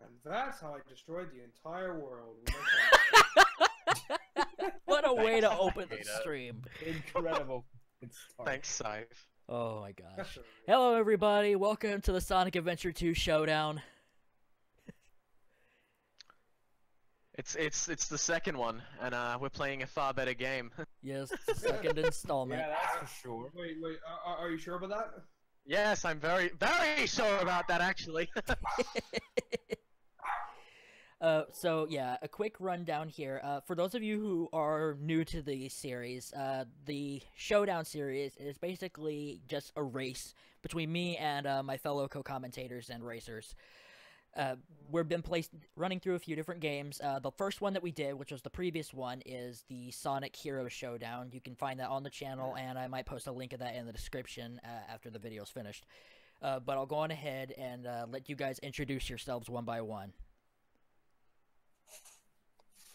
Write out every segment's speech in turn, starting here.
And that's how I destroyed the entire world. What a way to open the stream. Incredible. Thanks, Syph. Oh my gosh. Hello everybody, welcome to the Sonic Adventure 2 Showdown. It's the second one, and we're playing a far better game. Yes, the second installment. Yeah, that's for sure. Wait, are you sure about that? Yes, I'm very sure about that, actually. So yeah, a quick rundown here. For those of you who are new to the series, the Showdown series is basically just a race between me and my fellow co-commentators and racers. We've been running through a few different games. The first one that we did, which was the previous one, is the Sonic Heroes Showdown. You can find that on the channel, and I might post a link of that in the description after the video's finished. But I'll go on ahead and let you guys introduce yourselves one by one.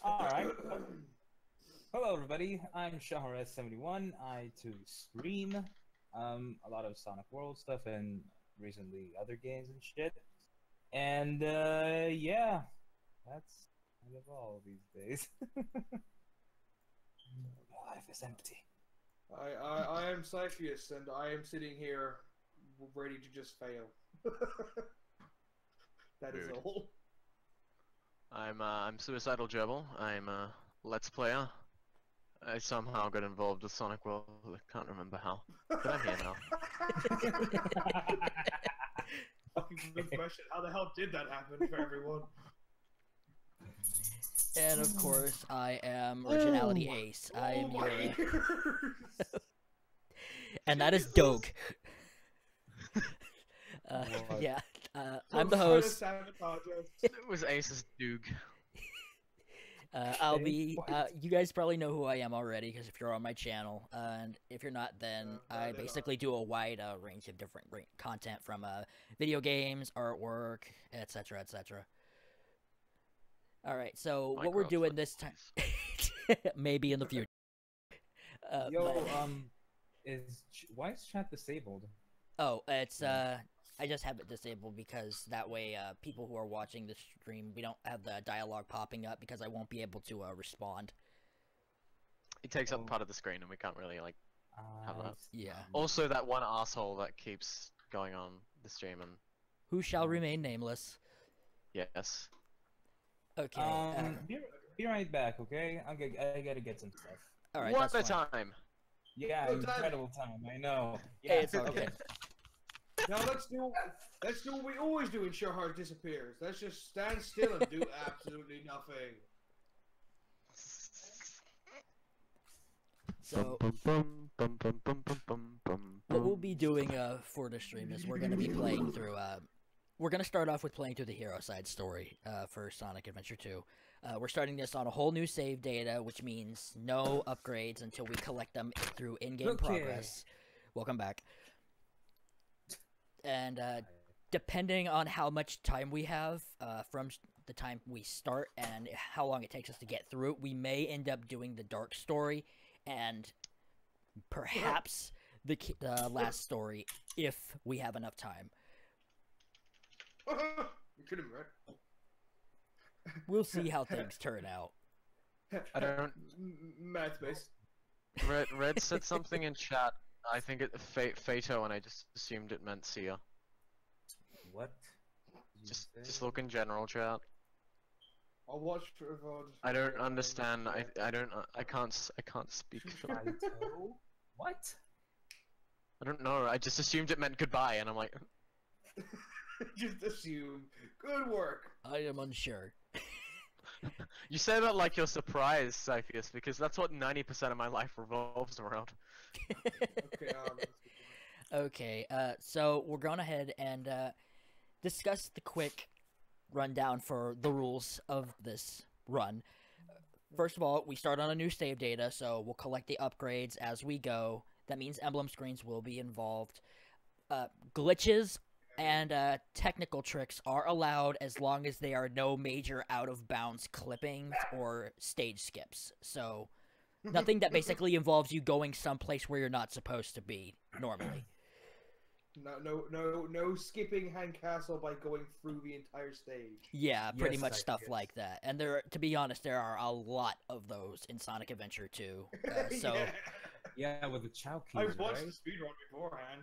Alright. Hello everybody, I'm Shahars 71. I too stream a lot of Sonic World stuff and recently other games and shit. And yeah, that's kind of all these days. My life is empty. I am Syphyous, and I am sitting here ready to just fail. That is Rude. all. I'm Suicidal Gerbil. I'm a Let's Player. I somehow got involved with Sonic World. I can't remember how, but I'm here now. Fucking good question. How the hell did that happen for everyone? And of course, I am Originality Ace. I am your... and that is Doug. Yeah, I'm the host. It was Ace's Doog. I'll be, you guys probably know who I am already, because if you're on my channel, and if you're not, then I basically do a wide range of different content from video games, artwork, etc., etc. Alright, so what we're doing this time, maybe in the future. Yo, why is chat disabled? Oh, it's, I just have it disabled because that way, people who are watching the stream, we don't have the dialogue popping up because I won't be able to, respond. It takes up part of the screen, and we can't really, like, have that. Yeah. Also, that one asshole that keeps going on the stream, and... Who shall remain nameless. Yes. Okay. Be right back, okay? I gotta get some stuff. Alright, What that's the fine. time? Yeah, Good time. incredible time, I know. Hey, Yeah, it's okay. Now let's do what we always do when Shahars disappears. Let's just stand still and do absolutely nothing. So, what we'll be doing for the stream is we're going to be playing through, we're going to start off with playing through the hero side story for Sonic Adventure 2. We're starting this on a whole new save data, which means no upgrades until we collect them through in-game progress. Welcome back. And depending on how much time we have from the time we start and how long it takes us to get through it, we may end up doing the dark story and perhaps the last story if we have enough time. You're kidding me, right? We'll see how things turn out. I don't... Math base. Red said something in chat. I think it Fato, and I just assumed it meant Sia. What? Just look in general chat. I'll watch for VOD. I don't understand. I can't speak. What? I don't know. I just assumed it meant goodbye, and I'm like, Just assume. Good work. I am unsure. you say that like you're surprised, Syphyous, because that's what 90% of my life revolves around. Okay, Okay, so we're going ahead and discuss the quick rundown for the rules of this run. First of all, we start on a new save data, so we'll collect the upgrades as we go. That means emblem screens will be involved. Glitches and technical tricks are allowed as long as they are no major out-of-bounds clippings or stage skips. So, nothing that basically involves you going someplace where you're not supposed to be, normally. No skipping hand castle by going through the entire stage. Yeah, pretty Yes, much I stuff guess. like that. And to be honest, there are a lot of those in Sonic Adventure 2. So Yeah. Yeah, with the Chow I keys, watched right? the speedrun beforehand.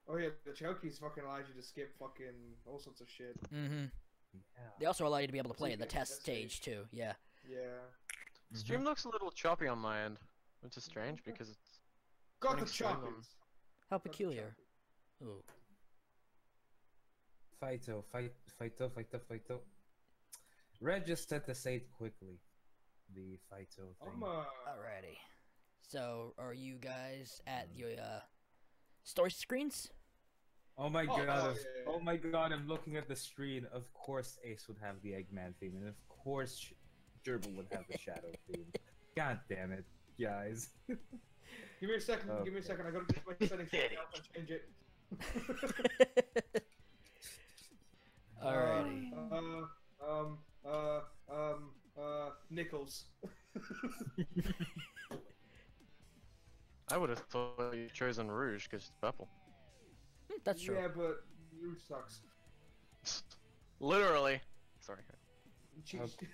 Oh yeah, the Chow keys fucking allows you to skip fucking all sorts of shit. hmm Yeah. they also allow you to be able to play in the Okay, test that's stage too. Yeah. Yeah. Stream looks a little choppy on my end, which is strange because it's Got running the smooth on- chockies. How Got the peculiar. chockies. Ooh. Fighto. Red just said to say it quickly. The Fighto thing. Alrighty. So, are you guys at your story screens? Oh my Oh, god! yeah. Oh my god! I'm looking at the screen. Of course, Ace would have the Eggman theme, and of course, Gerbil would have the Shadow theme. God damn it, guys! Give me a second. Give me a Okay. second. I gotta get my settings right now and change it. Alrighty. Nickels. I would have thought you chosen Rouge because it's purple. That's true. Yeah, but Rouge sucks. Literally. Sorry. She's... Okay.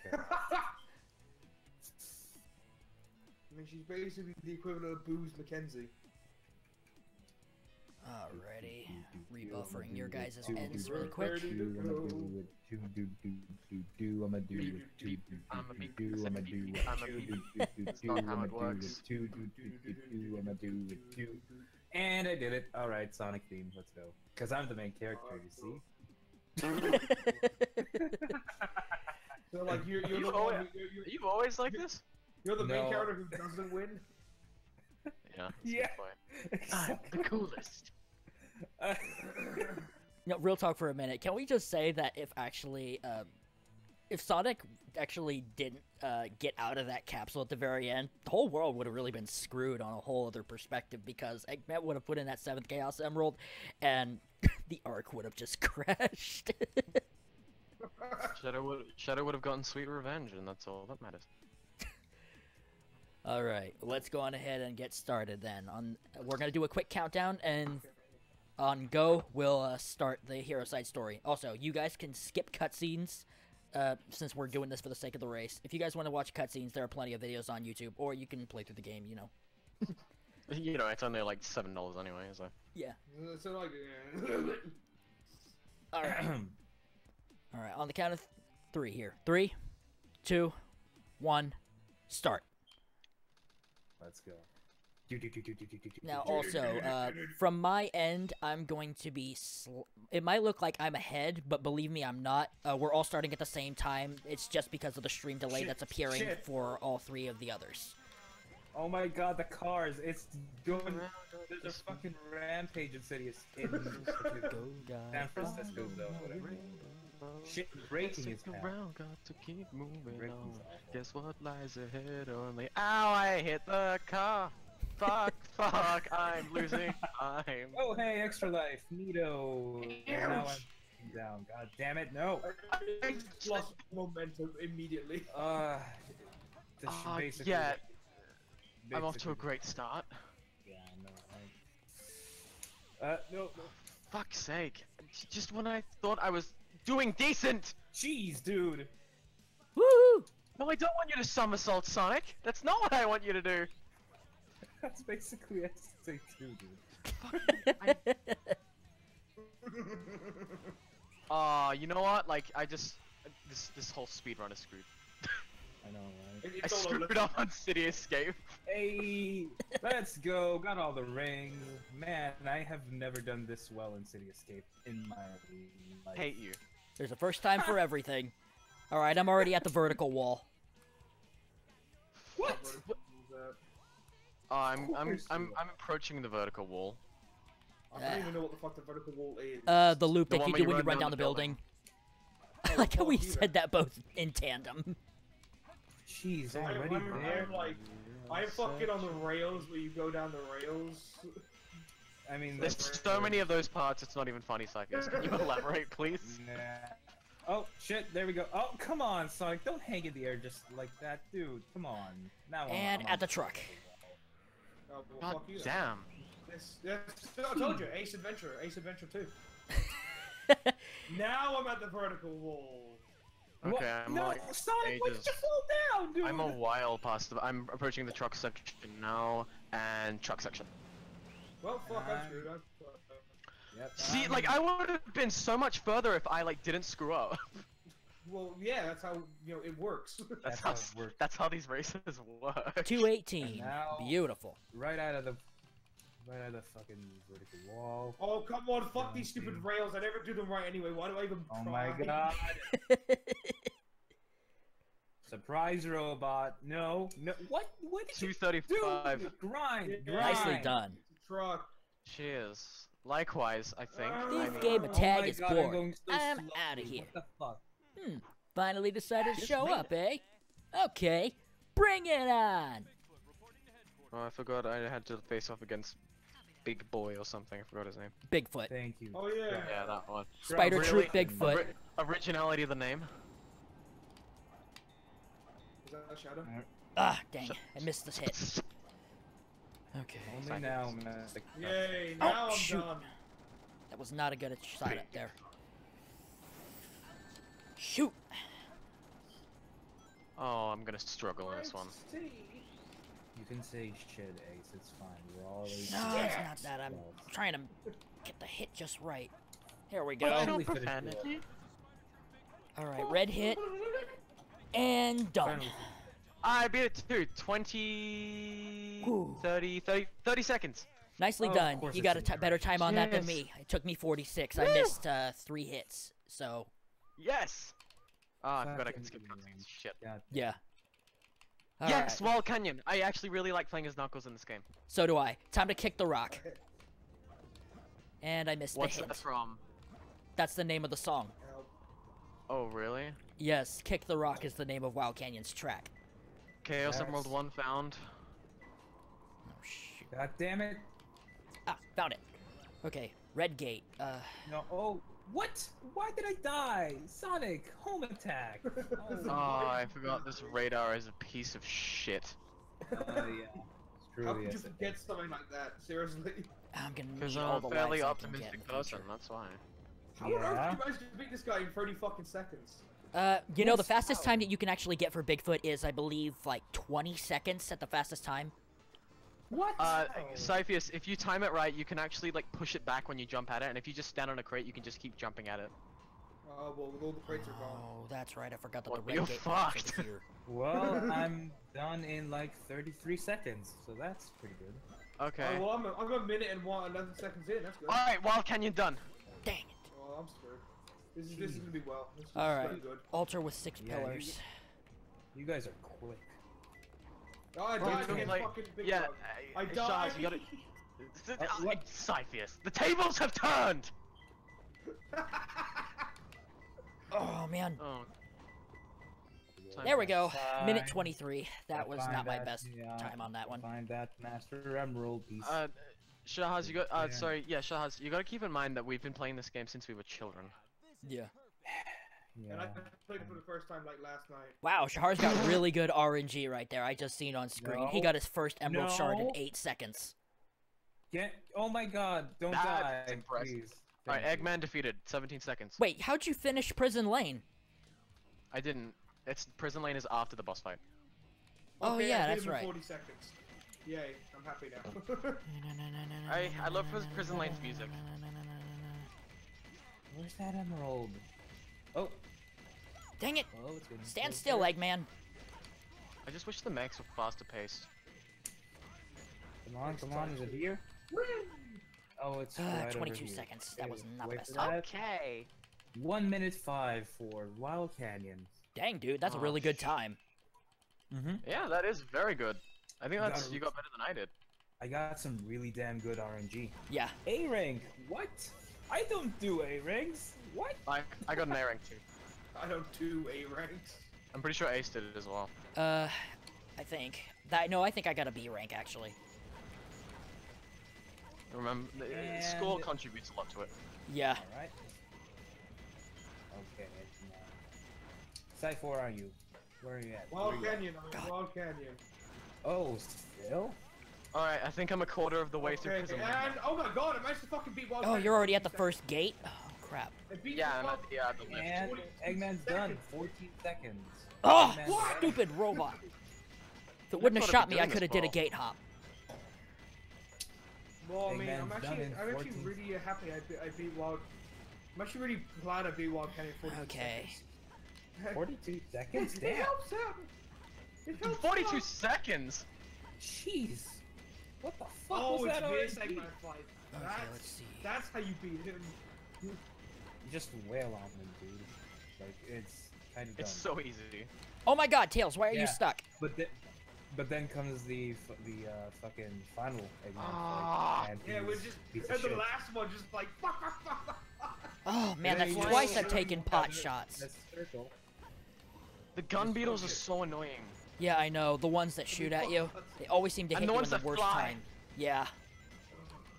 I mean, she's basically the equivalent of Booze Mackenzie. Alrighty. Rebuffering your guys' ends really quick. And I did it. Alright, Sonic theme, let's go. Because I'm the main character, you see? So, like, you're You the always- one You always like this? you're the main No. character who doesn't win. Yeah. Yeah. I'm the coolest. No, real talk for a minute. Can we just say that if Sonic actually didn't get out of that capsule at the very end, the whole world would have really been screwed on a whole other perspective because Eggman would have put in that 7th Chaos Emerald, and the Ark would have just crashed. Shadow would have gotten sweet revenge, and that's all that matters. All right, let's go on ahead and get started then. We're gonna do a quick countdown, and on go, we'll start the hero side story. Also, you guys can skip cutscenes, since we're doing this for the sake of the race. If you guys want to watch cutscenes, there are plenty of videos on YouTube, or you can play through the game. You know. You know, it's only like $7 anyway, so. Yeah. So, like, All right. All right. On the count of 3 here. 3, 2, 1, start. Let's go. Now, also, from my end, I'm going to be. It might look like I'm ahead, but believe me, I'm not. We're all starting at the same time. It's just because of the stream delay Shit, that's appearing shit. for all 3 of the others. Oh my god, the cars! It's going. There's a fucking rampage in City in San Francisco, though. Whatever. Shit, breaking is happening. around, got to keep moving Breaking's on. awful. Guess what lies ahead only. Ow, I hit the car. Fuck, I'm losing time. Oh hey, extra life, neato. And now I'm down. God damn it, no. I just lost momentum immediately. This should basically. Yeah, I'm off to basically- a great start. Yeah, I know. No. Fuck's sake. Just when I thought I was doing decent! Jeez, dude. Woo! No, I don't want you to somersault, Sonic! That's not what I want you to do! That's basically SC2, dude. You know what? Like, this whole speedrun is screwed. I know, right? I screwed up on City Escape. Hey, let's go. Got all the rings. Man, I have never done this well in City Escape in my life. Hate you. There's a first time for everything. All right, I'm already at the vertical wall. What? I'm course you approaching the vertical wall. I don't even know what the fuck the vertical wall is. The loop The that one you where do you when you run run down down the the building. Oh, I like how fuck we you said then. that both in tandem. Jeez, I'm already there. like, I'm fucking on the rails where you go down the rails. I mean, There's that's so many of those parts, it's not even funny, Syphyous. Can you elaborate, please? Nah. Oh shit! There we go. Oh come on, Sonic! Don't hang in the air just like that, dude. Come on. Now. And I'm at on- the truck. Oh, well, God fuck you then. damn. I told you, Ace Adventure 2. Now I'm at the vertical wall. Okay, I'm no, like Sonic, why did you fall down, dude? I'm a while past the. I'm approaching the truck section now, and truck section. Well, fuck, I'm screwed. Yep, See, like I would have been so much further if I like didn't screw up. Well, yeah, that's how it works. That's how how it works. that's how these races work. 218. Now- Beautiful. Right out of the fucking vertical wall. Oh, come on, fuck these stupid rails. I never do them right anyway. Why do I even Oh try? my god. Surprise robot. No. What did you 235. do? Grind. Yeah. Nicely done. Truck. Cheers. Likewise, I think. This I mean, game of tag is I'm boring. going so I'm slowly. outta here. What the fuck? Finally decided to Just show made up, eh? Okay, bring it on. Oh, I forgot I had to face off against Big Boy or something. I forgot his name. Bigfoot. Thank you. Oh, yeah. Yeah, that one. Spider Really? Troop Bigfoot. Originality of the name. Is that a shadow? Ah, dang. I missed this hit. Okay. Only now, man. Yay, now Oh, I'm shoot. done. That was not a good shot up there. Shoot. Oh, I'm gonna struggle in this one. You can say shit, Ace. It's fine. We're all Ace. No, it's not that. I'm trying to get the hit just right. Here we go. Finally finished it. Alright, red hit. And done. Finally. I beat it too. 20, Ooh. 30 seconds. Nicely Oh, of done. course You it's got a in better time on that than Yes. me. It took me 46. I missed 3 hits. So, Yes. Ah, I forgot I can Fucking skip cutscenes. Shit. God. yeah. Yes, Alright, Wild Canyon. I actually really like playing as Knuckles in this game. so do I. Time to kick the rock. And I missed What's the hit. that from? That's the name of the song. Help. Oh, really? Yes, Kick the Rock is the name of Wild Canyon's track. Chaos That's- Emerald 1 found. Oh, shoot. God damn it. Ah, found it. Okay, Red Gate. No. Oh. What? Why did I die? Sonic, home attack. Oh, I forgot this radar is a piece of shit. Yeah. It's How truly could you is. forget something like that? Seriously? I'm gonna Because need I'm all a the fairly lives I can get in optimistic the person, future. that's why. How on earth Yeah. did you manage to beat this guy in 30 fucking seconds? You know, the Yes, fastest how? time that you can actually get for Bigfoot is, I believe, like 20 seconds at the fastest time. What? Syphyous, if you time it right, you can actually like push it back when you jump at it, and if you just stand on a crate, you can just keep jumping at it. Oh, well, all the crates are gone. Oh, that's right. I forgot that What, the you're Red Gate was fucked. over here. Well, I'm done in like 33 seconds, so that's pretty good. Okay. Oh, well, I'm a minute and 11 seconds in. That's good. Alright, Wild Canyon done. Dang it. Oh, I'm screwed. This is gonna be well. This is Alright. pretty good. Altar with 6 Yeah, pillars. You guys are quick. Oh, I Well, died it's against like- fucking Big Yeah, Dog. I Shahars, died. you gotta... what? Syphyous, the tables have turned! Oh, man. Oh. There we go. Minute Fine. 23. That was Find not my that, best yeah. time on that one. Find that Master Emerald piece. Shahars, you got, Yeah. sorry, yeah, Shahars, you gotta keep in mind that we've been playing this game since we were children. Yeah. And I Yeah. played it for the first time like last night. Wow, Shahar's got really good RNG right there. I just seen on screen. He No. got his first Emerald Shard in No. 8 seconds. Get. Oh my God! Don't That's die, impressive. please. Alright, Thank you. Eggman defeated, 17 seconds. Wait, how'd you finish Prison Lane? I didn't. Prison Lane is after the boss fight. Oh, Okay, yeah, I beat that's him in right. 40 seconds. Yay, I'm happy now. I love Prison Lane's music. Where's that emerald? Oh. Dang it! Oh, it's getting Stand closer. still, Eggman. I just wish the mechs were faster paced. Come on, is it here? Oh, it's right over 22 here. seconds. That was not the Wait best for time. that. Okay. 1 minute 5 for Wild Canyon. Dang, dude, that's a Oh, really good time. Yeah, that is very good. I think Got you got better than I did. I got some really damn good RNG. Yeah. A rank? What? I don't do A ranks. What? I got an A rank too. I don't do A ranks. I'm pretty sure Ace did it as well. I think. No, I think I got a B rank, actually. Remember, the And- score contributes a lot to it. Yeah. All right. Okay. Cypher, where are you? Where are you at? Wild Where you at? Canyon, I'm in Wild Canyon. Oh, still? Alright, I think I'm a quarter of the way through prison. And oh my god, I managed to fucking beat Wild Oh, Canyon you're already at the 14 first gate? Oh, crap. seconds. I beat Yeah, the I'm at fuck- the left. And 42 Eggman's done. seconds. 14 seconds. Oh, Eggman's done. stupid robot. If it wouldn't have thought I'd shot be me, I doing could have this did a ball. gate hop. Well, I mean, Eggman's I'm done actually in really 14. happy I beat Wild. I'm actually really glad I beat Wild Canyon 42 Okay. seconds. 42 seconds? It Damn. helps out. It helps 42 out. seconds? Jeez. What the fuck Oh, was it's that this already? Eggman fight. Okay, That's, let's see. that's how you beat him. You just wail on him, dude. Like, it's kind of dumb. It's so easy. Oh my god, Tails, why are you Yeah. stuck? But then comes the fucking final Eggman Ah. fight. And Yeah, we're he's just piece of and the shit. last one just like fuck, fuck, fuck, fuck, fuck. Oh man, that's Yeah, you twice just- I've taken pot shots. That's circle. The gun beetles are so annoying. Yeah, I know. The ones that shoot at you, they always seem to And hit the you in ones the that worst fly. time. Yeah.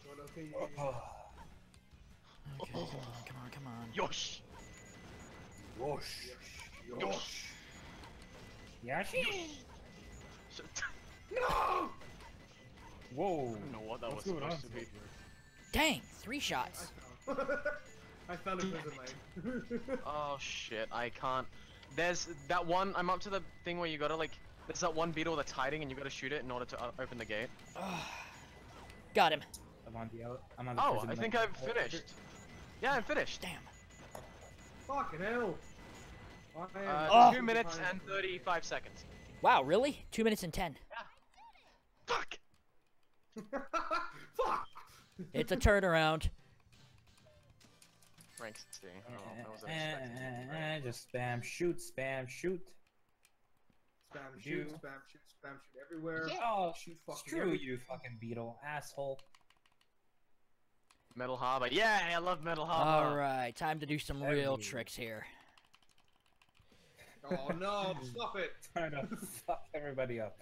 Well, okay, yeah, yeah. Oh, Okay, come on, come on, come on. Yosh. whoosh. Yosh. Yashi? No! Whoa. I don't know what that What's was going on? supposed to be. Dang, 3 shots. I found a prison lane. Oh shit, I can't. There's that one, I'm up to the thing where you gotta like, there's that one beetle that's hiding and you gotta shoot it in order to open the gate. Got him. I'm on the Oh, prison I think lane. I've finished. Yeah, I'm finished. Damn. Fucking hell. I am Oh. 2 minutes and 35 seconds. Wow, really? 2 minutes and 10. Fuck! Fuck! It's a turnaround. Rank 60. Oh, that was unexpected. Just spam shoot, spam shoot. Spam shoot, You. spam shoot, spam shoot everywhere. Oh, Shoot fucking screw every- you, fucking beetle, asshole. Metal Harbor. Yeah, I love Metal Harbor. Alright, time to do some real Everywhere. tricks here. Oh no, stop it. Trying to fuck everybody up,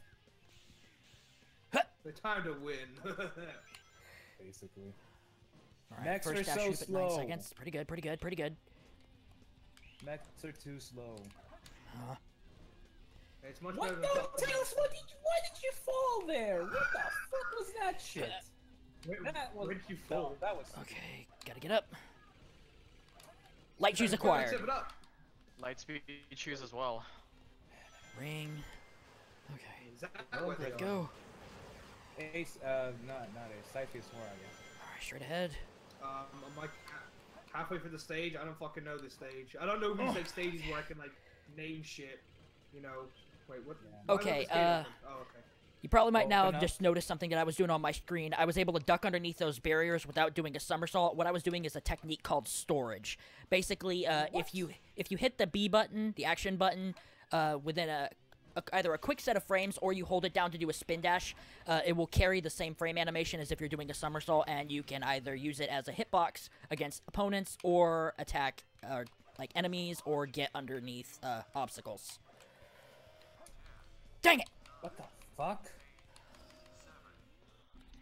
The time to win. basically. Alright, Mechs first are dash so shoot at 9 slow. seconds. Pretty good, pretty good, pretty good. Mechs are too slow. It's much What better the? than Tails, why did you fall there? What the fuck was that shit? That was, Where did you fall? That was Okay, gotta get up. Light shoes Tip acquired. it up. Light speed choose as well. Ring. Okay, Exactly Oh, what they let's are. go. Ace, not Ace, Syphyous and I. Alright, straight ahead. I'm like halfway through the stage. I don't fucking know this stage. I don't know these like stages where I can like name shit. You know. Wait, what? Yeah. why Okay, was this gate open? Oh, okay. You probably might now Open have up. just noticed something that I was doing on my screen. I was able to duck underneath those barriers without doing a somersault. What I was doing is a technique called storage. Basically, if you hit the B button, the action button, within either a quick set of frames or you hold it down to do a spin dash, it will carry the same frame animation as if you're doing a somersault, and you can either use it as a hitbox against opponents or attack like enemies or get underneath obstacles. Dang it! What the fuck?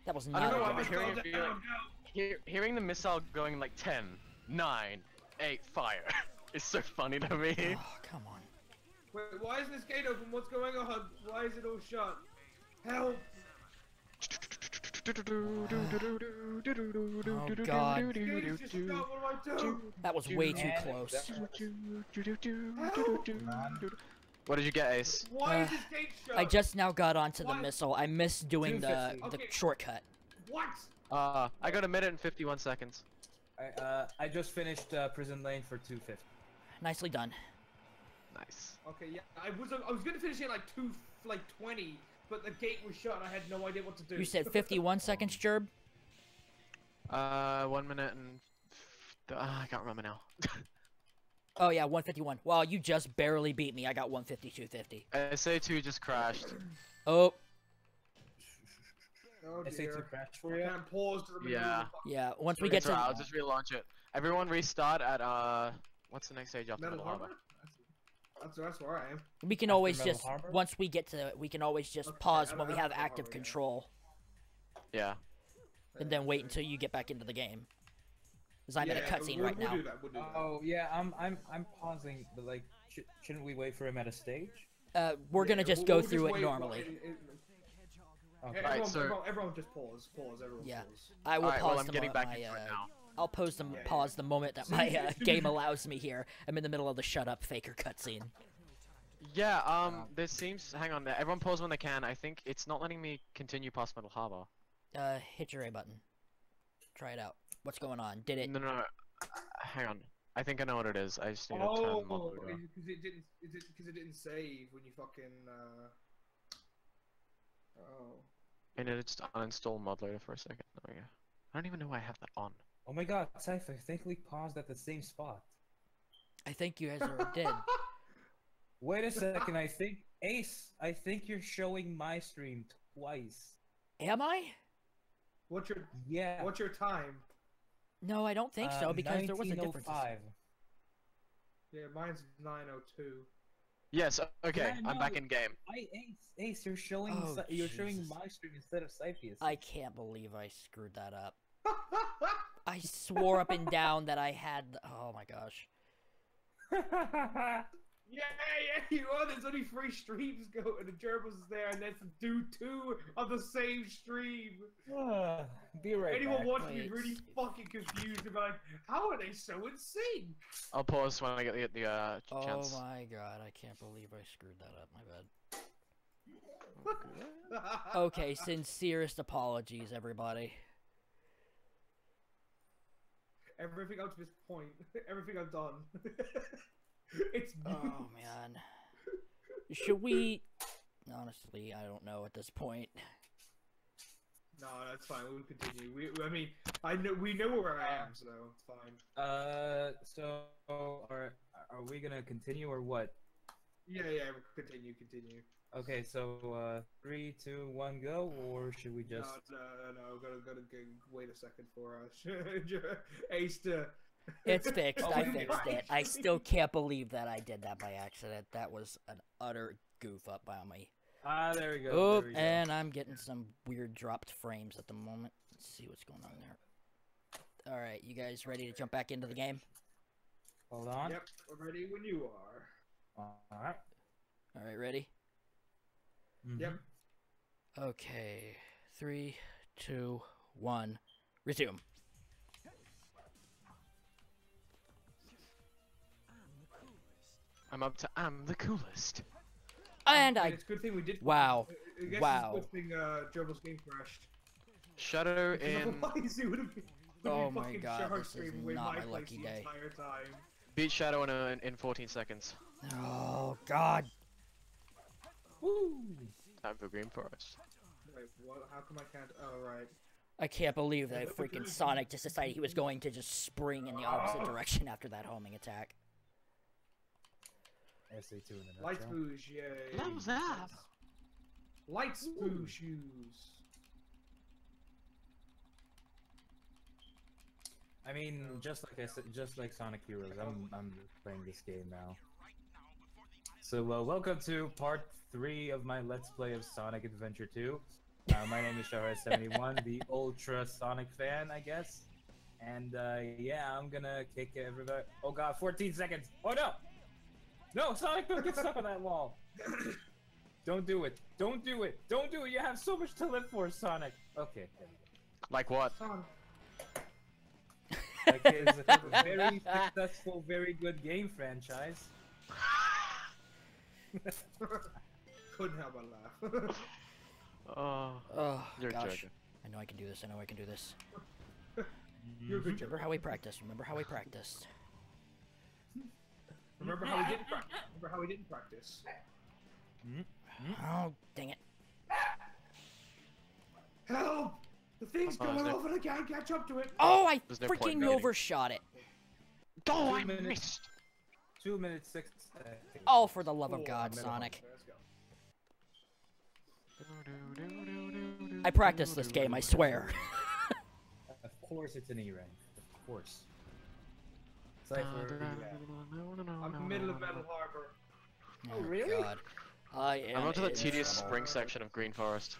That was I not don't know a why, good but try. hearing it be like, hearing the missile going like 10, 9, 8, fire is so funny to me. Oh, come on. Wait, why is this gate open? What's going on? Why is it all shut? Help! Oh, God. This gate's just shut. What do I do? That was way too And close. What did you get, Ace? Why is this gate shut? I just now got onto the What? missile. I missed doing the 250. Okay. shortcut. What? I got 1 minute and 51 seconds. I just finished Prison Lane for 250. Nicely done. Nice. Okay, yeah, I was gonna finish it like 20, but the gate was shut and I had no idea what to do. You said 51 seconds, Gerb? 1 minute and... I can't remember now. Oh, yeah, 151. Wow, you just barely beat me. I got 152.50. SA2 just crashed. Oh, Oh I say dear. to crash for I you. can't pause to the middle Yeah. of the fucking yeah. Once we get It's alright, to... I'll just relaunch it. Everyone restart at, what's the next stage after Metal Metal Harbor? Harbor? That's where I am. We can After always Metal just... Harbor? Once we get to... We can always just Okay, pause I when we don't have have Metal active Harbor yet. control. Yeah. And then wait until you get back into the game. Because I'm in a cutscene right we'll now. do that. We'll do that. Oh yeah, I'm pausing, but like, shouldn't we wait for him at a stage? We're gonna Yeah, just we'll go just through it wait, normally. Okay. Everyone, Alright, so- everyone just pause. Everyone Yeah. pause. I will Alright, pause well, I'm the getting moment back my, into it now. I'll pause the Yeah, pause the moment that my game allows me here. I'm in the middle of the shut up faker cutscene. Yeah, there seems. Hang on, everyone pause when they can. I think it's not letting me continue past Metal Harbor. Hit your A button. Try it out. What's going on? Did it? No. Hang on. I think I know what it is. I just need to turn Oh, the mod loader. because it didn't save when you fucking. Oh. I need to just uninstall mod loader for a second. There we go. I don't even know why I have that on. Oh my god, Syph, I think we paused at the same spot. I think you guys already did. Wait a second, I think you're showing my stream twice. Am I? What's your Yeah. What's your time? No, I don't think so because there was a difference. 19:05. Yeah, mine's 9:02. Yes. Okay. Yeah, I'm back no. in game. Ace, you're showing Oh, you're showing Jesus. my stream instead of Syphyous. I can't believe I screwed that up. I swore up and down that I had. Oh my gosh. Yeah, you are. There's only 3 streams go, and the Gerbil's is there, and let's do 2 on the same stream. Be right Anyone back. watching is Wait. really fucking confused about like, how are they so in sync? I'll pause when I get the chance. Oh my god, I can't believe I screwed that up. My bad. Okay, sincerest apologies, everybody. Everything up to this point, everything I've done. It's Oh man. Should we? Honestly, I don't know at this point. No, that's fine. We'll continue. I mean, we know where I am, so it's fine. So are we gonna continue or what? Yeah, continue. Okay, so 3, 2, 1, go, or should we just? No. Gotta wait a second for Ace to. It's fixed. Oh, I we did fixed it. I still can't believe that I did that by accident. That was an utter goof up by me. Ah, there we go. Oh, there we go. and I'm getting some weird dropped frames at the moment. Let's see what's going on there. All right, you guys ready to jump back into the game? Hold on. Yep, we're ready when you are. All right. All right, ready? Mhm. Yep. Okay, 3, 2, 1, resume. I'm up to. I'm the coolest. And And I. it's a good thing we did. Wow. I guess Wow. It's a good thing Gerbil's game crashed. Shadow in. Otherwise, it would have been. Oh my God, this is not my lucky day. Entire time. Beat Shadow in 14 seconds. Oh God. Woo! Time for Green Forest. Wait, what? How come I can't? Oh, right. I can't believe that freaking Sonic just decided he was going to just spring in the opposite direction after that homing attack. SA2 in the Light nutshell. spoosh, yay. How's that? Light spoosh shoes. I mean, just like I said, just like Sonic Heroes, I'm playing this game now. So, welcome to part 3 of my Let's Play of Sonic Adventure 2. My name is Shahars71, the ultra Sonic fan, I guess. And yeah, I'm gonna kick everybody. Oh god, 14 seconds! Oh no! No, Sonic, don't get stuck on that wall! Don't do it! Don't do it! Don't do it! You have so much to live for, Sonic! Okay. Like what? Son. Like it's a very successful, very good game franchise. Couldn't help but laugh. Oh, Oh you're gosh. joking. I know I can do this. I know I can do this. You're a good Remember how we practiced. Remember how we practiced. Remember how we didn't practice? Remember how we didn't practice? Oh dang it. Help! The thing's Oh, is going there- off and I can't catch up to it. Oh, I There's no point freaking in waiting. overshot it. Oh, 2 I minutes. missed. 2 minutes 6 seconds. Oh, for the love of Oh, God, middle Sonic. one. Let's go. I practiced this game, I swear. Of course it's an E rank. Of course. Cypher, I'm in the middle of Metal Harbor. Oh, really? God. I am I'm up to the in tedious trouble. spring section of Green Forest.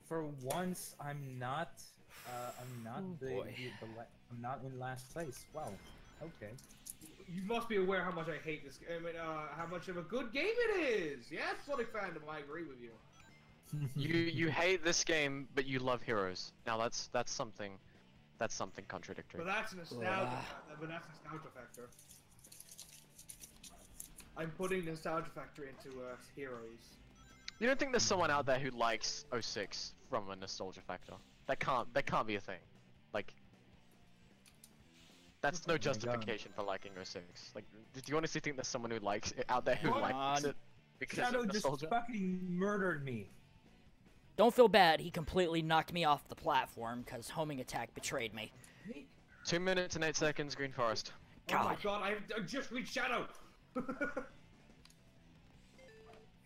For once, I'm not Oh, boy. I'm not in last place. Wow. Okay. You must be aware how much I hate this game. I mean, how much of a good game it is. Yes, Sonic fandom, I agree with you. You hate this game, but you love Heroes. Now that's something contradictory. But that's nostalgia. But that's nostalgia factor. I'm putting nostalgia factor into Heroes. You don't think there's someone out there who likes 06 from a nostalgia factor? That can't be a thing. Like, that's no justification for liking 06. Like, do you honestly think there's someone who likes it out there who likes it because Shadow of just nostalgia? fucking murdered me. Don't feel bad. He completely knocked me off the platform because homing attack betrayed me. 2 minutes and 8 seconds, Green Forest. Oh my God. god, I just reached Shadow!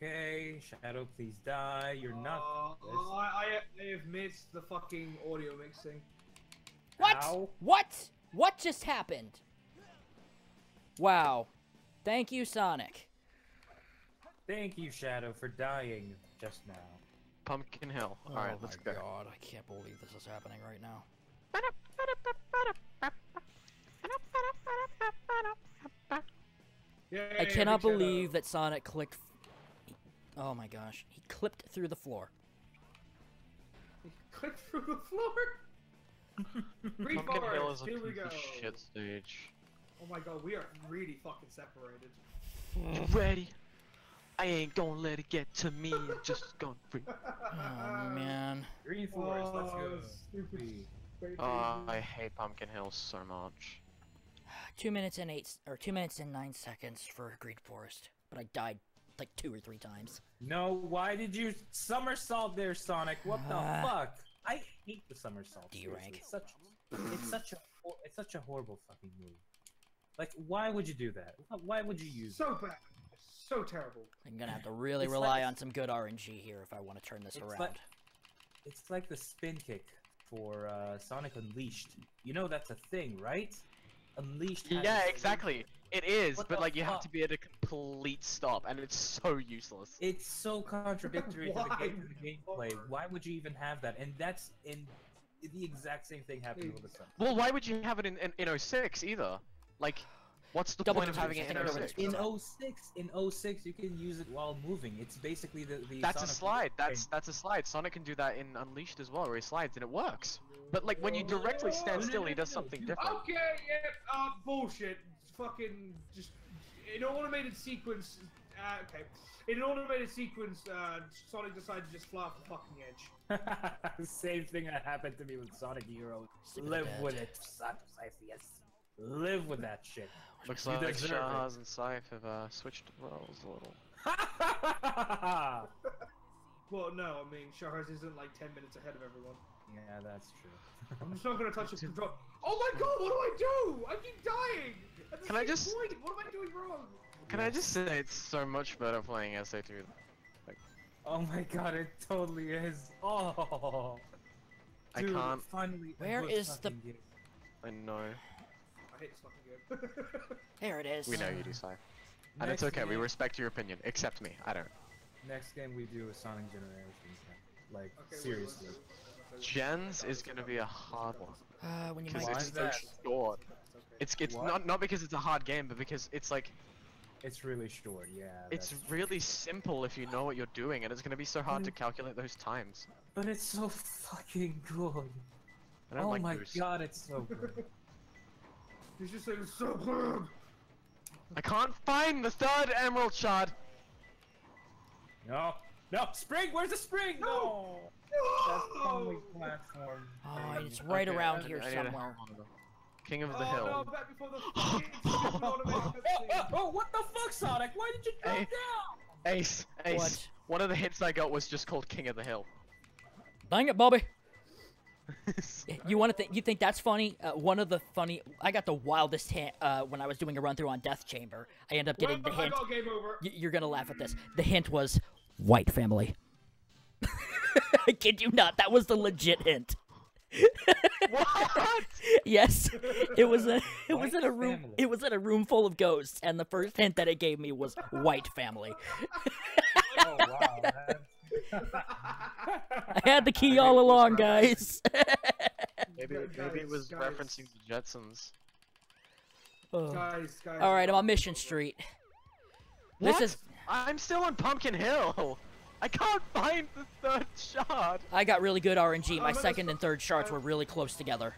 Okay, Shadow, please die. You're not. I have missed the fucking audio mixing. What? Ow. What? What just happened? Wow. Thank you, Sonic. Thank you, Shadow, for dying just now. Pumpkin Hill. Alright, let's go. God, I can't believe this is happening right now. Yay, I cannot Shadow. believe that Sonic clicked. Oh my gosh, he clipped through the floor. Click through the floor! Green Pumpkin Hill Forest, is a here we piece go. of shit stage. Oh my god, we are really fucking separated. You ready? I ain't gonna let it get to me. I'm just gonna free. Oh man. Green Forest, let's go. Stupid. I hate Pumpkin Hill so much. 2 minutes and 2 minutes and 9 seconds for Green Forest, but I died like 2 or 3 times. No, why did you somersault there, Sonic? What the fuck? I hate the somersault. D rank. It's such a horrible fucking move. Like, why would you do that? Why would you use it? So bad. So terrible. I'm gonna have to really It's rely like- on some good RNG here if I want to turn this around. It's like the spin kick for Sonic Unleashed. You know that's a thing, right? Unleashed. has Yeah, a- exactly. It is, What but the like you have fuck? to be at a complete stop, and it's so useless. It's so contradictory to Why? the gameplay. Why would you even have that? And that's in the exact same thing happened with the Sun. Well, why would you have it in 06 either? Like, what's the Double point of twos, having I it think I in remember 06? this. In 06, you can use it while moving. It's basically the That's a Sonic slide. thing. That's a slide. Sonic can do that in Unleashed as well, where he slides and it works. But like when you directly stand still, he does something different. Okay, yeah, bullshit. Fucking just in an automated sequence. Okay, in an automated sequence, Sonic decided to just fly off the fucking edge. Same thing that happened to me with Sonic Heroes. Sick of Live that. with it, Syphyous. Live with that shit. Looks You like deserve it. Shahars and Syph have switched roles a little. Well, no, I mean Shahars isn't like 10 minutes ahead of everyone. Yeah, that's true. I'm just not gonna touch his control. Oh my god, what do I do? I keep dying. At the Can I same just- point. What am I doing wrong? Can I just say it's so much better playing SA2? Oh my god, it totally is. Oh. I Dude, can't. Finally, a Where good is the- fucking game. I know. I hate this fucking game. There it is. We know you do, Syph. And it's Next okay. We game- respect your opinion. Except me. I don't. Next game we do is Sonic Generations. Like, Okay, seriously. Gens is gonna be a hard one When you because might. Why it's is so that? short. It's It's What? not because it's a hard game, but because it's like It's really short, yeah. it's that's- really simple if you know what you're doing, and it's gonna be so hard to calculate those times. But it's so fucking good. I don't Oh like my Goose. god, it's so good. He's just saying it's so good. I can't find the third emerald shard. No! No! Spring! Where's the spring? No! That's the only platform. Oh, it's right Okay, around I here need a somewhere. help on the King of the Oh Hill. no, back before the fucking stupid automated cutscene. Oh, what the fuck, Sonic? Why did you drop Hey. down? Ace. What? One of the hits I got was just called King of the Hill. Dang it, Bobby. You want to think? You think that's funny? One of the funny. I got the wildest hint when I was doing a run through on Death Chamber. I end up getting the Well, I hint. got game over. You're gonna laugh at this. The hint was white family. I kid you not. That was the legit hint. What? Yes, it was in a White room. family. It was in a room full of ghosts, and the first hint that it gave me was white family. Oh, wow. I had the key all along, guys. Maybe it was Guys. referencing the Jetsons. Oh. Guys. All right, I'm on Mission Street. This What? is I'm still on Pumpkin Hill. I can't find the third shard. I got really good RNG. My I'm gonna second and third shards were really close together.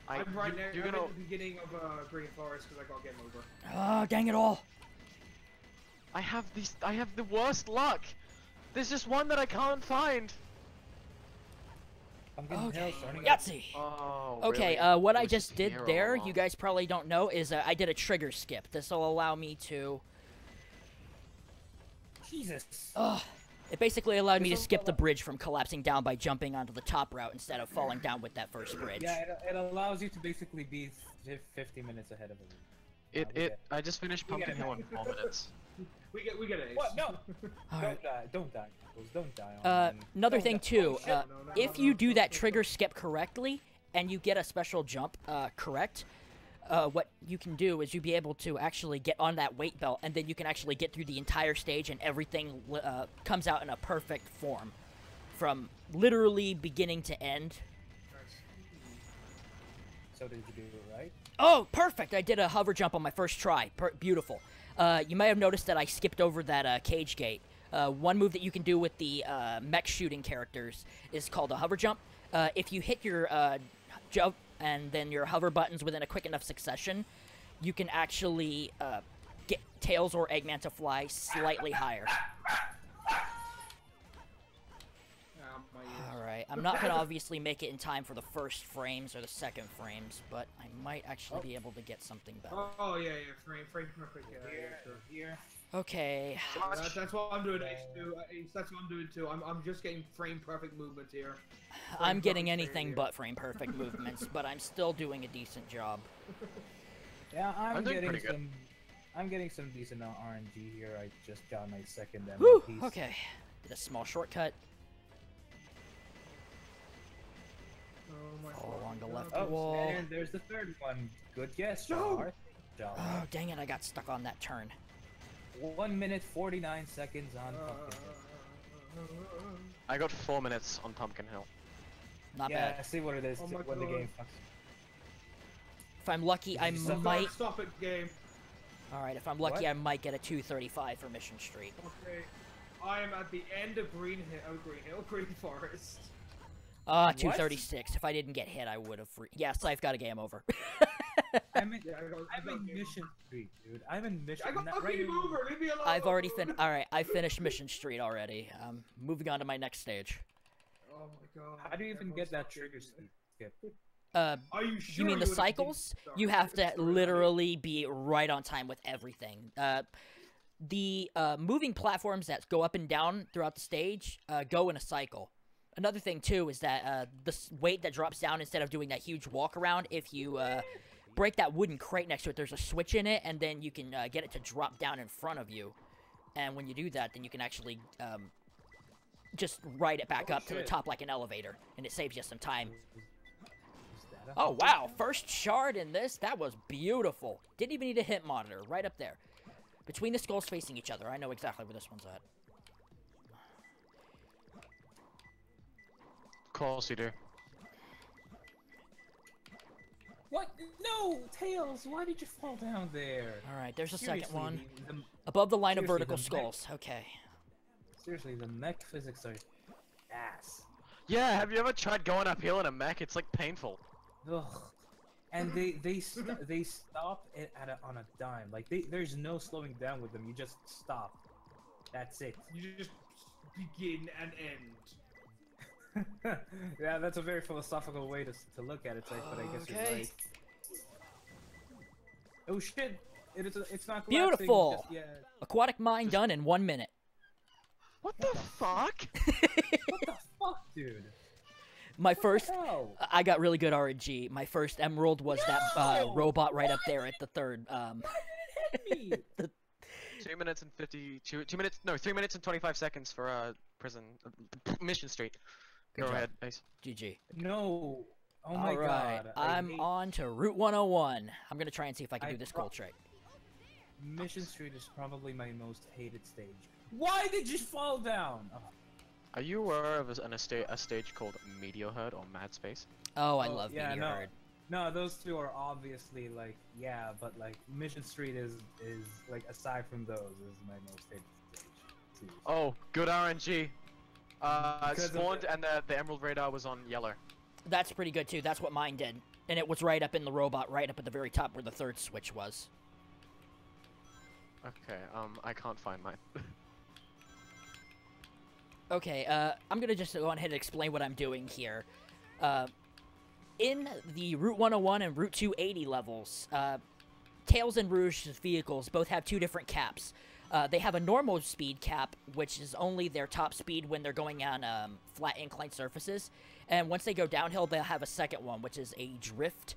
I'm right there. You're I'm gonna. at the beginning of Green Forest because I got game over. Oh, dang it all. I have the worst luck. There's just one that I can't find. Okay, Yahtzee. Oh. Okay, really? what It I was just did here all there, along. you guys probably don't know, is I did a trigger skip. This will allow me to... Jesus. It basically allowed me to skip the bridge from collapsing down by jumping onto the top route instead of falling down with that first bridge. Yeah, it allows you to basically be 50 minutes ahead of it. I just finished We get Pumpkin it. Hill in 4 minutes. We get an ace. What? No! Alright. Don't die. Don't die on Another don't thing die. too, shit, no, if you do that trigger skip correctly, and you get a special jump correct, what you can do is you'll be able to actually get on that weight belt, and then you can actually get through the entire stage, and everything comes out in a perfect form, from literally beginning to end. So did you do it right? Oh, perfect! I did a hover jump on my first try. Beautiful. You may have noticed that I skipped over that cage gate. One move that you can do with the mech shooting characters is called a hover jump. If you hit your jump and then your hover buttons within a quick enough succession, you can actually get Tails or Eggman to fly slightly higher. Alright, I'm not going to obviously make it in time for the first frames or the second frames, but I might actually be able to get something better. Oh yeah, frame perfect. Yeah, sure. Here. Okay. That's what I'm doing. Ace too. That's what I'm doing too. I'm just getting frame perfect movements here. I'm getting perfect anything here. but frame perfect movements, but I'm still doing a decent job. Yeah, I'm doing getting pretty good. some. I'm getting some decent RNG here. I just got my second Whew, piece. okay. Did a small shortcut. Oh my Follow along the God. left Oh, wall. and there's the third one. Good guess, No! Shahars. Shahars. Oh, dang it, I got stuck on that turn. 1 minute 49 seconds on Pumpkin Hill. I got 4 minutes on Pumpkin Hill. Not Yeah, bad. see what it is Oh my when the God. game fucks. If I'm lucky, I Stop- might... Stop it, game. Alright, if I'm lucky, What? I might get a 235 for Mission Street. Okay. I am at the end of Green Forest. 236. If I didn't get hit, I would have... Yes, I've got a game over. I'm in, Yeah, I'm in Mission Street, dude. I'm in Mission. I got not fucking right in- over. Leave me alone. I've already finished... Alright, I finished Mission Street already. Moving on to my next stage. Oh my God. How do you even Everyone's get that fucking- trigger skip? Are you sure You mean the would've been- cycles? Sorry. You have to Sorry. literally be right on time with everything. The moving platforms that go up and down throughout the stage go in a cycle. Another thing, too, is that the weight that drops down, instead of doing that huge walk around, if you break that wooden crate next to it, there's a switch in it, and then you can get it to drop down in front of you. And when you do that, then you can actually just ride it back Oh, up to the shit. top like an elevator, and it saves you some time. Is that a- Oh, wow. First shard in this. That was beautiful. Didn't even need a hit monitor. Right up there. Between the skulls facing each other. I know exactly where this one's at. Of course you do. What? No, Tails. Why did you fall down there? Alright, there's a Seriously, second one. the- Above the line of seriously, vertical the skulls. Okay. seriously, the mech physics are ass. Yeah, have you ever tried going uphill in a mech? It's like painful. Ugh. And they stop it on a dime. Like there's no slowing down with them. You just stop. That's it. You just begin and end. Yeah, that's a very philosophical way to look at it, like, but I guess you're Okay. right. Oh shit! It's not collapsing, Beautiful! Just, yeah. Aquatic mine done in 1 minute. What the fuck? What the fuck, dude? My first... Hell. I got really good RNG. My first emerald was that No! robot right up there at the third. Hit me! 2 minutes and 2 minutes, no, 3 minutes and 25 seconds for prison, Mission Street. Good Go job. ahead, Ace. GG. No. Oh my Alright, god. I I'm hate- on to Route 101. I'm gonna try and see if I can I do this pro- gold trick. Mission Street is probably my most hated stage. Why did you fall down? Oh, Are you aware of a stage called Meteor Herd or Mad Space? Oh, I Oh, love yeah, Meteor no. Herd. no, those two are obviously like, yeah, but like Mission Street is like, aside from those, is my most hated stage. to use. Oh, good RNG. Because of Spawned and the Emerald Radar was on yellow. That's pretty good too. That's what mine did. And it was right up in the robot, right up at the very top where the third switch was. Okay, I can't find mine. Okay, I'm gonna just go ahead and explain what I'm doing here. In the Route 101 and Route 280 levels, Tails and Rouge's vehicles both have two different caps. They have a normal speed cap, which is only their top speed when they're going on flat inclined surfaces. And once they go downhill, they'll have a second one, which is a drift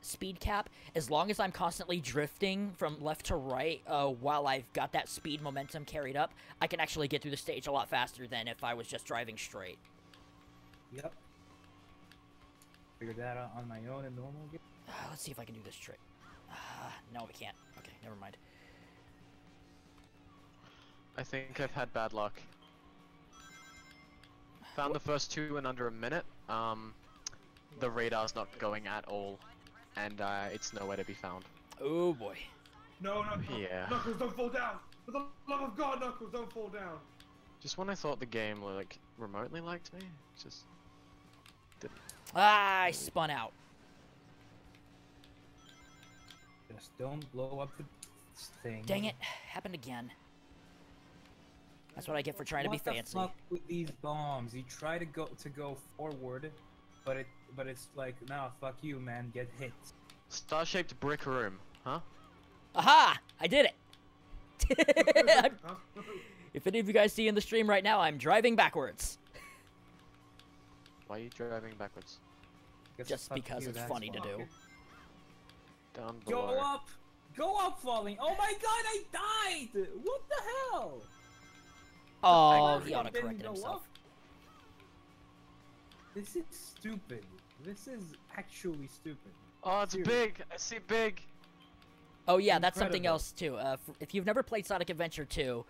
speed cap. As long as I'm constantly drifting from left to right while I've got that speed momentum carried up, I can actually get through the stage a lot faster than if I was just driving straight. Yep. Figured that out on my own in normal game. Let's see if I can do this trick. No, we can't. Okay, never mind. I think I've had bad luck. Found the first two in under a minute. The radar's not going at all, and it's nowhere to be found. Oh boy. No, no, no. Yeah. Knuckles, don't fall down. For the love of God, Knuckles, don't fall down. Just when I thought the game like remotely liked me, it just didn't. Ah, I spun out. Just don't blow up the thing. Dang it. Happened again. That's what I get for trying to be fancy. What the fuck with these bombs? You try to go forward, but it's like, nah, fuck you, man, get hit. Star-shaped brick room, huh? Aha! I did it! Huh? If any of you guys see in the stream right now, I'm driving backwards. Why are you driving backwards? Guess Just fuck because you, it's that's funny to why. do. Down below. Go up! Go up, falling! Oh my god, I died! What the hell? Oh, I he didn't auto-corrected go himself. up. This is stupid. This is actually stupid. Oh, it's Seriously. big! I see big! Oh yeah, that's something Incredible. else too. If you've never played Sonic Adventure 2,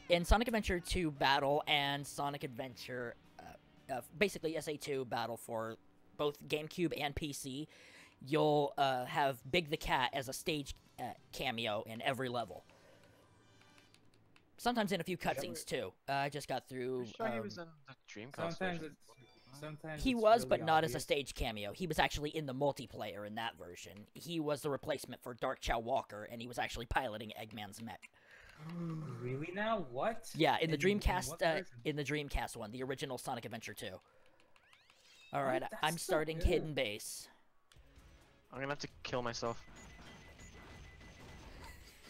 in Sonic Adventure 2 Battle and Sonic Adventure, basically SA2 Battle for both GameCube and PC, you'll have Big the Cat as a stage cameo in every level. Sometimes in a few cutscenes too. I just got through. I'm sure he was in the Dreamcast Sometimes version. He it's was, really but not as a obvious. stage cameo. He was actually in the multiplayer in that version. He was the replacement for Dark Chow Walker, and he was actually piloting Eggman's mech. Really now? What? Yeah, in the Dreamcast, what version? in the Dreamcast one, the original Sonic Adventure 2. All right, That's I'm so starting good. Hidden Base. I'm gonna have to kill myself.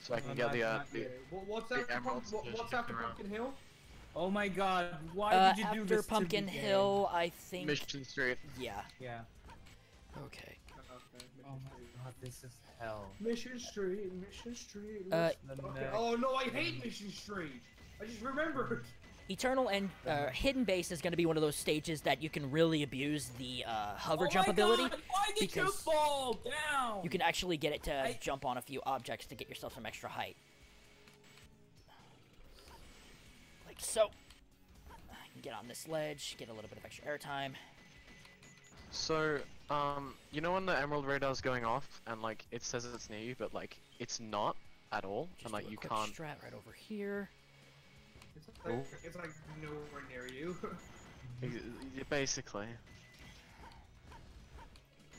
So I can No, get the, not the... yet. What's The after, emeralds what's just after around. Pumpkin Hill? Oh my god, why did you do After this to Pumpkin me, game? Hill, I think. Mission Street. Yeah. Yeah. Okay. Okay, Oh my god, this is hell. Mission Street, Mission Street. Uh, Okay. Oh no, I hate Mission Street. I just remembered. Eternal and Hidden Base is going to be one of those stages that you can really abuse the hover Oh jump my ability. God, why did you because fall down? You can actually get it to I- jump on a few objects to get yourself some extra height. Like so. I can get on this ledge, get a little bit of extra airtime. So, you know when the Emerald Radar's going off, and like, it says it's near you, but like, it's not at all, Just and like, do a you quick can't... strat right over here. It's like nowhere near you. Basically.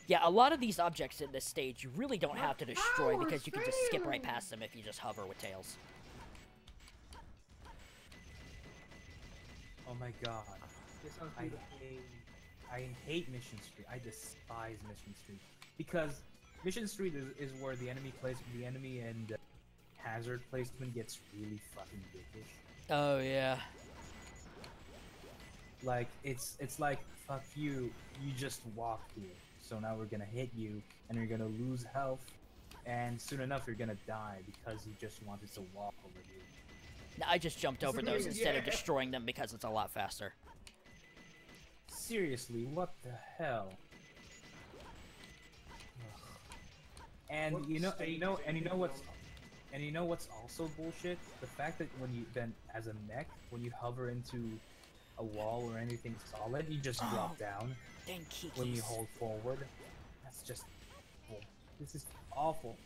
Yeah, a lot of these objects in this stage you really don't have to destroy Power because you can just skip right fail. past them if you just hover with Tails. Oh my god. It sounds I beautiful. hate Mission Street. I despise Mission Street because Mission Street is where the enemy and hazard placement gets really fucking dickish. Oh yeah. Like it's like fuck you. You just walked here, so now we're gonna hit you, and you're gonna lose health, and soon enough you're gonna die because you just wanted to walk over here. Now, I just jumped over those instead of Yeah. destroying them because it's a lot faster. Seriously, what the hell? Ugh. And What you know stage what's also bullshit? The fact that when you then as a mech, when you hover into a wall or anything solid, you just drop down. Dang When you Kikis. hold forward. That's just awful. This is awful.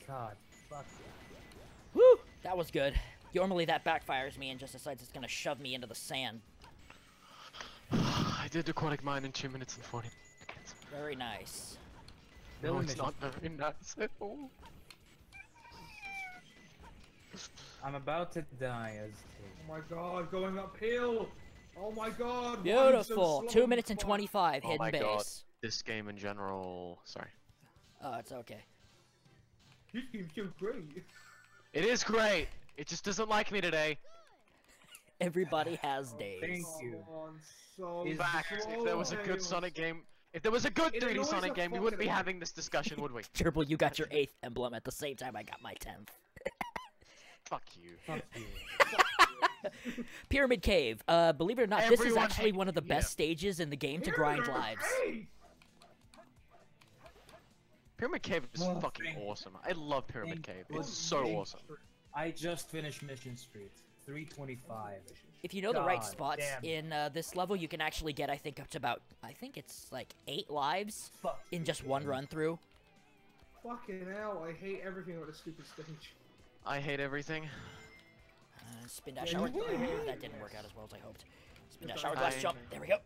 God, fuck. Woo! That was good. Normally that backfires me and just decides it's gonna shove me into the sand. I did aquatic mine in 2 minutes and 40 seconds. Very nice. No, it's not very nice at all. I'm about to die as Oh my god, going uphill! Oh my god! why Beautiful. are you so 2 slow? minutes and 25. Oh Hidden my base. god. This game in general. Sorry. Oh, it's okay. This game's so great. It is great. It just doesn't like me today. Everybody has days. Thank you. So In fact, if slow, there was a good Tails. Sonic game, if there was a good It 3D annoys Sonic the game, we fuck wouldn't out be of me. having this discussion, would we? Gerbil, you got your 8th emblem at the same time I got my 10th. Fuck you. Fuck you. Pyramid Cave. Believe it or not, this is Everyone actually hates one of the you, best stages in the game to Pyramid grind lives. Cave! Pyramid Cave is Well, fucking thank- awesome. I love Pyramid Cave. well, It's so thank- awesome. I just finished Mission Street. 325. If you know the right God spots damn it. in this level, you can actually get, I think, up to about, I think it's like 8 lives Fuck in you, just one game. run through. Fucking hell, I hate everything about this stupid stage. I hate everything. Spin dash Yeah, shower. you will. That didn't work out as well as I hoped. Spin dash It's shower, alright. glass jump. There we go.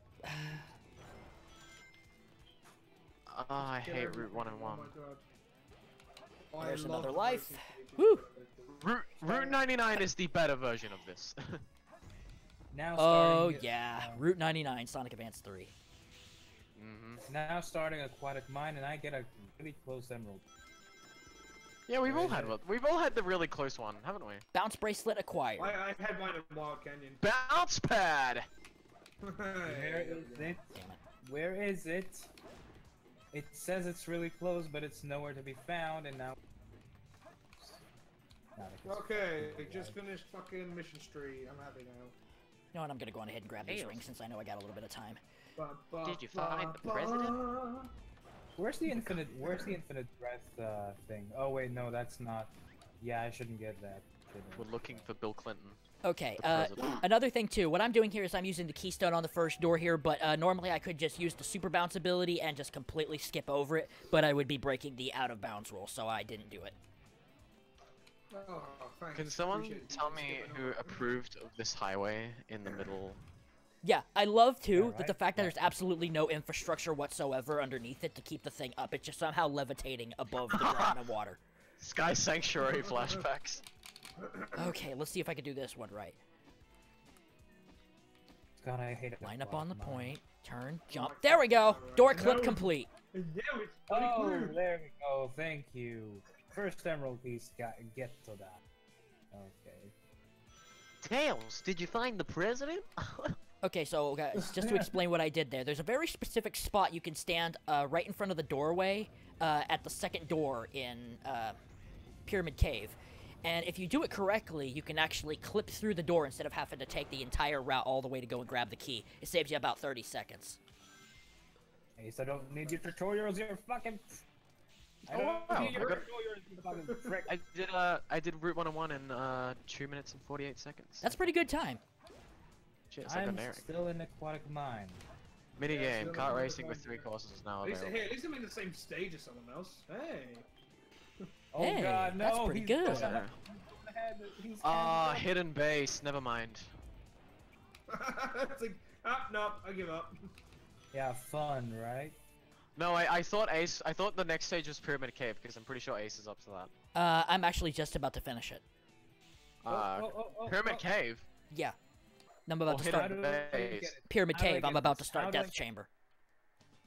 I Get hate everything. Route 1 and 1. Oh my god. I There's love another the life. racing stages. Woo! Route 99 is the better version of this. Now Oh, starting, yeah. Route 99, Sonic Advance 3. Now starting Aquatic Mine, and I get a really close emerald. Yeah, we've all had one. We've all had the really close one, haven't we? Bounce bracelet acquired. I had mine in Wild Canyon. Bounce pad! Where is it? Damn it. Where is it? It says it's really close, but it's nowhere to be found, and now. Okay, just finished fucking Mission Street. I'm happy now. You know what? I'm gonna go on ahead and grab these rings since I know I got a little bit of time. Did you find the president? Where's the infinite? Where's the infinite breath thing? Oh wait, no, that's not. Yeah, I shouldn't get that. We're looking for Bill Clinton. Okay, The president. another thing too, what I'm doing here is I'm using the keystone on the first door here, but normally I could just use the super bounce ability and just completely skip over it, but I would be breaking the out of bounds rule, so I didn't do it. Oh, thanks. Can someone Appreciate it. tell me Skipping who over. approved of this highway in the middle? Yeah, I love too that Alright, the fact that yeah. there's absolutely no infrastructure whatsoever underneath it to keep the thing up. It's just somehow levitating above the ground and water. Sky Sanctuary flashbacks. Okay, let's see if I can do this one right. God, I hate it. Line up on the Aquatic Mine. point, turn, jump. There we go! Door clip No. complete. Yeah, it's pretty Oh, cool. there we go. Thank you. First emerald piece. Get to that. Okay. Tails, did you find the president? Okay, so guys, just to explain what I did there, there's a very specific spot you can stand right in front of the doorway at the second door in Pyramid Cave. And if you do it correctly, you can actually clip through the door instead of having to take the entire route all the way to go and grab the key. It saves you about 30 seconds. Hey, so I don't need your tutorials. You're fucking. I Oh, don't wow, need your I got- tutorials. You fucking prick. I did Route 101 in 2 minutes and 48 seconds. That's pretty good time. Shit, it's like I'm a Eric. still in Aquatic Mine. Minigame, Yeah, still kart in racing the with game. 3 courses is now At least, available. hey, at least I'm in the same stage as someone else. Hey. Oh Hey, God, no! that's pretty he's good. going Yeah. ahead, he's Ah, catching up. hidden base, never mind. It's like, no, I give up. Yeah, fun, right? No, I thought I thought the next stage was Pyramid Cave, because I'm pretty sure Ace is up to that. I'm actually just about to finish it. Pyramid Cave? Yeah. I'm about to hidden start How do I base. get it? Pyramid how do I Cave. I'm get about this? to start How do I Death Chamber.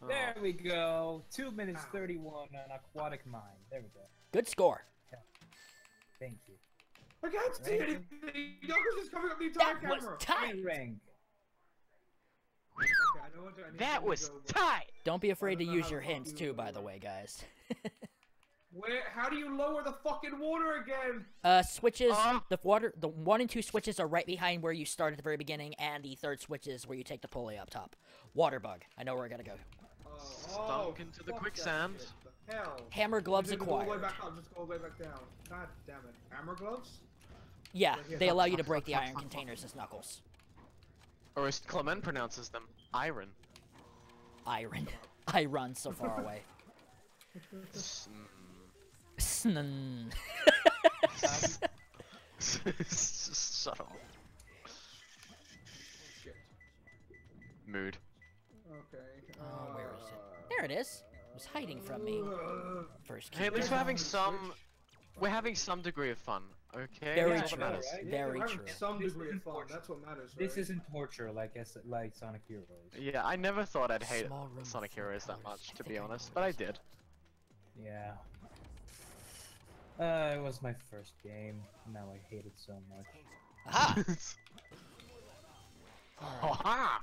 Oh. There we go. 2 minutes Ow. 31 on Aquatic Mine. There we go. Good score. Thank you. I can't see Right. anything. Knuckles is covering up the entire That was camera. tight. Ring. Okay, I know what I need That to was go with. tight! Don't be afraid to don't know use how your the fuck hints you too, do by the that. way, guys. How do you lower the fucking water again? Switches. Uh. The 1 and 2 switches are right behind where you start at the very beginning, and the third switch is where you take the pulley up top. Water bug. I know where I gotta go. Stunk into the fuck quicksand. that shit. The hell. Hammer gloves Just go all the way acquired. back up, just go all the way back down. God damn it. Hammer gloves? Yeah, Yeah, they fuck, allow you fuck, to break fuck, the fuck, iron fuck, containers as knuckles. Or as Clement pronounces them, iron. Iron. I run so far away. Mm. Snn. Shut up. Shit. Mood. Okay. Oh, where is it? There it is. It was hiding from me. First Hey, at key. least we're having Switch. some. We're having some degree of fun. Okay. Very That's what true. matters. right? Very we're having true. some This degree of isn't fun. torture. That's what matters. This right? isn't torture like Sonic Heroes. Yeah, I never thought I'd hate Small room Sonic with four Heroes that colors. much, I to think be I know honest, what but it I is. did. Yeah. It was my first game. Now I hate it so much. Aha! Ha!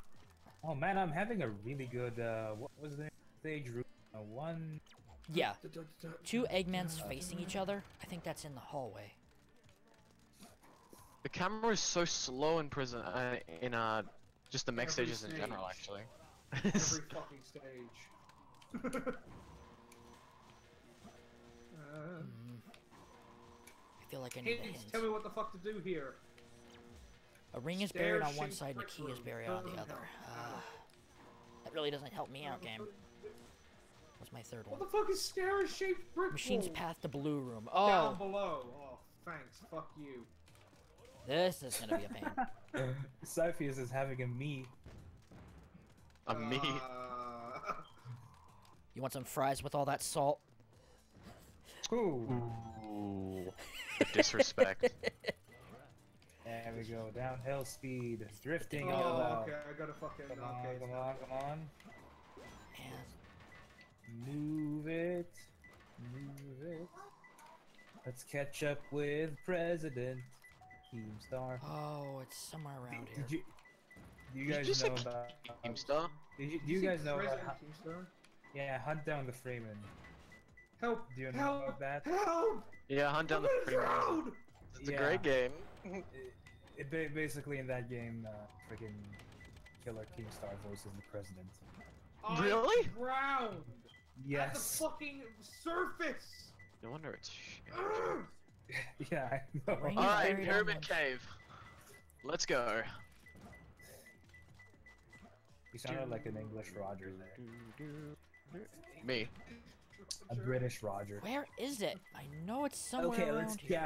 Oh man, I'm having a really good. What was the stage route? One. Yeah. Two Eggmans facing each other. I think that's in the hallway. The camera is so slow in prison, just the mech Every stages in general, stage. actually. Every fucking stage. I feel like I need a Hints, hint. tell me what the fuck to do here. A ring is buried on one Stair-shaped side and a brick key is room. buried on the Doesn't other. help. That really doesn't help me out, game. What's my third What one? the fuck is stair-shaped brick Machine's wall? path to blue room. Down Oh, below. Oh, thanks. Fuck you. this is gonna be a pain. Syphyous is having a me. Me. You want some fries with all that salt? Ooh. Ooh. The disrespect. There we go. Downhill speed. Drifting Oh, all out. okay. I gotta fucking. Come on, Okay. come on, come on. Man, Move it. Move it. Let's catch up with President Keemstar. oh, it's somewhere around here. Did you? Do you Did guys you say know about? Keemstar? Do you guys know? President About, Keemstar? yeah, hunt down the Freeman. Help! Do you know Help! about that? Help! Yeah, Hunt Down I'm the being Freeman. thrown! It's a great game. Basically in that game, freaking Killer Keemstar voices the president. I Really? drowned at the Yes. fucking surface. No wonder it's shit. Ugh. Yeah, I know. Ring- Alright, buried on Pyramid one- Cave. Let's go. You sounded like an English Roger there. Me. A British Roger. Where is it? I know it's somewhere Okay, around let's here.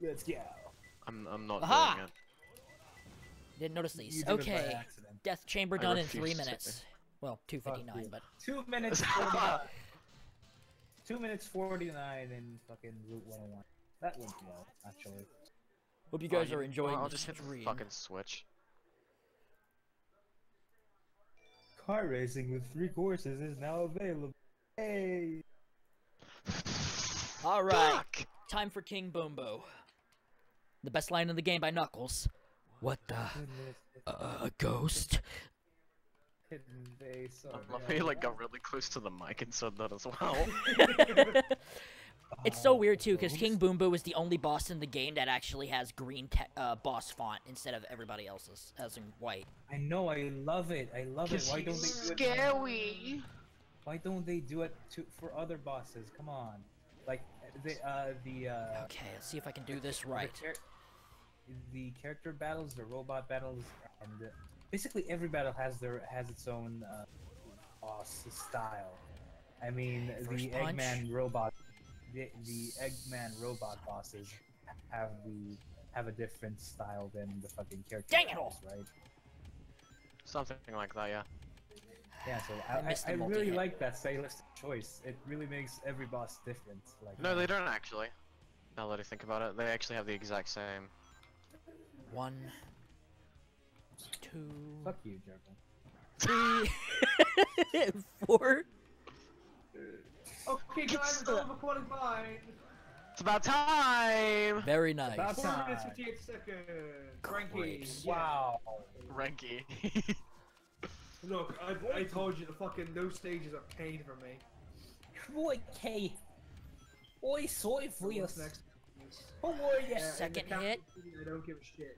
go. Let's go. I'm not Aha! doing it. Didn't notice You these. did it by Okay, accident. death chamber I done in refuse 3 to. minutes. Well, 2:59, you. but 2 minutes 49. 2 minutes 49 in fucking Route 101. That went well, actually. hope you guys Oh, are enjoying I'll the just hit the stream. fucking switch. Car racing with 3 courses is now available. Hey! All right, Fuck! time for King Boombo. The best line in the game by Knuckles. What the? Goodness, A ghost? hidden base. Oh, I feel like got really close to the mic and said that as well. It's so weird too, because King Boombo is the only boss in the game that actually has green boss font instead of everybody else's, as in white. I know, I love it. I love it. Why don't they do it? scary. Why don't they do it for other bosses? Come on, like the Okay, let's see if I can do this right. the character battles, the robot battles, and basically every battle has its own boss style. I mean, Okay, the first punch. the Eggman robot bosses have a different style than the fucking character Dang it battles, right? Something like that, yeah. Yeah, so I missed I the really multi-hit. like that stylistic choice. It really makes every boss different. Like No, they don't actually. Now that I think about it, they actually have the exact same. 1, 2, Fuck you, Gerbil. 3, 4. Okay, guys, it's over qualified. It's about time! Very nice. About 4 minutes time. 58 seconds. Cranky. Grapes. Yeah. Wow. Ranky. Look, I told you the fucking those stages are pain for me. Boy, K. Oi, soy for you. What's next? Oh, Yeah, Second in the hit. captain, I don't give a shit.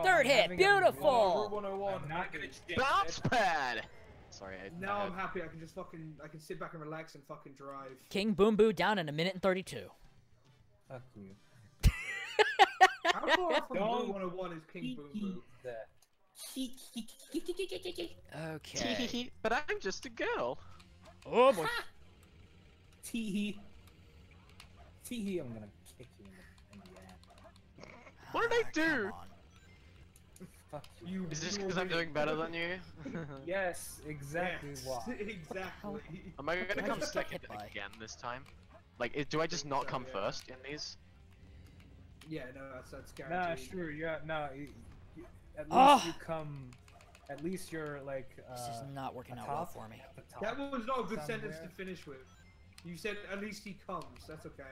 Third hit, beautiful! Route 101. I'm not gonna shit. Bounce pad! Sorry, Now I'm happy. I can just fucking sit back and relax and fucking drive. King Boom Boo down in 1 minute and 32. Fuck you. How far from Don't Route 101 is King Boom Boo? Okay. But I'm just a girl. Oh boy. Teehee. Teehee, I'm gonna kick you in the ass. What did I do? Come on. Fuck you. You. Is this you because I'm doing better than you? Yes, exactly why. Exactly. Am I gonna I come just get second hit by? again this time? Like, do I just not so, come yeah. first in these? Yeah, no, that's Nah, guaranteed. sure, yeah, no. At least Ah! you come. At least you're like. This is not working out well top, for me. at the top That was not a good sentence to somewhere. finish with. You said at least he comes. That's okay.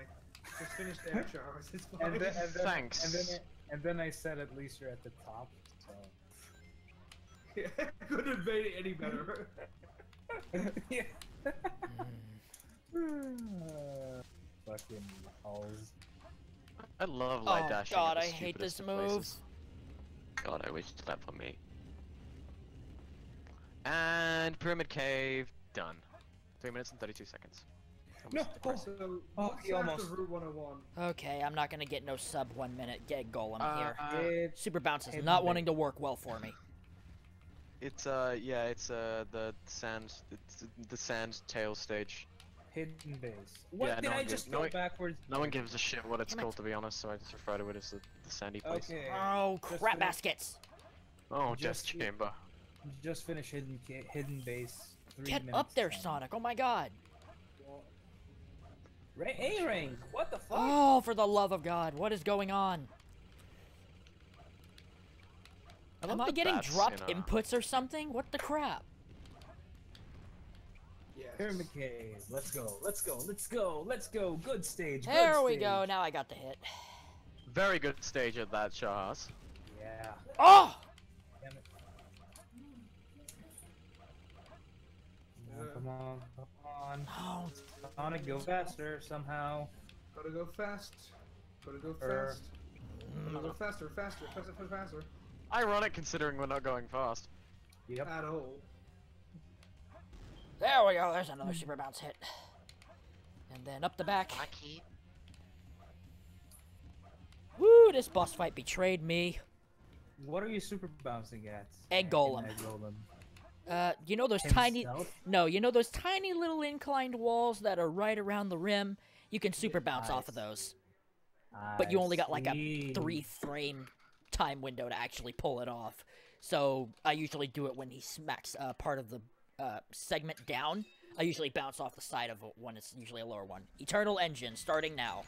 Just finish there, Shahars. It's fine. Thanks. And then I said at least you're at the top. So. Yeah, couldn't have made it any better. Yeah. Mm. Fucking balls. I love light Oh dashing. god, at I the hate this stupidest of move. places. God, I wish that for me. And Pyramid Cave, done. 3 minutes and 32 seconds. No, So, Oh, what's he after almost- Route 101? Okay, I'm not gonna get no sub 1 minute get golem here. It's Super bounce is hidden not base. wanting to work well for me. It's yeah, it's the sand tail stage. hidden base. What Yeah, did no I one just gives- go no one- backwards? No one gives a shit what it's Damn it. called, to be honest, so I just refer to it as the sandy place. Okay. Oh, Just crap finish- baskets! Oh, Death Just- Chamber. Just finished hidden base. 3 Get minutes up there, 10. Sonic! Oh my god! A-ring! What the fuck? Oh, for the love of God, what is going on? I Am love I the getting bats dropped in, inputs or something? What the crap? Yes. Pyramid Cave. Let's go. Let's go. Let's go. Let's go. Good stage. Good There we stage. go, now I got the hit. Very good stage at that, Shahars. Yeah. Oh! Damn it. Yeah. Come on. Come on. Oh, Sonic, go faster somehow. Gotta go fast. Gotta go Er. fast. Gotta go faster, faster, faster, faster, faster. Ironic considering we're not going fast. Yep. At all. there we go, there's another super bounce hit. And then up the back. Woo, this boss fight betrayed me. What are you super bouncing at? Egg golem. Egg golem. You know those tiny... Himself? No, you know those tiny little inclined walls that are right around the rim? You can super bounce off of those. But you only got like a see. 3-frame time window to actually pull it off. So I usually do it when he smacks part of the segment down. I usually bounce off the side of one. It's usually a lower one. Eternal Engine, starting now.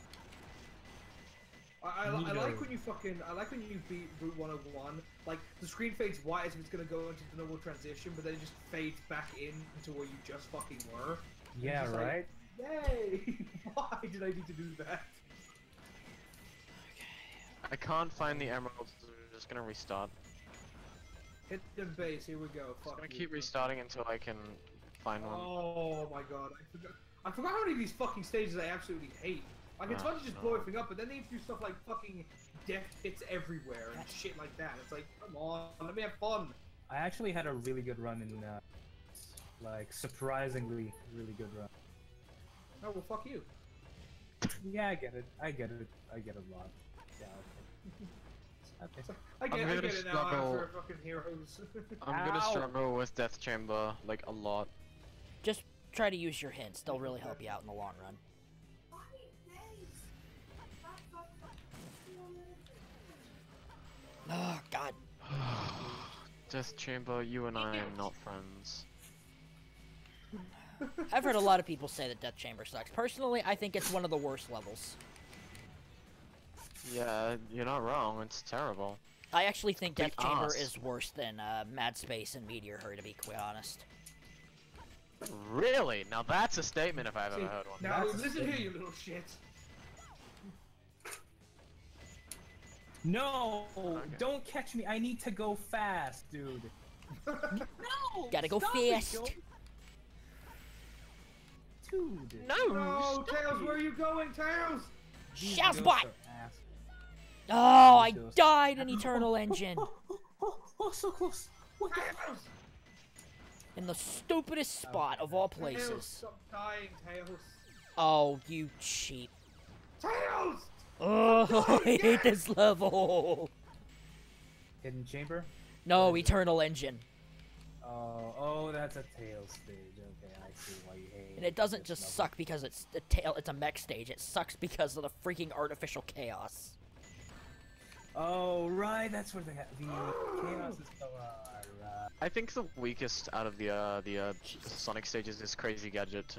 I like when you beat Route 101, like, the screen fades white as if it's gonna go into the normal transition, but then it just fades back in to where you just fucking were. Yeah, just like, right? Yay! Why did I need to do that? I can't find the emeralds, so we're just gonna restart. Hit the base, here we go. Just Fuck gonna you. keep restarting until I can find one. Oh my god, I forgot how many of these fucking stages I absolutely hate. Like, it's Oh, fun to just no. blow everything up, but then they do stuff like fucking death hits everywhere and shit like that. It's like, come on, let me have fun. I actually had a really good run in, like, surprisingly really good run. Oh, well, fuck you. Yeah, I get it. I get it. I get it a lot. Yeah, okay. Okay. I get gonna it now struggle. after fucking heroes. I'm gonna Ow. struggle with Death Chamber, like, a lot. Just try to use your hints. They'll really help you out in the long run. Oh, God. Death Chamber, you and I are not friends. I've heard a lot of people say that Death Chamber sucks. Personally, I think it's one of the worst levels. Yeah, you're not wrong, it's terrible. I actually think Death Complete Chamber ass. is worse than Mad Space and Meteor Her, to be quite honest. Really? Now that's a statement if I've ever See, heard one. now, That's a listen here, thing. you little shit. No! Okay. Don't catch me! I need to go fast, dude! No! Gotta go stop it, fast. Joe. Dude! No! No, Tails, where are you going, Tails? These Shouts ghosts bot! are ass. Oh, I Those- died in Eternal Engine. Oh, so close! What the Tails! In the stupidest spot of all Tails, places. stop dying, Tails. Oh, you cheap. Tails! Oh, I hate this level. Hidden chamber? No, Eternal Engine. Oh, that's a tail stage. Okay, I see why you hate And it doesn't this just level. suck because it's a tail. It's a mech stage. It sucks because of the freaking artificial chaos. Oh, right, that's where the chaos is so right. I think the weakest out of the Sonic stages is Crazy Gadget,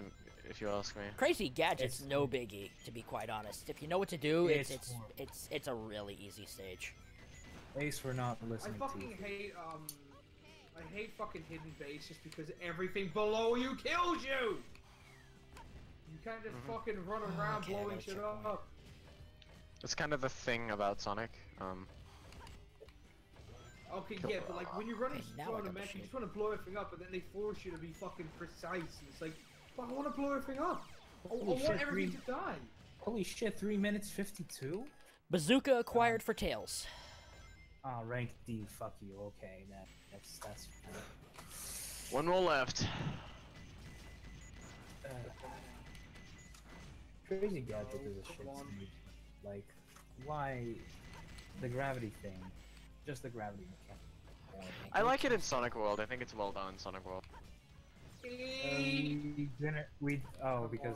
if you ask me. Crazy Gadget's It's- no biggie, to be quite honest. If you know what to do, It's it's a really easy stage. Ace, we're not I listening to fucking you. hate fucking hidden base just because everything below you kills you! You can't just fucking run around Okay, I blowing got a shit checkpoint. up. It's kind of the thing about Sonic. Okay, yeah, but like when you're running Okay, now I on a got the mech, you shit. just want to blow everything up, and then they force you to be fucking precise. And it's like, but I want to blow everything up. I Holy want shit, everything Green. to die. Holy shit, 3 minutes 52? Bazooka acquired for Tails. Oh, rank D, fuck you, okay, that's fine. One more left. Crazy Gadget is a shit Come on. stage. Like, why the gravity thing? Just the gravity mechanic. I like it in Sonic World. I think it's well done in Sonic World. Because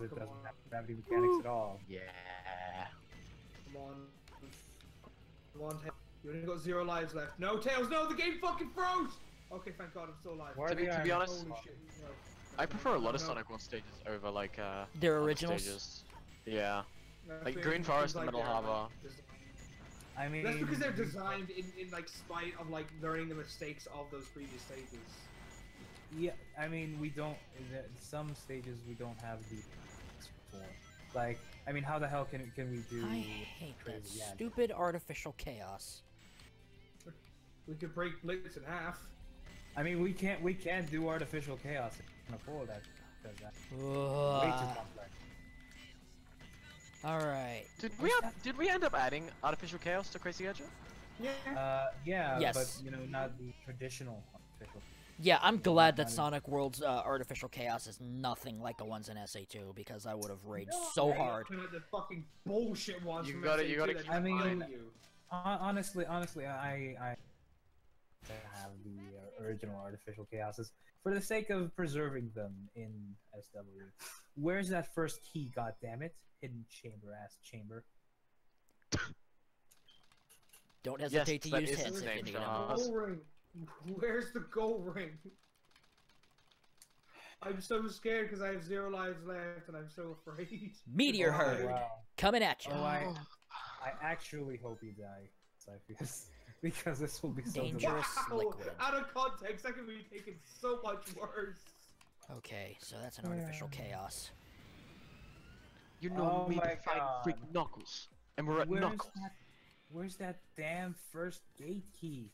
it doesn't have gravity mechanics at all. Yeah. Come on. Come on, Tails. You only got 0 lives left. No, Tails, no, the game fucking froze! Okay, thank god, I'm still alive. Why To be are they honest, Holy shit. No. I prefer a lot of No. Sonic World stages over like Their other originals? stages. Yeah. No, Like things- Green Forest things and like Middle that, Harbor. I mean, That's because they're designed in like spite of like learning the mistakes of those previous stages. Yeah, I mean, we don't. Some stages we don't have the for. Like, I mean, how the hell can we do? I hate that Crazy Gadget? stupid artificial chaos. We could break Blitz in half. I mean, we can't do artificial chaos. We can afford that because that's way too complex. Alright. Did we end up adding artificial chaos to Crazy Gadget? Yeah. Yeah, Yes. but you know, not the traditional artificial. Yeah, I'm glad that Sonic World's artificial chaos is nothing like the ones in SA2 because I would have raged so hard. The fucking bullshit ones. You from gotta- SA2 you gotta that keep I mean, kill you. Honestly, I to have the original artificial chaoses for the sake of preserving them in SW. Where's that first key? God damn it! Hidden chamber, ass chamber. Don't hesitate to that use is hints its if name, you need Shahars. them. Goal ring. Where's the goal ring? I'm so scared because I have 0 lives left and I'm so afraid. Meteor Oh, Herd, wow. coming at you. Oh, I actually hope you die, Syphyous, because this will be so Dangerous. Wow! liquid. Out of context, that could be taken so much worse. Okay, so that's an artificial chaos. You know Oh me my to find God. freak Knuckles, and we're at Knuckles. Where's that damn first gate key?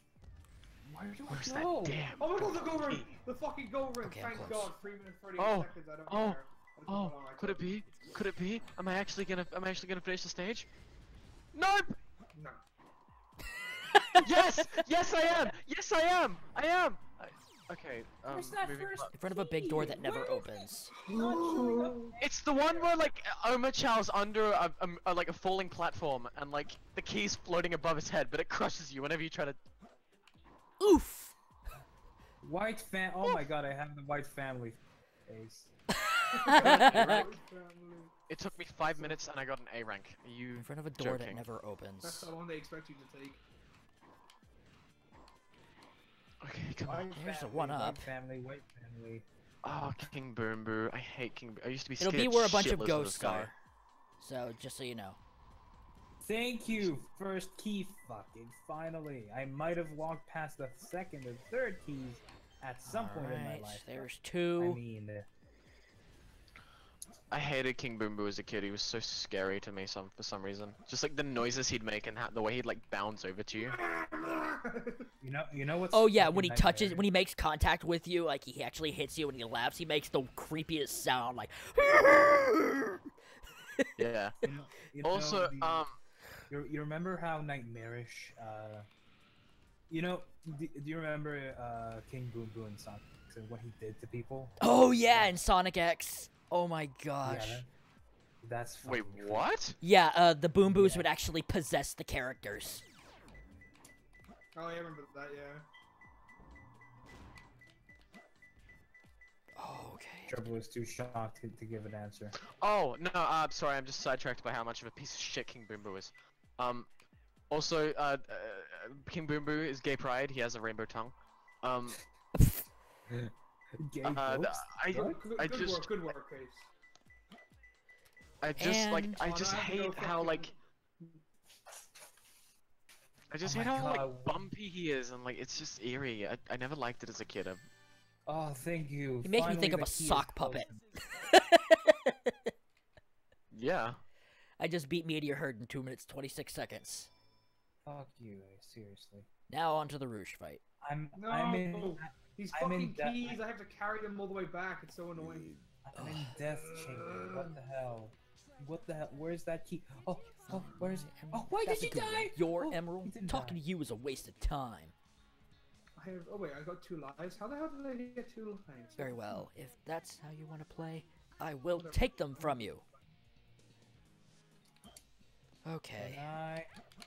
Where do Where's I go? that damn? Oh my god, the goal ring! key? The fucking goal ring! Okay, I'm Thank close. god, 3 minutes 30 Oh, seconds, I don't oh, care. Oh, could it be? Could it be? Am I actually gonna finish the stage? Nope! No. Yes! Yes, I am! Yes, I am! Okay, Where's that moving first on. In front of a big door that never opens. It's the one where like Oma Chow's under like a falling platform and like the key's floating above his head, but it crushes you whenever you try to. Oof! White fam. Oh my god, I have the white family face. It took me 5 minutes and I got an A rank. Are you In front of a door that joking? never That's opens. the one they expect you to take. Okay, come on. White There's a family, one-up. White family, white family. Oh, King Boom Boo. I hate King Boo. I used to be It'll scared be where a bunch shitless of this ghosts guy. are. So, just so you know. Thank you, first key. Fucking finally, I might have walked past the second and third keys at some point in my Alright, life. there's I two. mean, I hated King Boom Boo as a kid. He was so scary to me for some reason. Just like the noises he'd make and the way he'd like bounce over to you. you know what's Oh yeah, fucking when he touches, nightmare? when he makes contact with you, like he actually hits you and he laughs, he makes the creepiest sound, like. Yeah. You know Also, you remember how nightmarish? Do you remember King Boom Boo and Sonic and what he did to people? Oh yeah, and Sonic X. Oh my gosh. Yeah, that's wait, fucking creepy. what? Yeah, the Boom Boos Yeah. would actually possess the characters. Oh, yeah, I remember that, yeah. Oh, okay. Gerbil was too shocked to give an answer. Oh no, sorry, I'm just sidetracked by how much of a piece of shit King Boom Boo is. Also, King Boom Boo is gay pride. He has a rainbow tongue. Gay I just Good work, Case. I just like And- I Oh, just no, I have to go hate how like I just Oh hate my how God. like bumpy he is and like it's just eerie. I never liked it as a kid. Oh, thank you. You make me Finally, think of the a key is sock puppet. closing. Yeah. I just beat Meteor Herd in 2 minutes 26 seconds. Fuck you, seriously. Now on to the Rouge fight. I'm No, in these I'm in fucking death- keys. I have to carry them all the way back. It's so annoying. I'm in death chamber. What the hell? What the hell? Where's that key? Oh, where's it? Oh, why That's did a you good one. die? Your Oh, Emerald? he didn't Talking die. to you is a waste of time. Oh wait, I got 2 lives. How the hell did I get 2 lives? Very well. If that's how you want to play, I will take them from you. Okay.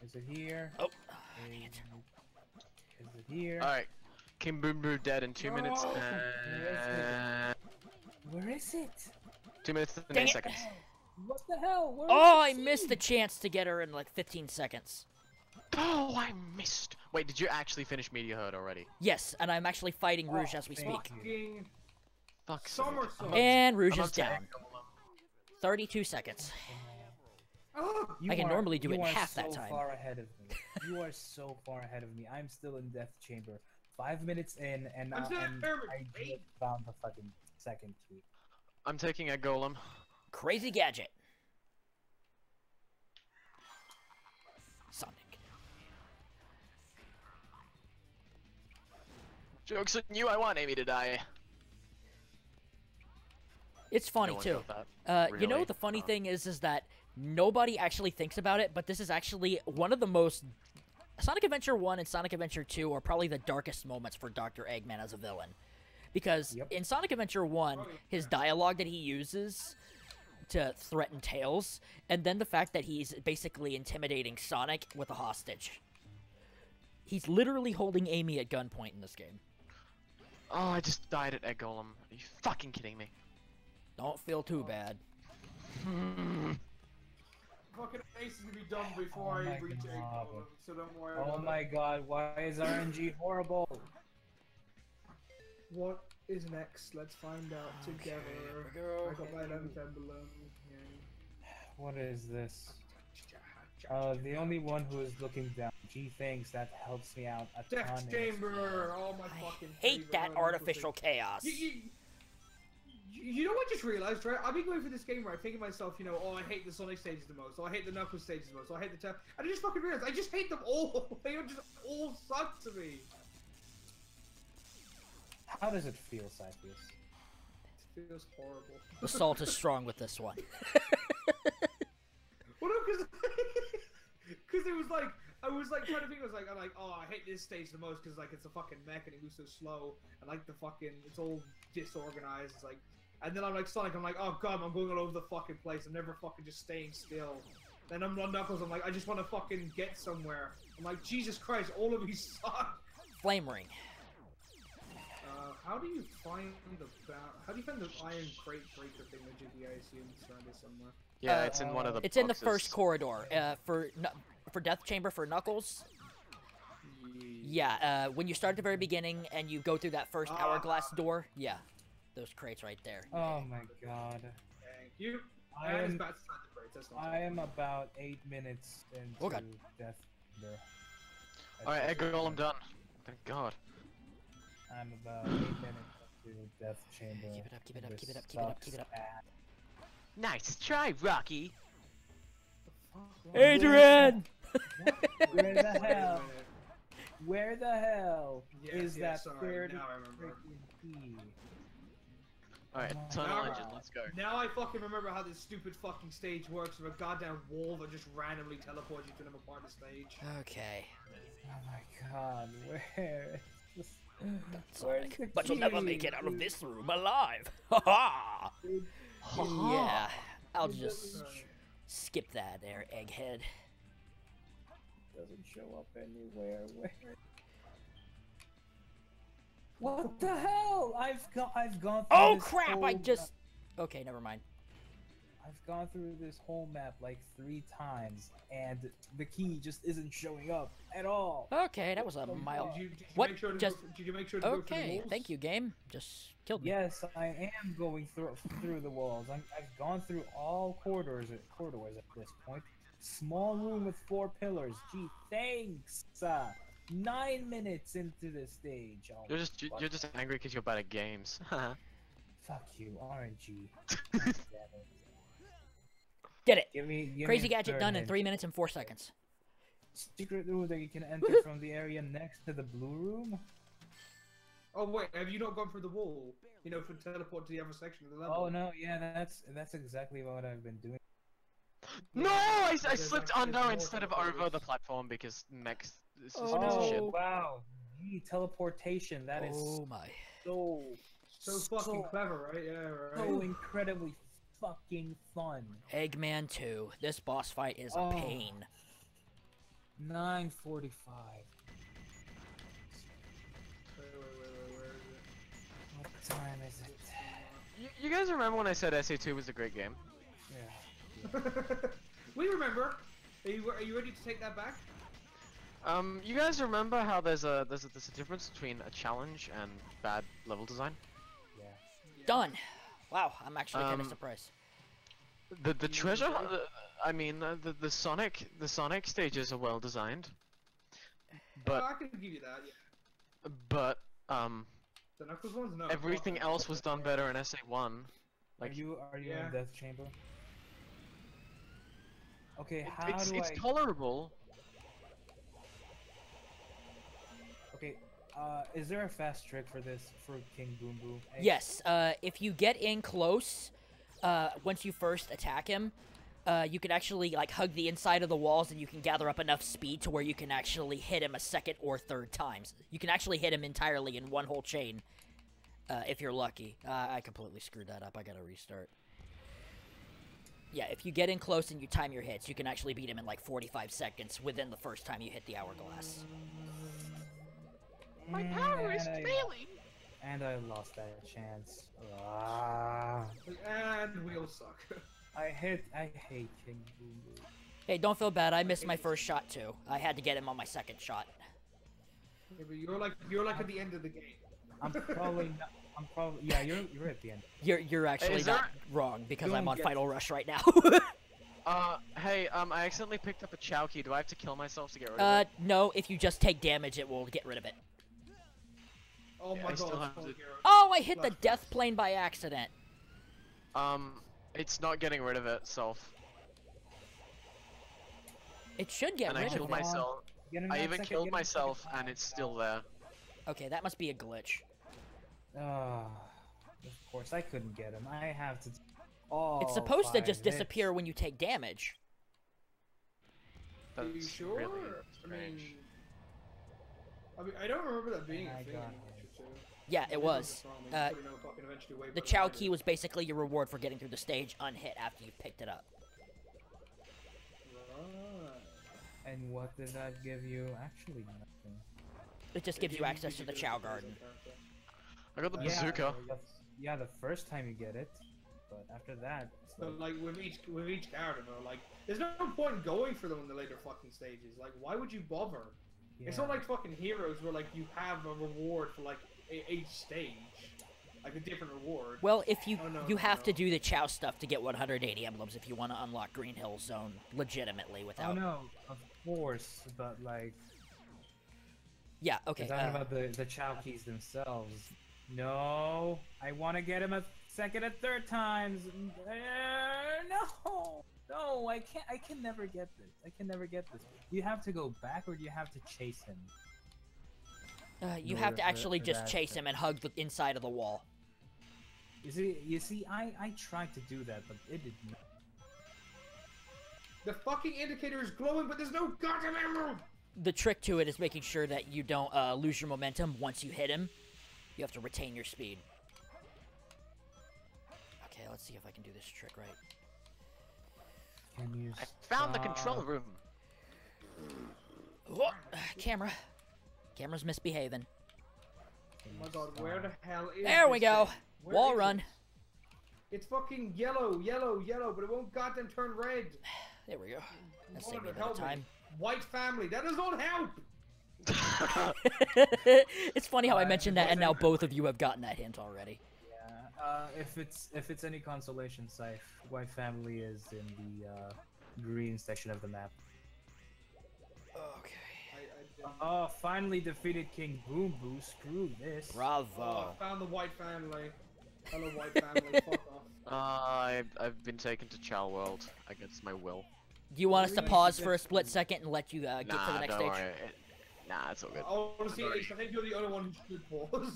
Is it here? Oh, Is, dang it. is it here? All right. King Boom Boo dead in 2 minutes. No. Where is it? 2 minutes and Dang 8 it. seconds. What the hell? Where Oh, I is the missed key? the chance to get her in like 15 seconds. Oh, I missed. Wait, did you actually finish Meteor Herd already? Yes, and I'm actually fighting Rouge Oh, as we thank speak. you. Fucking Fuck. somersault. And Rouge I'm is up to down. Egg 32 seconds. Oh, You I can are- normally do it you in are half that so time. far ahead of me. You are so far ahead of me. I'm still in death chamber. 5 minutes in, and I'm still in and pyramid, I mate. just found the fucking second key. I'm taking Egg Golem. Crazy gadget. Sonic. Joke's on you. I want Amy to die. It's funny No one too. got that. You know Really? the funny Oh. thing is that nobody actually thinks about it, but this is actually one of the most. Sonic Adventure 1 and Sonic Adventure 2 are probably the darkest moments for Dr. Eggman as a villain. Because Yep. in Sonic Adventure 1, his dialogue that he uses to threaten Tails, and then the fact that he's basically intimidating Sonic with a hostage. He's literally holding Amy at gunpoint in this game. Oh, I just died at Egg Golem. Are you fucking kidding me? Don't feel too bad. fucking Ace is gonna be done before Oh I my reach God. 8 golem, so don't worry Oh about my it. god, why is RNG horrible? What is next? Let's find out together. I got my lemon emblem. What is this? The only one who is looking down. Gee, thanks, that helps me out a ton. Death in Chamber! Oh my I fucking hate favorite that mode. artificial chaos. You know what I just realized, right? I've been going through this game, right, thinking to myself, you know, oh, I hate the Sonic stages the most, or I hate the Knuckles stages the most, or I hate the Tap. And I just fucking realized, I just hate them all! They just all suck to me! How does it feel, Syphyous? It feels horrible. The salt is strong with this one. Well, no, because it was like, I was like trying to think, I'm like, oh, I hate this stage the most because like it's a fucking mech and it moves so slow, and like the fucking, it's all disorganized. It's like, and then I'm like Sonic, I'm like, oh god, I'm going all over the fucking place. I'm never fucking just staying still. Then I'm on Knuckles, I'm like, I just want to fucking get somewhere. I'm like, Jesus Christ, all of these suck. Flame ring. How do you find how do you find the iron crate breaker thing that I assume it's around here somewhere? Yeah, it's in one of the It's in the boxes. first corridor. For Death Chamber for Knuckles. Yeah, when you start at the very beginning and you go through that first hourglass door, yeah, those crates right there. Oh my god. Thank you. I That is am, bad side of the crates, that's not I am about 8 minutes into Oh god. Death Chamber. Alright, Egg Golem done. Thank god. I'm about 8 minutes into Death Chamber. Keep it up, keep it up, This keep it up, keep it up, keep it sucks up. ass. Nice try, Rocky. Adrian! Where the hell? Where the hell Yes, is yes, that sorry, third now I remember. freaking key? Alright, Oh my Tunnel God. Engine, let's go. Now I fucking remember how this stupid fucking stage works with a goddamn wall that just randomly teleports you to another part of the stage. Okay. Oh my god, where is this? That's Where's Sonic. the But you'll never make key? it out of this room alive. Ha ha! Yeah, I'll just Alright. skip that there, Egghead. Doesn't show up anywhere. Where? What the hell? I've gone. Through Oh this crap! I whole- just. Okay, never mind. I've gone through this whole map like 3 times, and the key just isn't showing up at all. Okay, that was a mild. Did you What? Make sure to Just did you make sure to go through the okay. walls? Thank you, game. Just killed me. Yes, I am going through the walls. I've gone through all corridors at this point. Small room with 4 pillars. Gee, thanks. 9 minutes into the stage. Oh, You're just angry because you're bad at games. fuck you, RNG. Get it. Give me Crazy a gadget third done in hint. 3 minutes and 4 seconds. Secret room that you can enter from the area next to the blue room. Oh wait, have you not gone through the wall? You know, for teleport to the other section of the level. Oh no, yeah, that's exactly what I've been doing. No, I slipped under instead of over the platform because mechs. This is a piece of shit. Oh wow, gee, teleportation. That is Oh my. So fucking clever, right? Yeah, right. so incredibly fucking fun. Eggman 2. This boss fight is a Oh. pain. 9:45. Wait, where is it? What time is it? You guys remember when I said SA2 was a great game? Yeah. We remember. Are you ready to take that back? You guys remember how there's a difference between a challenge and bad level design? Yeah. Done. Wow, I'm actually kind of Um, surprised. The treasure, I mean the Sonic stages are well designed, but Oh, I can give you that. Yeah. but The Knuckles ones, no. everything else was done better in SA1. Like Are you Yeah. in Death Chamber? Okay, how it's do I? tolerable. Okay, is there a fast trick for this for King Boom Boom? Hey, Yes, if you get in close, once you first attack him, you can actually like hug the inside of the walls and you can gather up enough speed to where you can actually hit him a second or third times. You can actually hit him entirely in one whole chain, if you're lucky. I completely screwed that up. I gotta restart. Yeah, if you get in close and you time your hits, you can actually beat him in like 45 seconds within the first time you hit the hourglass. My power is and I- failing. And I lost that chance. Ah, And we all suck. I hate King Boom Boom. Hey, don't feel bad. I missed my first shot too. I had to get him on my second shot. Yeah, but you're like at the end of the game. I'm probably not. I'm probably yeah. You're at the end. You're actually is not wrong because I'm Don't on get- Final Rush right now. Hey, I accidentally picked up a Chow key. Do I have to kill myself to get rid of it? No. If you just take damage, it will get rid of it. Oh Yeah, my I still god. have Sonic to- Hero. Oh, I hit the Left. death plane by accident. It's not getting rid of itself. It should get And I rid killed of it. myself. Get in I that even second- killed get in that myself, second- and it's still there. Okay, that must be a glitch. Ah, of course I couldn't get him. I have to. Oh, It's supposed to 5 just hits. disappear when you take damage. Are you That's sure? really I strange. mean, I don't remember that being a I thing. got in Witcher 2. Yeah, it Maybe was. I'm just wrong, Uh, put it in a fucking eventually way The better Chow than I key did. was basically your reward for getting through the stage unhit after you picked it up. Right. And what did that give you? Actually, nothing. It just gives you access to the Chow Garden. I got the Yeah. bazooka. Yeah, the first time you get it, but after that, it's So like, like with each character, though, like there's no point going for them in the later fucking stages. Like, why would you bother? It's yeah. not like fucking Heroes where like you have a reward for like each stage, like a different reward. Well, if you Oh, no, you no, have to no. do the Chow stuff to get 180 emblems if you want to unlock Green Hill Zone legitimately Oh without. no, of course, but like, Yeah. Okay. we're talking about the Chow keys themselves. No, I want to get him a second and third times. No, I can't. I can never get this. I can never get this. You have to go back, or do you have to chase him? You in have order to actually for just that chase to- him and hug the inside of the wall. You see, I tried to do that, but it did not. The fucking indicator is glowing, but there's no goddamn emerald. The trick to it is making sure that you don't lose your momentum once you hit him. You have to retain your speed. Okay, let's see if I can do this trick right. Can you? I found the stop? control room. Whoa, camera. Camera's misbehaving. Can Oh my you god, where the stop? hell is There we this go. thing? Where Wall is run. it? It's fucking yellow, yellow, yellow, but it won't goddamn turn red. There we go. That's Lord, saving me a bit help of time. White family, that does not help. It's funny how I mentioned that, and now both of you have gotten that hint already. Yeah. If it's any consolation, Syph, White Family is in the green section of the map. Okay. Oh, finally defeated King Boom Boo. Screw this. Bravo. Oh, I found the White family. Hello, White family. Fuck off. I've been taken to Chow World against my will. Do you want us to pause for a split second and let you get to the next don't stage? worry. Nah, it's all good. Honestly, Ace, I think you're the only one who should pause.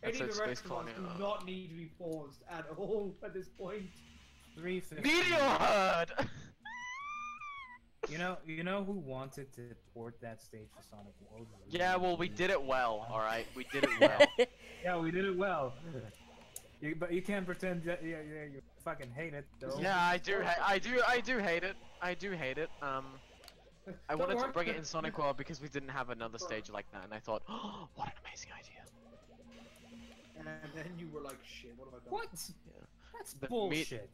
Any of the rest of us do not need to be paused at all at this point. 350. Meteor Herd! You know who wanted to port that stage to Sonic World? Yeah, well, we did it well, alright? We did it well. Yeah, we did it well. But you can't pretend that you fucking hate it, though. Yeah, I do hate it. I do hate it. I wanted to bring it in Sonic World because we didn't have another stage like that, and I thought, oh, what an amazing idea. And then you were like, shit, what have I done? What? Yeah. That's The bullshit.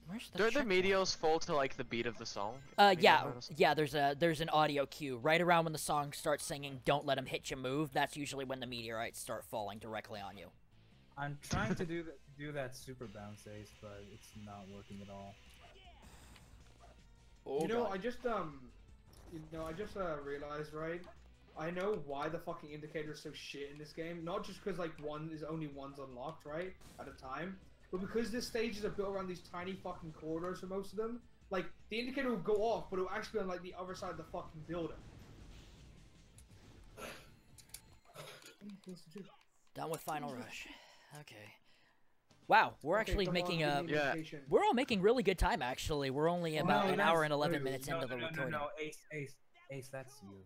Where's the Don't the check- meteors fall to like the beat of the song? yeah. There's an audio cue right around when the song starts singing. Don't let 'em hit you, move. That's usually when the meteorites start falling directly on you. I'm trying to do that super bounce ace, but it's not working at all. Oh, you know, God. I just realized, right? I know why the fucking indicator is so shit in this game. Not just because like only one's unlocked, right, at a time, but because this stages are built around these tiny fucking corridors for most of them. Like the indicator will go off, but it'll actually be on like the other side of the fucking building. Done with Final Rush. Okay. Wow, we're actually making a. Yeah. We're all making really good time, actually. We're only about an hour and 11 minutes into the recording. No, Ace, that's you.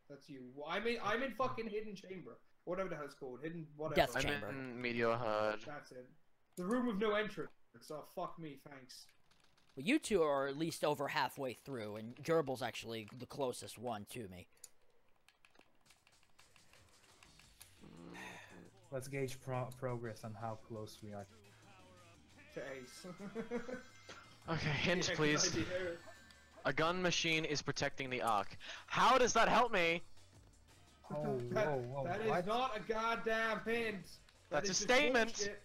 That's you. Well, I'm in fucking Hidden Chamber. Whatever the hell it's called. Hidden whatever. Death I'm Chamber. in Meteor Herd. That's it. The room with no entrance. So fuck me, thanks. Well, you two are at least over halfway through, and Gerbil's actually the closest one to me. Let's gauge progress on how close we are. To Ace. Okay, hint Yeah, please. good idea. A gun machine is protecting the Ark. How does that help me? Oh, whoa, That what? is not a goddamn hint. That That's is a just statement. bullshit.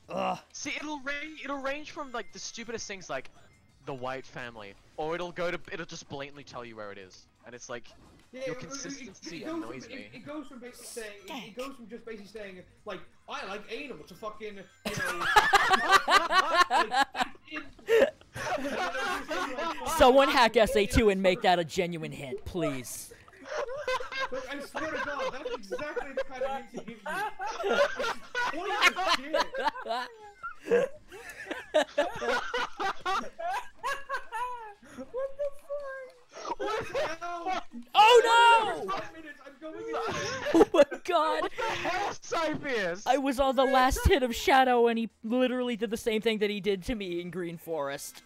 Ugh. See, it'll range from like the stupidest things like the White Family, or it'll just blatantly tell you where it is, and it's like Yeah, your it consistency goes annoys from, me. It goes from basically saying, it goes from just basically saying, like, I like anal to fucking, you know, Someone hack SA2 and make that a genuine hint, please. Look, I swear to God, that's exactly the kind of hint you give me. What the shit? What the fuck? What the hell? Oh no! 5 minutes, I'm going Oh my God! What the hell, Syphyous? I was on the last hit of Shadow, and he literally did the same thing that he did to me in Green Forest.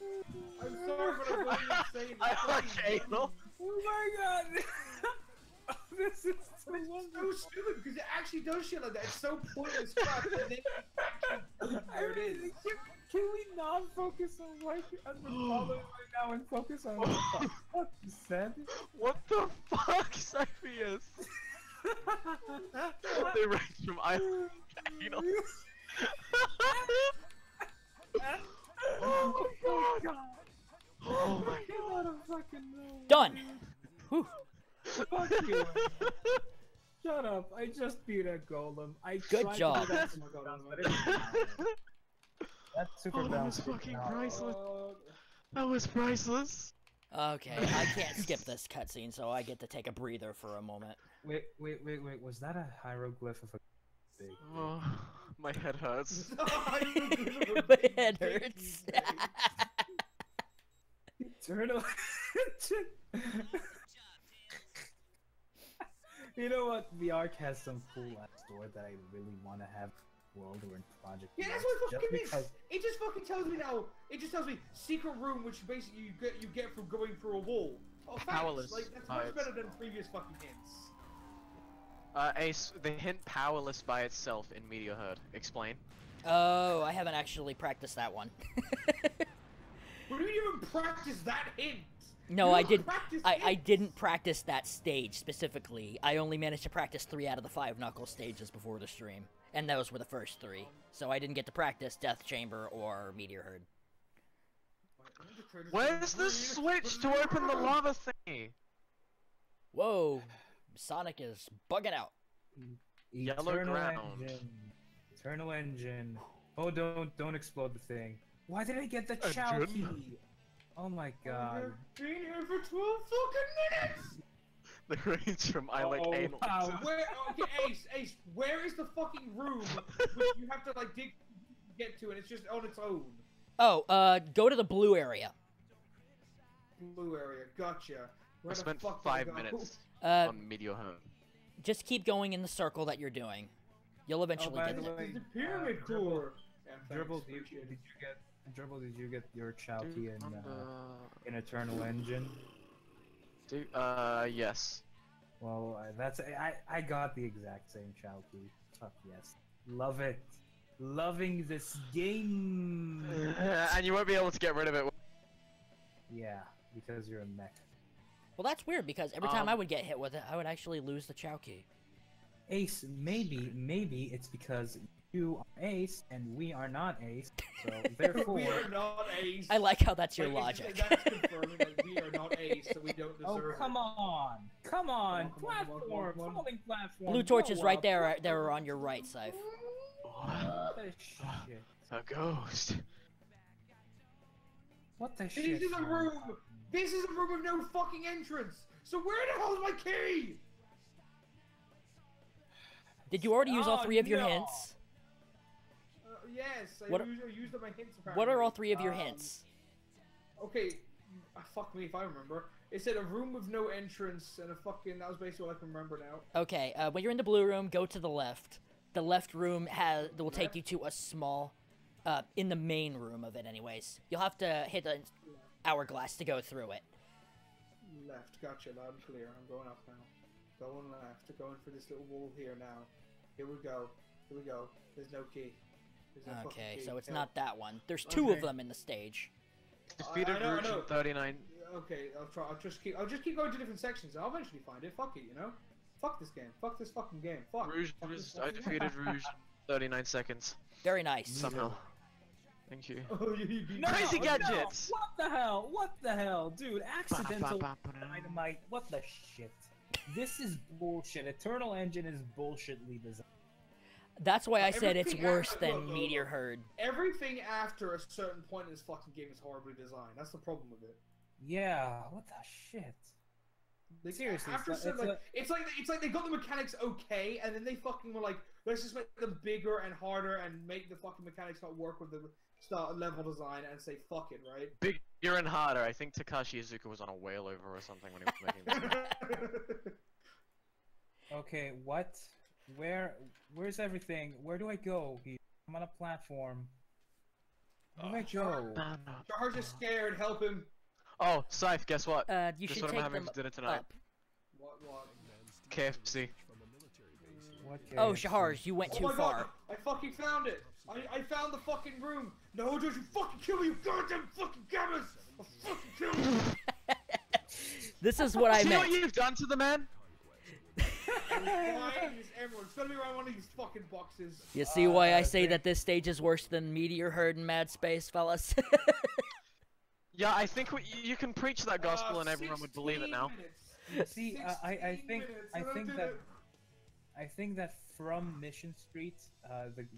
I'm sorry, but I'm going insane. I like anal. Oh my God! This is so It's wonderful. so stupid because it actually does shit like that. It's so pointless crap. And then actually where it is. Can we not focus on what the following right now and focus on what the fuck you said? What the fuck, Syphyous? They range from island to anal. Oh my God! Oh my God! I don't fucking know. Done. Whew. Fuck you. Shut up! I just beat a golem. I Good tried to job. do that super bounce, but it didn't happen. That super Oh, that bounce was didn't fucking happen. priceless. That was priceless. Okay, I can't skip this cutscene, so I get to take a breather for a moment. Wait. Was that a hieroglyph of a big? Oh, my head hurts. My head hurts. Eternal. You know what? The Ark has some cool ass door that I really want to have world or in Project. Yeah, that's X, what just fucking because... is. It just fucking tells me now. It just tells me secret room, which basically you get from going through a wall. Oh, thanks. Powerless Like that's heights. much better than previous fucking hints. Ace, the hint powerless by itself in Meteor Herd. Explain. Oh, I haven't actually practiced that one. We didn't even practice that hint. No, You I don't did. practice I hints. didn't practice that stage specifically. I only managed to practice 3 out of the 5 Knuckles stages before the stream, and those were the first 3. So I didn't get to practice Death Chamber or Meteor Herd. Where's the switch to open the lava thingy? Whoa, Sonic is bugging out. Yellow Eternal ground. engine. Eternal engine. Oh, don't explode the thing. Why did I get the Chow Engine? key? Oh my god. I've been here for 12 fucking minutes. The range from I like Oh, anal. wow. Where? Okay, Ace, where is the fucking room which you have to like get to, and it's just on its own? Oh, go to the blue area. Blue area, gotcha. Where I the spent fuck do I 5 go? minutes Uh, on Meteor Herd. just keep going in the circle that you're doing. You'll eventually by get the there. way, The pyramid Gerbil- core. Yeah, thanks, Gerbil, appreciate it. did you get your Chow key in Eternal Engine? Yes. Well, I got the exact same Chow key. Fuck yes. Love it. Loving this game. And you won't be able to get rid of it. Yeah, because you're a mech. Well, that's weird because every time I would get hit with it, I would actually lose the Chow key. Ace, maybe it's because you are Ace and we are not Ace, so therefore. We are not Ace. I like how that's your Like, logic. That's confirming that we are not Ace, so we don't Oh, deserve come it. on! Come on! Come on, come on, come on, come on. Falling platform! Blue torch is Go right up. there. They're on your right, Syph. What the shit? A ghost. What the This shit? is a room! This is a room with no fucking entrance! So where the hell is my key? Did you already use all Oh, 3 of your no. hints? Yes, I What- used up my hints apparently. What are all 3 of your hints? Okay, fuck me if I remember. It said a room with no entrance and a fucking. That was basically all I can remember now. Okay, when you're in the blue room, go to the left. The left room will take you to a small, in the main room of it anyways. You'll have to hit an hourglass to go through it. Left, gotcha, loud and clear. I'm going up now. Going left, going for this little wall here now. Here we go. Here we go. There's no key. There's no fucking Okay, key. so it's Help. not that one. There's 2 of Okay. them in the stage. Defeated I know, I Rouge know. in 39. Okay, I'll try. I'll just keep going to different sections. I'll eventually find it. Fuck it, you know. Fuck this game. Fuck this fucking game. Fuck. Rouge Fuck was. this I fucking defeated Rouge in 39 seconds. Very nice. Somehow. Thank you. Oh, you beat No, me. Crazy no, gadgets! What the hell? What the hell? Dude, accidental dynamite. What the shit? This is bullshit. Eternal Engine is bullshitly designed. That's why I said it's Everything worse after- than look, Meteor look. Herd. Everything after a certain point in this fucking game is horribly designed. That's the problem with it. Yeah, what the shit? Like, Seriously, after it's some, a- it's like they got the mechanics okay, and then they fucking were like, let's just make them bigger and harder and make the fucking mechanics not work with the start level design and say fuck it, right? Bigger and harder. I think Takashi Iizuka was on a whale over or something when he was making this. Okay, what? Where's everything? Where do I go? I'm on a platform. Where do I go? Shahars is scared. Help him. Oh, Scythe, guess what? You Guess should what I'm take having them for dinner tonight? up. What? KFC. What Oh, KFC? Shahars, you went Oh too my far. god! I fucking found it. I found the fucking room. No, don't you fucking kill me, you goddamn fucking gammers! I'll fucking kill you. This is what I See what meant. you've done to the man? Why is everyone? It's gotta be around one of these fucking boxes. You see why I say that this stage is worse than Meteor Herd and Mad Space, fellas? Yeah, I think you can preach that gospel and everyone would believe it 16 now. minutes. See, 16 I think minutes, I and think did that it. I think that from Mission Street,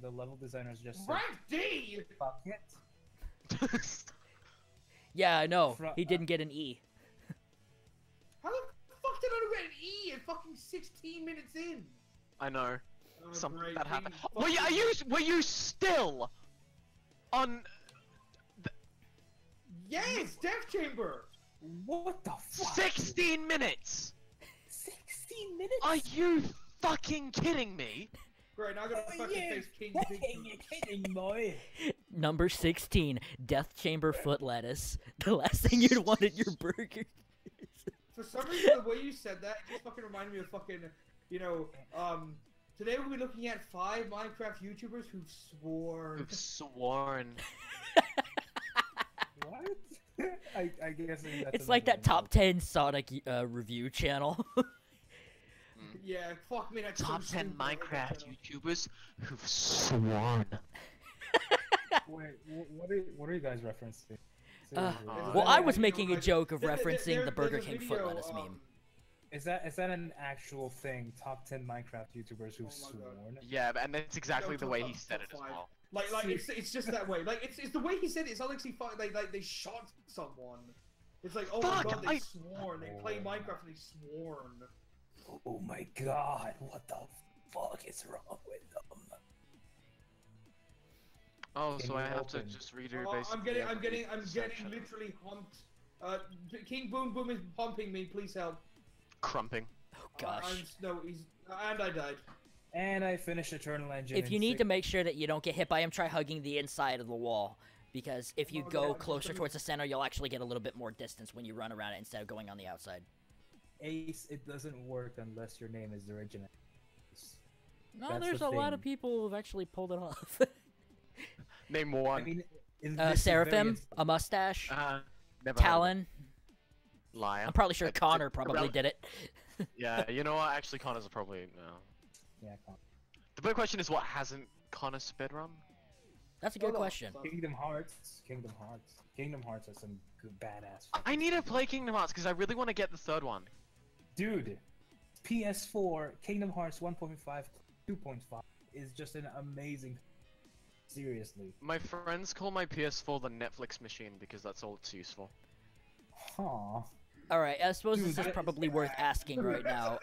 the level designers just said, Rank D. fuck it. Yeah, I know. Fro- He didn't get an E. How the fuck did I get an E at fucking 16 minutes in? I know. Oh, Something great, that happened. fucking- Were you still on? Yes, Death Chamber. What the fuck? 16 minutes? 16 minutes? Are you fucking kidding me? Great, now I gotta Oh, fucking yeah, face King fucking Big you're kidding, boy. Number 16, Death Chamber foot lettuce. The last thing you'd want at your burger. For some reason, the way you said that, it just fucking reminded me of fucking you know, today we'll be looking at 5 Minecraft YouTubers who've sworn. Who've sworn. What? I guess that's It's like that top 10 Sonic review channel. Yeah, fuck me, that's Top so 10 stupid. Minecraft YouTubers who've sworn. Wait, what are you guys referencing? Well, Seriously. I was you know, making a like, joke of there- referencing there- the Burger there's a King video, foot lettuce meme. Is that an actual thing? Top 10 Minecraft YouTubers who've Oh my God. sworn? Yeah, and that's exactly No, the way top- he said top it as 5. well. Like it's just that way. Like it's the way he said it. It's not like they shot someone. It's like, oh my Fuck, god, they sworn. They play Minecraft and they sworn. Oh my god, what the fuck is wrong with them? Oh, Can so you I have to open- just redo Oh, basically. I'm getting section. literally humped. King Boom Boom is pumping me. Please help. Crumping. Oh gosh. And I died. And I finished Eternal Engine. If you need to make sure that you don't get hit by him, try hugging the inside of the wall. Because if you Oh, go God, closer just- towards the center, you'll actually get a little bit more distance when you run around it instead of going on the outside. Ace, it doesn't work unless your name is the original. No, That's there's the a lot of thing. people who've actually pulled it off. Name one. I mean, this is very Seraphim, ins- a mustache, Never heard of it. Talon. Liar. I'm probably sure It's Connor probably irrelevant. did it. Yeah, you know what? Actually, Connor's probably no. Yeah, come on. The big question is, what hasn't Connor speedrun? That's a good Hold on, question. son. Kingdom Hearts. Kingdom Hearts has some good badass. I need to play Kingdom Hearts because I really want to get the third one. Dude, PS4 Kingdom Hearts 1.5, 2.5 is just an amazing. Seriously. My friends call my PS4 the Netflix machine because that's all it's used for. Aw. Alright, I suppose Dude, this is that- probably worth asking right now.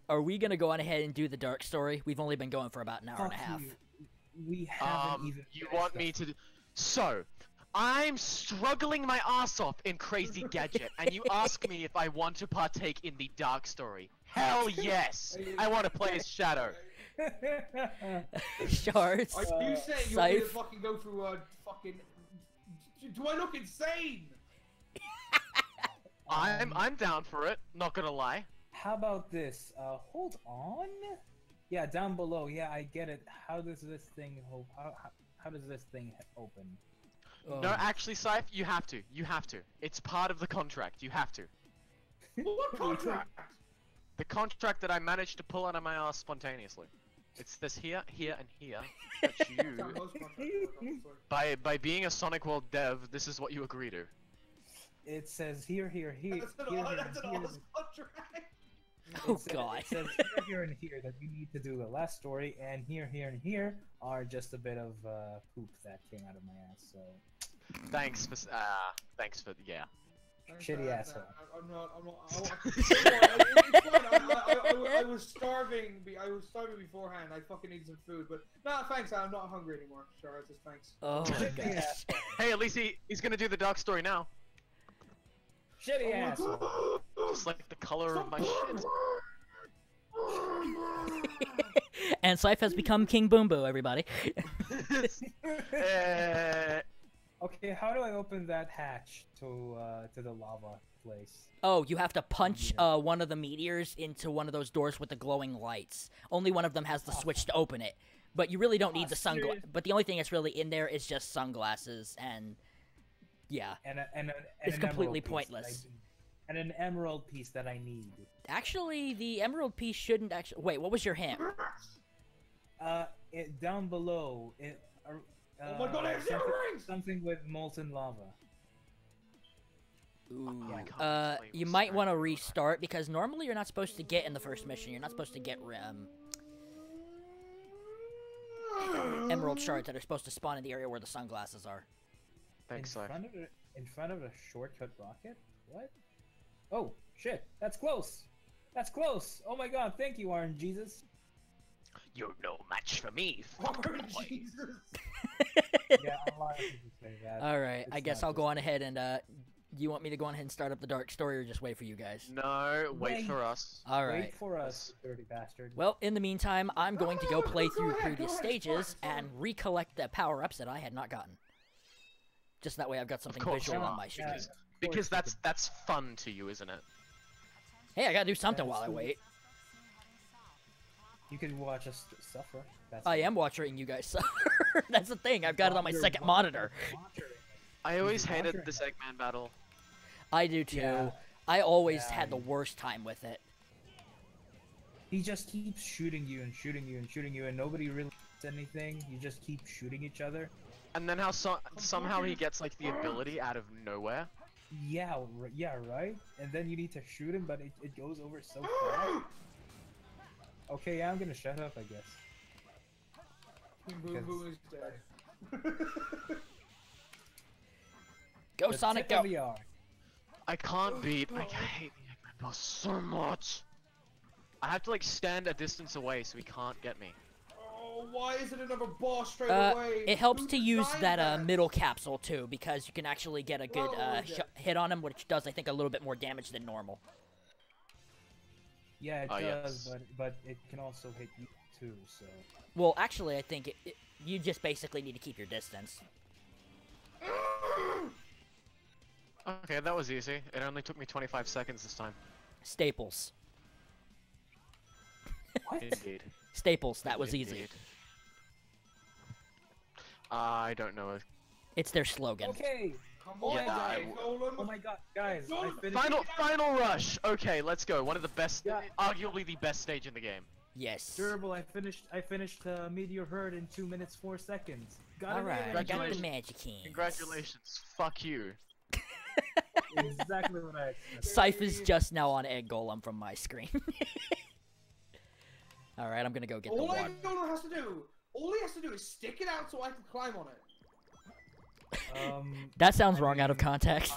Are we gonna go on ahead and do the dark story? We've only been going for about an hour and a Fuck half. you. We haven't even. You finished want the- me to do... So, I'm struggling my ass off in Crazy Gadget, and you ask me if I want to partake in the dark story. Hell yes! I want to play as Shadow. Shards. Are you saying you want me to Syph. fucking go through fucking? Do I look insane? I'm down for it, not gonna lie. How about this? Hold on. Yeah, down below. Yeah, I get it. How does this thing how does this thing open? Oh. No, actually, Syph, you have to. You have to. It's part of the contract. You have to. What contract? The contract that I managed to pull out of my ass spontaneously. It's this here, here, and here. That you, Sorry, most contract. by being a Sonic World dev, this is what you agree to. It says here, here, here, That's here, an here, that's an here. awesome contract. Oh, It says- God. It says here and here that we need to do the last story, and here, here, and here are just a bit of poop that came out of my ass. So Thanks for, yeah. Shitty asshole. I'm not. It's fine. I was starving. I was starving beforehand. I fucking need some food, but no, thanks. I'm not hungry anymore. Sure, just thanks. Oh my gosh. Hey, at least he's gonna do the dark story now. shitty asshole. Just like the color of my shit. And Syph has become King Boom Boo, everybody. Okay, how do I open that hatch to the lava place? Oh, you have to punch one of the meteors into one of those doors with the glowing lights. Only one of them has the switch to open it. But you really don't need the sunglasses. serious? But the only thing that's really in there is just sunglasses, and yeah. And It's an completely emerald piece that pointless. and an emerald piece that I need. Actually, the emerald piece shouldn't actually. Wait, what was your hint? Down below. Oh my god, I have zero rings! Something with molten lava. Ooh. I can't explain You what's might there. want to restart because normally you're not supposed to get in the first mission. You're not supposed to get emerald shards that are supposed to spawn in the area where the sunglasses are. Thanks, Syph. In front of a shortcut rocket? What? Oh shit! That's close. That's close. Oh my god! Thank you, Orange Jesus. You're no match for me. Oh, fuckboy. Jesus. Yeah, a lot of people say that. All right, I It's guess not I'll go just- on ahead and you want me to go on ahead and start up the dark story or just wait for you guys? No, wait Wait. for us. All right. Wait for us, dirty bastard. Well, in the meantime, I'm going to go play through Go ahead, previous go ahead, stages fine, fine. and recollect the power-ups that I had not gotten. Just that way I've got something course visual not. on my screen. Yeah. Because that's fun to you, isn't it? Hey, I gotta do something That's while I the- wait. You can watch us suffer. That's I am watching you guys suffer. That's the thing. I've got it on my second monitor. I always hated monitoring this Eggman battle. I do too. Yeah. I always Yeah, had the worst time with it. He just keeps shooting you and shooting you and shooting you, and nobody really does anything. You just keep shooting each other. And then how somehow he gets like the ability out of nowhere. Yeah, yeah, right? And then you need to shoot him, but it goes over so fast. Okay, yeah, I'm gonna shut up, I guess. Boom Boom is dead. Go The Sonic, tip go! of the art. I can't beat. I hate the Eggman boss so much. I have to like stand a distance away so he can't get me. Oh, why isn't another boss straight away? It helps Who to use designed that middle capsule too, because you can actually get a good Oh, yeah. hit on him, which does, I think, a little bit more damage than normal. Yeah, it Oh, does, yes. but it can also hit you too, so... Well, actually, I think you just basically need to keep your distance. Okay, that was easy. It only took me 25 seconds this time. Staples. What? Indeed. Staples, that was easy. Indeed. I don't know. It's their slogan. Okay! Come on, Yeah, guys, Oh Nolan. my god, guys, I finished... Final rush. Okay, let's go. One of the best, Yeah. arguably the best stage in the game. Yes. Gerbil, I finished Meteor Herd in 2 minutes 4 seconds. Got it Alright, in. I got the Congratulations. magic hands. Congratulations. Fuck you. Exactly what I expected. Scythe is just now on Egg Golem from my screen. Alright, I'm gonna go get the All water. Nolan has to do, all he has to do is stick it out so I can climb on it. That sounds wrong out of context.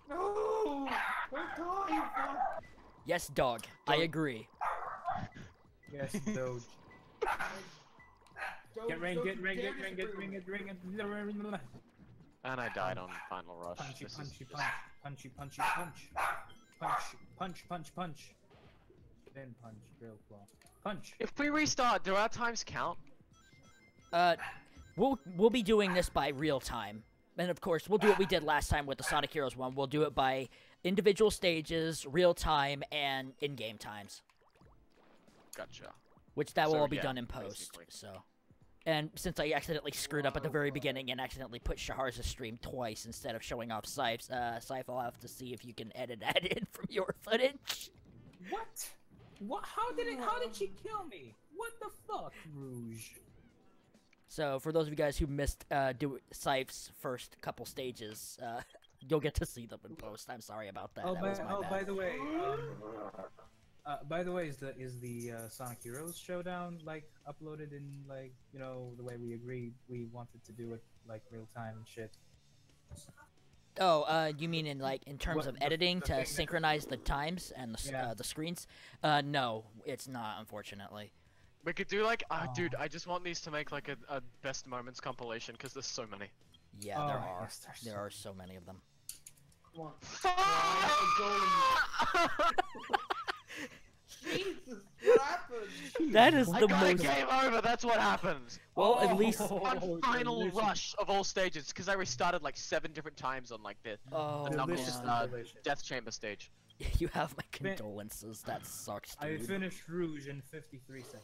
No! Don't die, you fuck! Yes, dog. I agree. Yes, Doge. Get ring, get ring, get ring, get ring, get ring, get ring. And I died on final rush. Punchy, This is punchy, just- punch. Punchy, punchy, punch. Punch, punch, punch, punch. Then punch, drill claw. Punch. If we restart, do our times count? We'll be doing this by real time. And of course, we'll do what we did last time with the Sonic Heroes one. We'll do it by individual stages, real time, and in-game times. Gotcha. Which that will So, all be yeah, done in post, basically. so. And since I accidentally screwed up at the very beginning and accidentally put Shahars' stream twice instead of showing off Scythe's, Scythe, I'll have to see if you can edit that in from your footage. What? What? How did she kill me? What the fuck, Rouge? So, for those of you guys who missed Scythe's first couple stages, you'll get to see them in post. I'm sorry about that. That was my bad. By the way, is the Sonic Heroes Showdown like uploaded in like the way we agreed we wanted to do it like real time and shit? Oh, you mean in terms What, of the editing thing to that- synchronize the times and Yeah. the screens? No, it's not, unfortunately. We could do like, Oh. dude, I just want these to make like a best moments compilation because there's so many. Yeah, Oh, there I are. guess there's There so are so many of them. Come on. Fuck! Jesus, what happened? That is I the got a most. game over. That's what happens. Well, at least. One final delicious. rush of all stages because I restarted like 7 different times on like the Oh, Delicious, man. delicious. death chamber stage. You have my condolences. That sucks, I dude. finished Rouge in 53 seconds.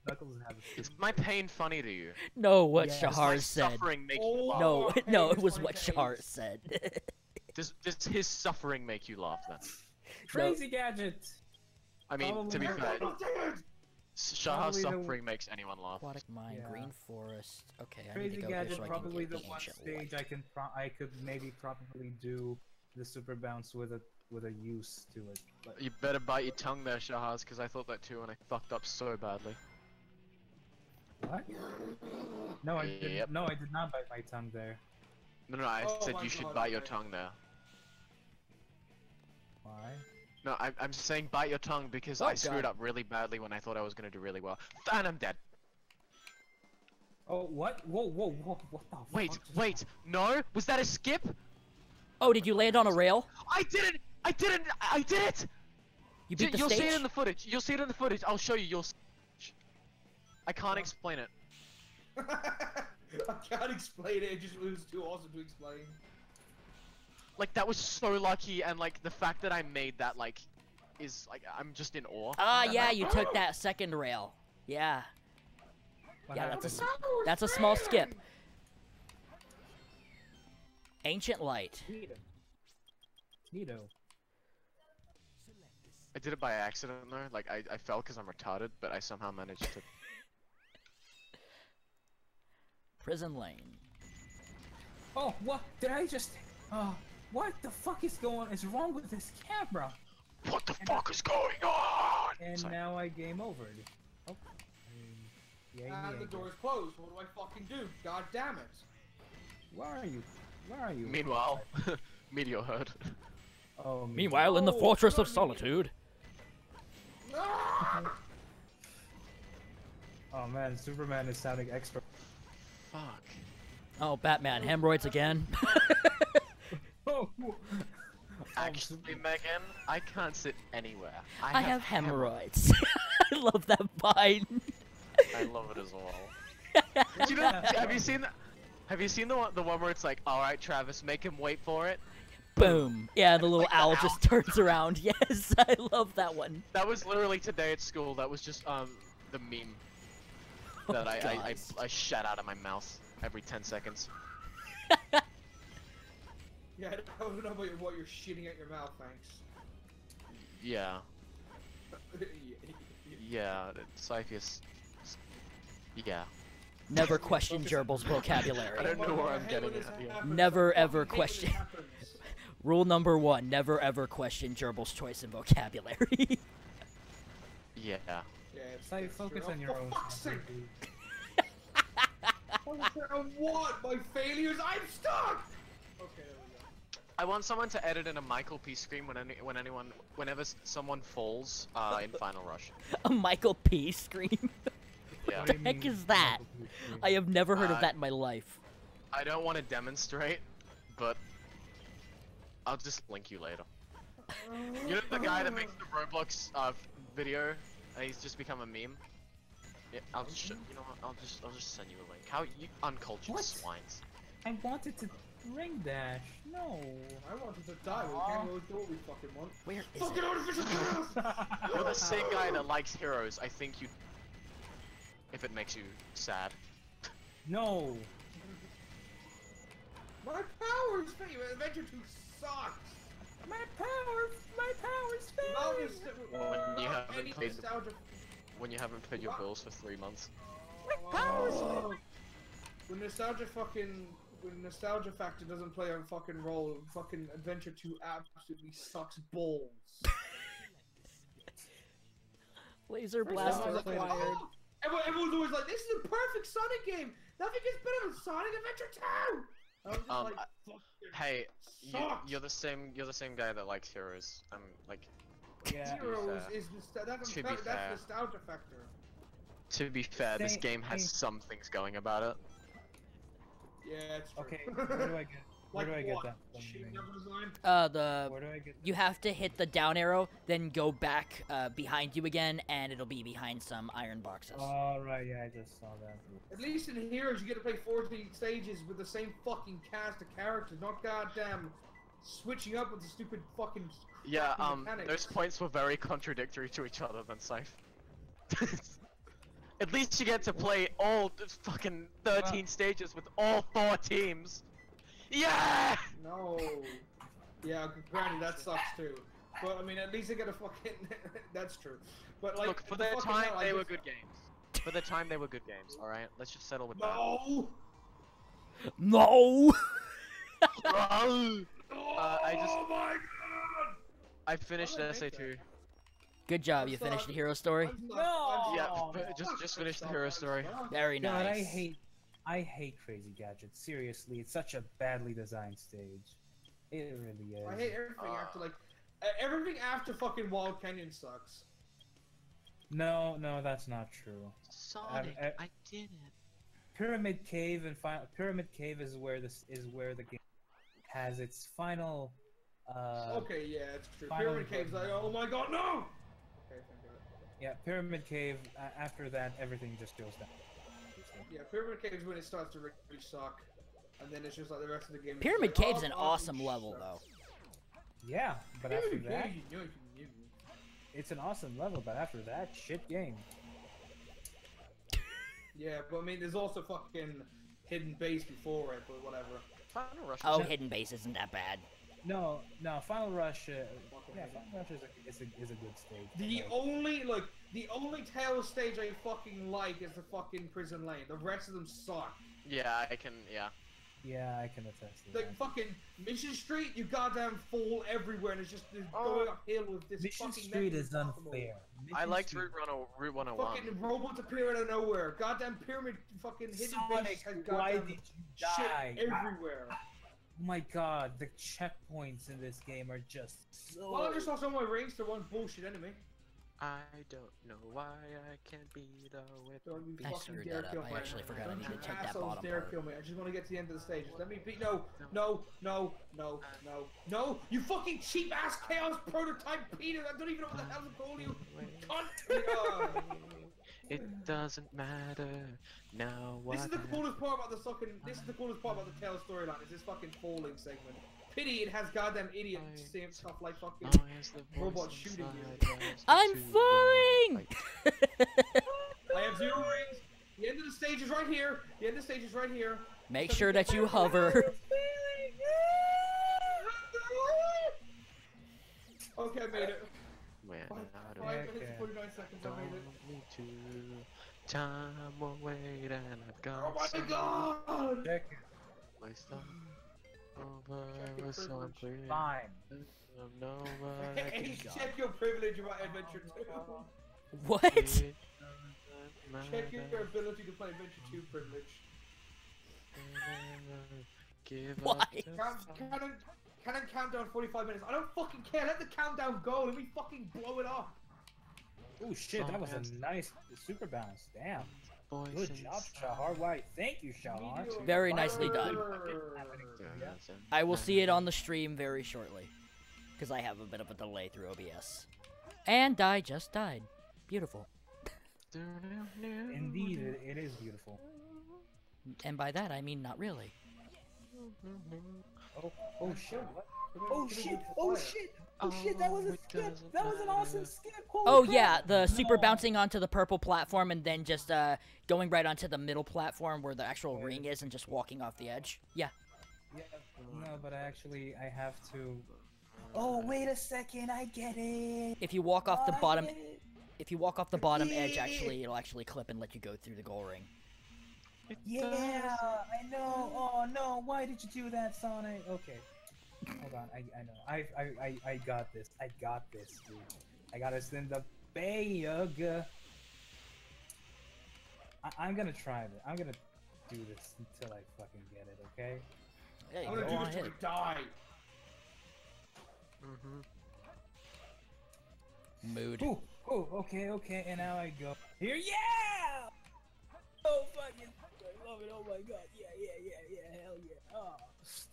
Knuckles have a Is my pain funny to you? No, what Yes. Does my Shahar said. suffering make you Oh. laugh? No, Okay, no, it it's was funny what days. Shahar said. Does his suffering make you laugh then? Crazy Gadget. I mean, to be Probably fair, not. Shahar's Probably the- suffering makes anyone laugh. Aquatic Mine, Yeah. Green Forest. Okay, I need Crazy to go here Gadget so I can probably get the the one ancient stage light. I could maybe probably do the super bounce with a use to it. But You better bite your tongue there, Shahars, because I thought that too and I fucked up so badly. what? No, I did. Yep. No, I did not bite my tongue there. No, I Oh said my you should God, bite your okay. tongue there. Why? No, I'm saying bite your tongue because Oh, I screwed God. up really badly when I thought I was gonna do really well. And I'm dead. Oh, what? Whoa, whoa, whoa! What the? Wait, fuck? wait, no? Was that a skip? Oh, did you land on a rail? I didn't! I did it! You beat the You'll stage? see it in the footage. You'll see it in the footage. I'll show you. I can't explain it. I can't explain it. It was too awesome to explain. Like that was so lucky, and like the fact that I made that like is like I'm just in awe. Ah, yeah, you took that second rail. Yeah. What Yeah, happened? that's a small skip. Ancient Light. Neato. I did it by accident though. Like I fell because I'm retarded, but I somehow managed to. Prison Lane. Oh, what? Did I just... what the fuck is wrong with this camera? What the fuck is going on? And Sorry. now I game overed. Oh. Yay, And the door is closed. What do I fucking do? God damn it. Where are you? Where are you? Meanwhile, Meteor heard. Oh, Meanwhile, in the Oh, Fortress of God, Solitude. Ah! Oh man, Superman is sounding extra. Fuck. Oh, Batman, hemorrhoids again. Oh. Actually, Megan, I can't sit anywhere. I have hemorrhoids. I love that vine. I love it as well. Do you know, have you seen the one where it's like, all right, Travis, make him wait for it? Boom. Yeah, the little Like the owl owl. just turns around. Yes, I love that one. That was literally today at school. That was just the meme that I shat out of my mouth every 10 seconds. Yeah, I don't know about what you're shitting at your mouth, thanks. Yeah. Yeah, Syphyous. Yeah. Never question Gerbil's I vocabulary. don't know where I I'm hate getting when this at. Yeah. happens. Never, I ever fucking hate when question. it happens. Rule number 1, never ever question Gerbil's choice in vocabulary. Yeah. Yeah, it's So you it's focus true. on Oh, your for own. fuck's sake. Focus on what? My failures? I'm stuck! Okay, there we go. I want someone to edit in a Michael P scream whenever someone falls in Final Rush. A Michael P scream. Yeah. What do you heck mean, is that? Michael P. Scream? I have never heard of that in my life. I don't want to demonstrate, but I'll just link you later. You know the guy that makes the Roblox video, and he's just become a meme. Yeah, I'll just you know what? I'll just send you a link. How you uncultured What? swines? I wanted to ring dash. No. I wanted to die, but we can't always do what we fucking want. Where is Fucking it? artificial chaos! You're the same guy that likes heroes. I think you. If it makes you sad. No. My powers fail. Adventure 2 sucks. My powers fail. When you haven't Any played- nostalgia. When you haven't paid your bills for 3 months. Oh. When nostalgia factor doesn't play a fucking role, fucking Adventure 2 absolutely sucks balls. Laser First blaster time I was like, acquired. oh! Everyone's always like, this is a perfect Sonic game. Nothing gets better than Sonic Adventure 2. I'm just like, fuck it. Hey, Sucks. you're the same guy that likes heroes. I'm like, Yeah. Heroes fair. is that's To be fair. nostalgia factor. to be fair, this Same- game has same. some things going about it. Yeah, it's true. Okay. Where do I get? Where do I get what? that? From? Shitting level design? Where do I get? You have to hit the down arrow, then go back behind you again, and it'll be behind some iron boxes. Oh right, yeah, I just saw that. At least in Heroes, you get to play 14 stages with the same fucking cast of characters, not goddamn switching up with the stupid fucking. Yeah, crappy mechanics. those points were very contradictory to each other then, Scythe. At least you get to play all fucking 13 stages with all 4 teams. Yeah! No. Yeah, granted, that sucks too. But I mean, at least they get a fucking. That's true. But like, Look, for the their fucking time, hell, I they were just- good games. For their time, they were good games, alright? Let's just settle with that. No. No! I just- Oh my god! I finished Why did I make SA2. Good job, you finished the hero story. No! Yeah, Oh, just finish the hero story. Very God, nice. I hate Crazy Gadgets. Seriously, it's such a badly designed stage. It really is. I hate everything after like everything after fucking Wild Canyon sucks. No, that's not true. Sonic, I did it. Pyramid Cave and Pyramid Cave is where the game has its final. Okay, yeah, it's true. Final Pyramid Cave's like, version. oh my god, no! Okay, thank God. Yeah, Pyramid Cave. After that, everything just goes down. Yeah, Pyramid Cave is when it starts to really suck. and then it's just like the rest of the game. is Pyramid like, Cave's oh, an fucking awesome level, shit. though. Yeah, but after that, Yeah. it's an awesome level. But after that, shit game. Yeah, but I mean, there's also fucking hidden base before it, but whatever. Final Rush. Oh, is- Hidden Base isn't that bad. No, Final Rush. Yeah, Final Rush is a good stage. but, The like, only Tales stage I fucking like is the fucking Prison Lane. The rest of them suck. Yeah, I can. Yeah. yeah, I can attest to Like that. fucking Mission Street, you goddamn fall everywhere, and it's just Oh. going uphill with this Mission fucking Street method is impossible. unfair. I Mission liked Street- Route 101. Fucking robots appear out of nowhere. Goddamn pyramid, fucking hidden Sonic, base has why goddamn did you shit die? everywhere. Oh my god, the checkpoints in this game are just so. Well, I just saw some of my rings to one bullshit enemy. I don't know why I can't be the whip. Don't you I fucking screwed dare that up. kill I me. actually forgot I Don't need to you check that assholes bottom dare part. kill me. I just want to get to the end of the stage. Just let me beat. No. You fucking cheap ass chaos prototype Peter. I don't even know what the hell to call you. Cunt. It doesn't matter now. What This is the coolest part about the fucking. This is the coolest part about the Tales storyline. Is this fucking falling segment. Pity it has goddamn idiot same stuff like fucking robot shooting you. I'm falling! I have 0 rings. The end of the stage is right here. Make sure that you hover. Okay, I made it. Man, 5 minutes and 49 seconds. I made it. me to time will wait and I've got Oh my god! Check it. my stuff over your with some privilege. clear. Fine. Hey, check your privilege about Adventure 2. What? Check your ability to play Adventure 2 privilege. Why? Cannon countdown 45 minutes. I don't fucking care. Let the countdown go. Let me fucking blow it up. Oh shit, that was a nice super bounce. Damn. Good job, Shahar. Why? Thank you, Shahar. Very nicely done. I will see it on the stream very shortly. Because I have a bit of a delay through OBS. And I just died. Beautiful. Indeed, it is beautiful. And by that, I mean not really. Oh shit. What? Oh shit! Oh shit! Oh shit! That was a skip! That was an awesome skip! Holy Oh crap. yeah, the super No. bouncing onto the purple platform and then just going right onto the middle platform where the actual ring is and just walking off the edge. Yeah. Yeah, no, but I have to. Oh wait a second! I get it. If you walk off the I bottom, get it. if you walk off the bottom edge, actually, it'll actually clip and let you go through the goal ring. Yeah, I know. Oh no! Why did you do that, Sonic? Okay. Hold on. I know. I got this. I got this, dude. I got us in the bag. I'm gonna try this. I'm gonna do this until I fucking get it. Okay. Yeah, I'm you gonna go do on this till ahead. I die. Mood. Ooh, oh, okay, and now I go here. Yeah! Oh fucking, I love it. Oh my god, yeah, hell yeah. Oh,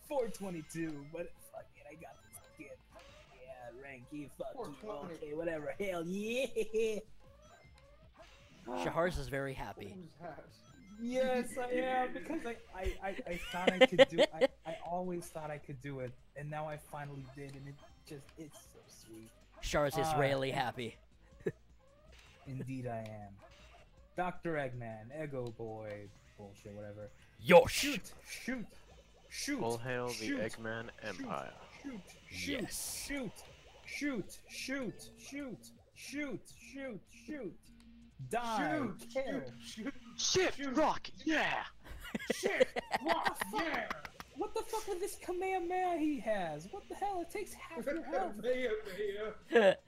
422, but fuck it, I got this kid. Yeah, ranky, fuck you, 420. okay, whatever. Hell yeah! Shahars is very happy. Who's that? Yes, I am because I thought I could do. I always thought I could do it, and now I finally did, and it's so sweet. Shahars is really happy. Indeed, I am. Dr. Eggman, Ego Boy, bullshit, whatever. Yosh! Shoot! All hail the shoot, Eggman Empire. Shoot! Yes. Shoot! Die! Kill! Shit! Rock! Yeah! Shit! What? Yeah! What the fuck with this Kamehameha he has? What the hell? It takes half your health. It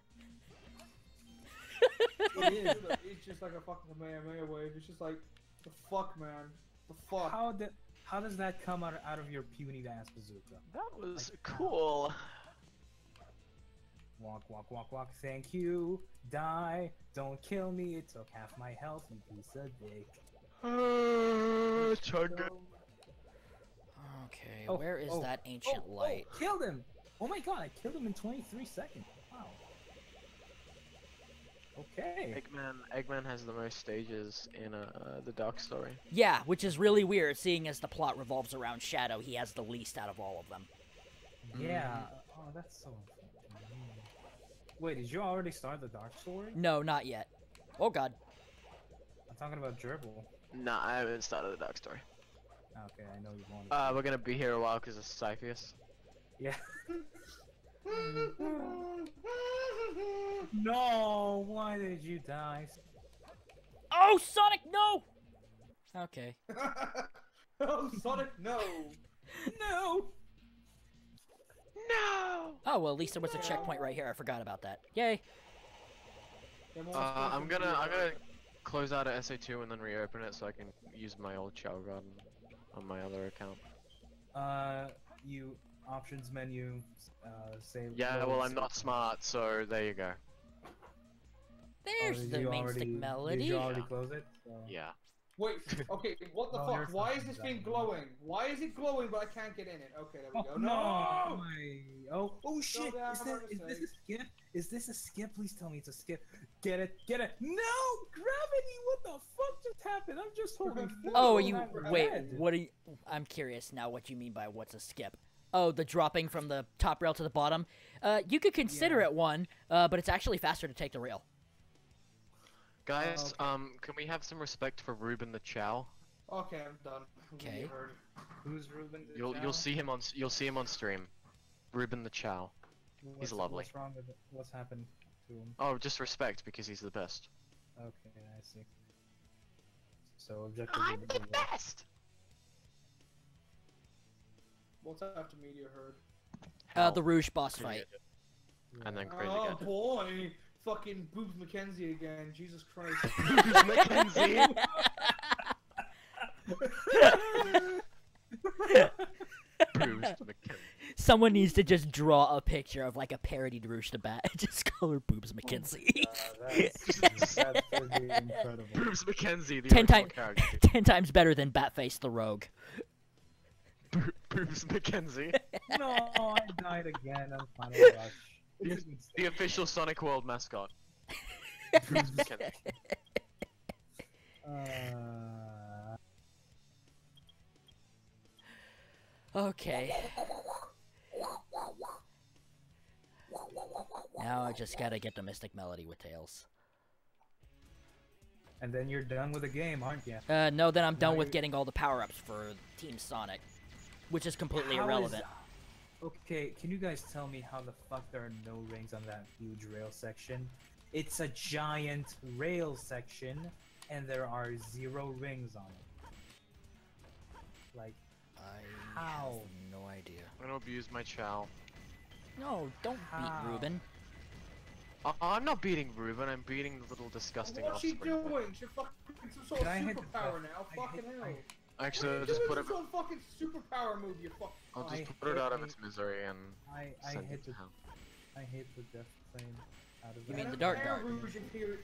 is. It's just like a fucking Kamehameha wave. It's just like, the fuck, man. The fuck. How does that come out of your puny ass bazooka? That was cool. Walk. Thank you. Die. Don't kill me. It took half my health, you piece of dick. Chug it. Okay, where is that ancient light? Oh, killed him! Oh my god, I killed him in 23 seconds. Wow. Okay. Eggman has the most stages in the Dark Story. Yeah, which is really weird, seeing as the plot revolves around Shadow. He has the least out of all of them. Yeah. Oh, that's so unfortunate. Wait, did you already start the Dark Story? No, not yet. Oh god. I'm talking about Gerbil. Nah, I haven't started the Dark Story. Okay, I know you wanted. We're gonna be here a while because of Syphyous. Yeah. No, why did you die? Oh, Sonic, no! Okay. Oh, Sonic, no! No. No! Oh, well, at least there was a checkpoint right here. I forgot about that. Yay. I'm gonna close out at SA2 and then reopen it so I can use my old Chow Garden on my other account. You options menu, save. Yeah, load, well I'm save. not smart, so there you go. There's Did the you main already- stick melody. Did you already Yeah. close it? So- Yeah. Wait, okay, what the Oh, fuck? there's Why is something this thing down glowing? Why is it glowing but I can't get in it? Okay, there we Oh go. no! No! Oh shit! down Is for this, a is this sec. a skip? Is this a skip? Please tell me it's a skip. Get it! Get it! No! Gravity! What the fuck just happened? I'm just holding. Oh, forward you on my wait. head. What are you? I'm curious now. What you mean by what's a skip? Oh, the dropping from the top rail to the bottom. You could consider Yeah. it one, but it's actually faster to take the rail. Guys, okay. can we have some respect for Ruben the Chow? Okay, I'm done. Okay. You heard. Who's Ruben? the You'll Chow? see him on stream. Ruben the Chow. What's- lovely. What's wrong with it? What's happened to him? Oh, just respect because he's the best. Okay, I see. So objectively. best. What's after Meteor Herd? The Rouge boss fight. And then Crazy Oh Gadget. boy! Fucking Boobs McKenzie again. Jesus Christ. Mackenzie. Bruce Mackenzie. Someone needs to just draw a picture of like a parodied Rouge the Bat and just color Boobs McKenzie. That's pretty incredible. Bruce Mackenzie, the 10 original times, character. 10 times better than Batface the Rogue. Bruce Mackenzie. No, I died again on Final Rush. The official Sonic World mascot. Bruce Mackenzie. Okay. Now I just gotta get the Mystic Melody with Tails. And then you're done with the game, aren't you? No, then I'm done Now with you- getting all the power-ups for Team Sonic. Which is completely How is- irrelevant. Okay, can you guys tell me how the fuck there are no rings on that huge rail section? It's a giant rail section, and there are 0 rings on it. Like, I How? have no idea. I'm gonna abuse my Chow. No, don't How? beat Ruben. I'm not beating Ruben, I'm beating the little disgusting What's she offspring. doing? She's fucking some sort Can of I hit the superpower button? now. I Fucking hit- hell. Actually, I'll You're just doing put it. some fucking superpower move, you fuck. I'll I just put it out of hate its misery and I send hit it to the hell. I hate the death plane out of You that. mean I the don't Dark care, Guard. Rouge, if here.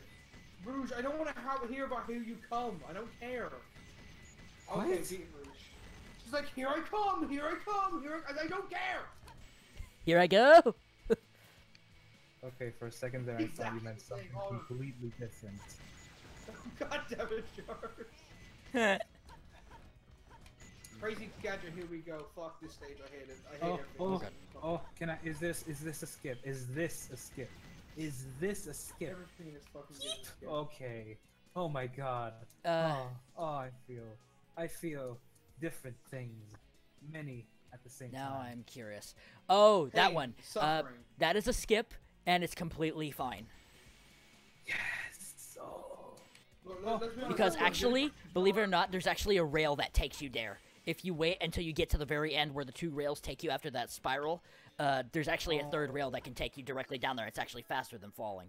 Rouge, I don't want to hear about who you come. I don't care. Okay, What? beat Rouge. She's like, here I come, here I come, I don't care. Here I go! Okay, for a second there I thought you meant Exactly, something all of- completely different. God damn it, Shahars. Crazy Gadget, here we go. Fuck this stage, I hate it. I hate Oh, everything. oh, can I? Is this a skip? Is this a skip? Is this a skip? Everything is fucking good. Okay. Oh my god. Uh, I feel different things, many at the same now time. I'm curious. Oh, that Pain, one. Suffering. That is a skip, and it's completely fine. Yes. Oh. Let's be honest, Because that's what actually, believe it or not, there's actually a rail that takes you there. If you wait until you get to the very end where the 2 rails take you after that spiral, there's actually a 3rd rail that can take you directly down there. It's actually faster than falling.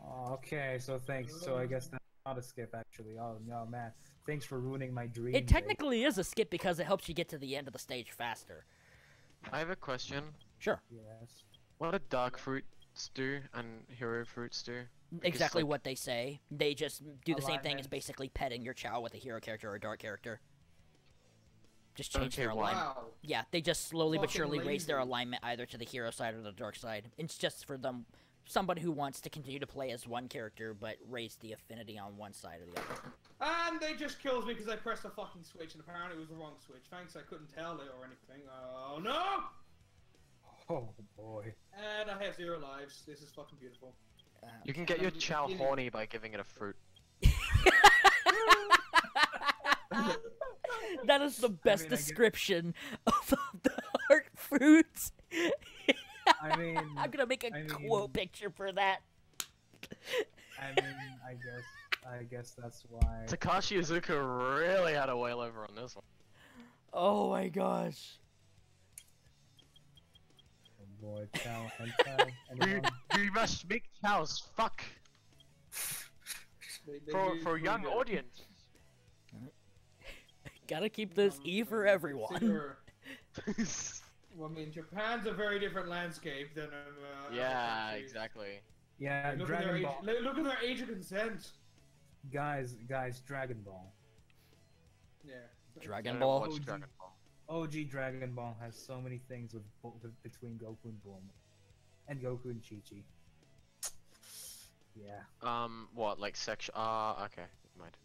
Oh, okay, so thanks. So I guess that's not a skip actually. Oh no, man. Thanks for ruining my dream. It technically is a skip because it helps you get to the end of the stage faster. I have a question. Sure. Yes. What do dark fruits do and hero fruits do? Because, Exactly like, what they say. They just do the same thing as Alignment. basically petting your Chow with a hero character or a dark character. Just change Okay, their why? alignment. Wow. Yeah, they just slowly but Fucking surely raise their lazy. alignment either to the hero side or the dark side. It's just for them somebody who wants to continue to play as one character but raise the affinity on one side or the other. And they just kills me because I pressed the fucking switch, and apparently it was the wrong switch. Thanks, I couldn't tell it or anything. Oh no! Oh boy. And I have 0 lives. This is fucking beautiful. You can get your chow horny by giving it a fruit. That is the best I description of the heart fruits. I mean, I'm gonna make a quote picture for that. I mean, I guess that's why. Takashi Iizuka really had a whale over on this one. Oh my gosh. Oh boy, chow hentai. Anyone? We must make chows, fuck! For young audience. Gotta keep this E for everyone. Well, I mean, Japan's a very different landscape than yeah, exactly. Yeah, look Dragon Ball. Look at their age of consent. Guys, Dragon Ball. Yeah. Dragon Ball. What's Dragon Ball? OG Dragon Ball has so many things between Goku and Bulma, and Goku and Chi-Chi. Yeah. What, like section? Okay, never mind.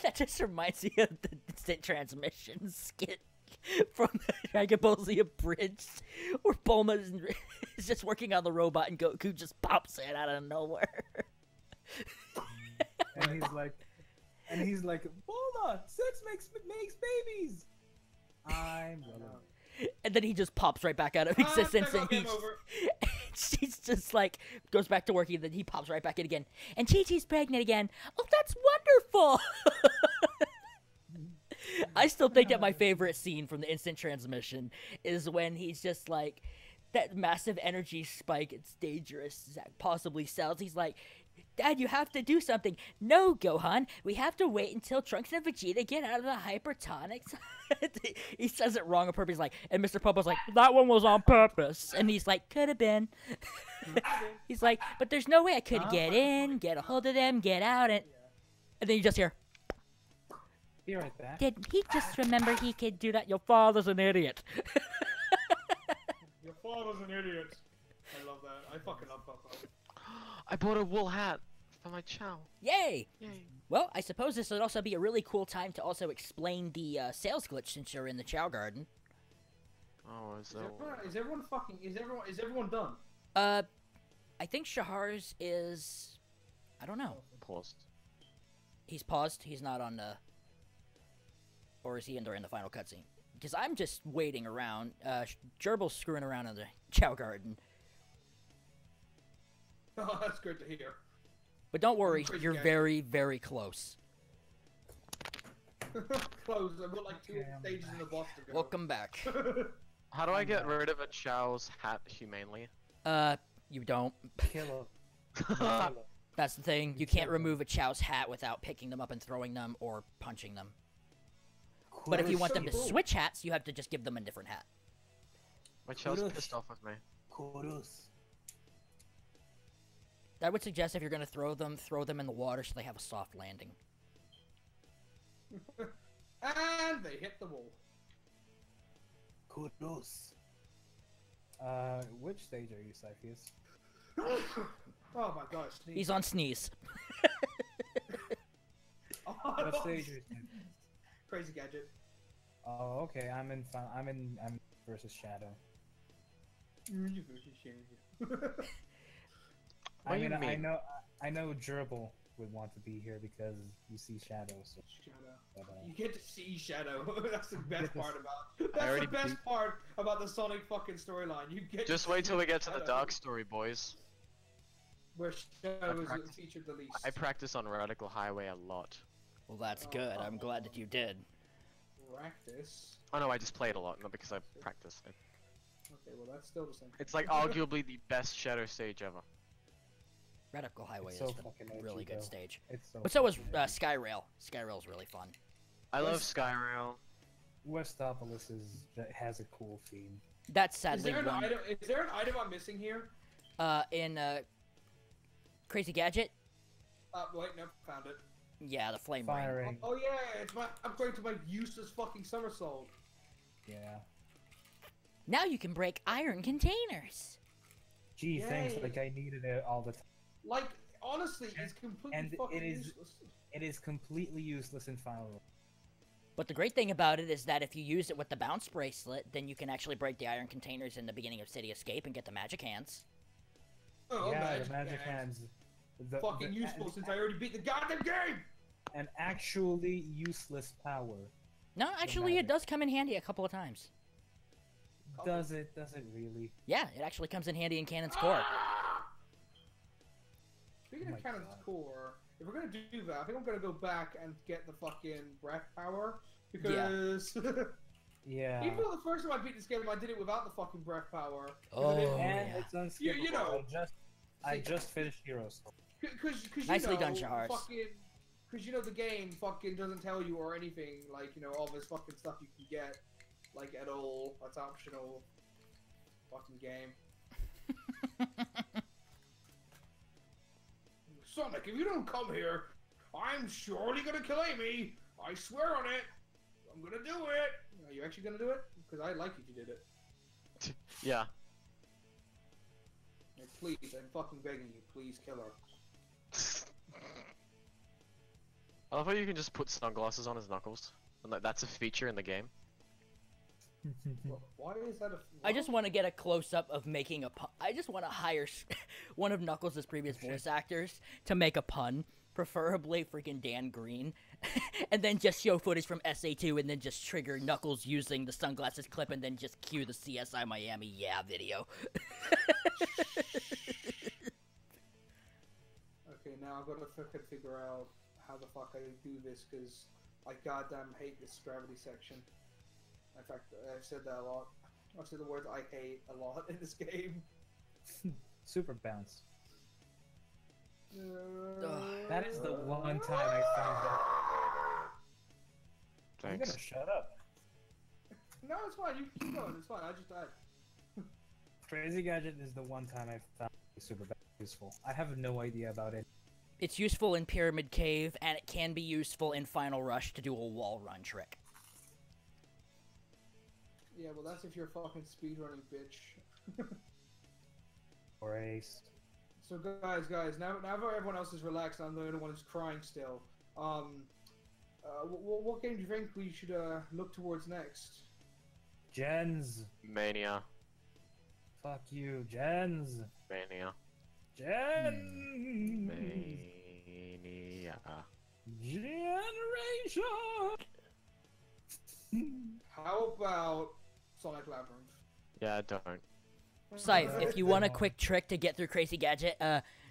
That just reminds me of the instant transmission skit from the Dragon Ball Z Abridged, where Bulma is just working on the robot and Goku just pops in out of nowhere. And he's like, Bulma, sex makes babies. I'm gonna. And then he just pops right back out of existence, and she's just like goes back to working. And then he pops right back in again, and Chi-Chi's pregnant again. Oh, that's wonderful! I still think that my favorite scene from the instant transmission is when he's just like, that massive energy spike. It's dangerous. Zack possibly sells. He's like, Dad, you have to do something. No, Gohan, we have to wait until Trunks and Vegeta get out of the hypertonics. He says it wrong on purpose. He's like, and Mr. Popo's like, that one was on purpose. And he's like, could have been. He's like, but there's no way I could get in, get a hold of them, get out, and then you just hear, Be right back. did he just remember he could do that? Your father's an idiot. Your father's an idiot. I love that. I fucking love Popo. I bought a wool hat for my chow. Yay! Yay. Well, I suppose this would also be a really cool time to also explain the sales glitch since you're in the Chow Garden. Oh, Is everyone done? I think Shahars is... I don't know. paused. He's paused. He's not on the... Or is he during the final cutscene? Because I'm just waiting around. Gerbil's screwing around in the Chow Garden. Oh, that's good to hear. But don't worry, Crazy you're guy. very, very close. Close. I've got like 2 stages in the boss to go. Welcome back. How do I get rid of a chow's hat humanely? You don't. Kill him. That's the thing. You can't remove a Chow's hat without picking them up and throwing them or punching them. But if you want them to switch hats, you have to just give them a different hat. My chow's Kudos. pissed off with me. Chorus. I would suggest if you're going to throw them in the water so they have a soft landing. And they hit the wall. Kudos. Which stage are you, Syphyous? Oh my gosh. Sneeze. He's on sneeze. What stage are you in? Crazy gadget. Oh, okay. I'm versus Shadow. What do you mean? I know Gerbil would want to be here because you see Shadow. So. Shadow. But, You get to see Shadow. That's the best part about. I That's already the best part about the Sonic fucking storyline. You get. Just to wait see till we get to the Shadow, dark story, boys. Where Shadow is practice- featured the least. I practice on Radical Highway a lot. Well, that's good. I'm glad that you did. Practice. Oh no, I just play it a lot, not because I practice it. Okay, well that's still the same. It's like arguably the best Shadow stage ever. Radical Highway It's is so the fucking edgy, really good though. stage. It's so. But so was fucking edgy. Skyrail. Skyrail's really fun. I love Skyrail. Westopolis has a cool theme. That's Is sadly there an one. item? Is there an item I'm missing here? In Crazy Gadget. Wait, no, found it. Yeah, the flame ring. Firing. Oh yeah, it's my upgrade to my useless fucking somersault. Yeah. Now you can break iron containers. Gee, thanks. Yay. Like I needed it all the time. Like, honestly, it's completely And fucking it is- useless. It is completely useless in Final Roll. But the great thing about it is that if you use it with the bounce bracelet, then you can actually break the iron containers in the beginning of City Escape and get the magic hands. Oh, Yeah, the magic hands. Fucking useful since I already beat the goddamn game! An actually useless power. No, actually, it magic. does come in handy a couple of times. Does it? Does it really? Yeah, it actually comes in handy in Cannon's Core. Speaking Oh of my Cannon's God. Core, if we're gonna do that, I think I'm gonna go back and get the fucking breath power, because... Yeah. Even though the first time I beat this game, I did it without the fucking breath power. Oh, And yeah. it's unskippable. You know. I just finished Heroes. Because you Nicely know, done, Shahars. Because you know the game fucking doesn't tell you or anything, like, you know, all this fucking stuff you can get, like, at all. That's optional. Fucking game. Sonic, if you don't come here, I'm surely gonna kill Amy. I swear on it. I'm gonna do it. Are you actually gonna do it? Because I like if you did it. Yeah. Like, please, I'm fucking begging you, please kill her. I love how you can just put sunglasses on his knuckles, and like that's a feature in the game. Why is that a... I just want to get a close-up of making a pun. I just want to hire one of Knuckles' previous voice actors to make a pun, preferably freaking Dan Green, and then just show footage from SA2 and then just trigger Knuckles using the sunglasses clip and then just cue the CSI Miami yeah video. Okay, now I've got to fucking figure out how the fuck I do this, because I goddamn hate this gravity section. In fact, I've said that a lot. I've said the words I hate a lot in this game. Super bounce. That is the one time I found that. You Thanks. gotta shut up. No, it's fine. You keep going. It's fine. I just died. Crazy Gadget is the one time I found super bounce useful. I have no idea about it. It's useful in Pyramid Cave, and it can be useful in Final Rush to do a wall run trick. Yeah, well, that's if you're a fucking speedrunning bitch. Or Ace. So, guys, now that everyone else is relaxed, I'm the only one who's crying still. What game do you think we should look towards next? Gens. Mania. Fuck you, Gens. Mania. Gens. Mania. Generation. How about Sonic Labyrinth? Yeah, don't. Scythe, if you want a quick trick to get through Crazy Gadget,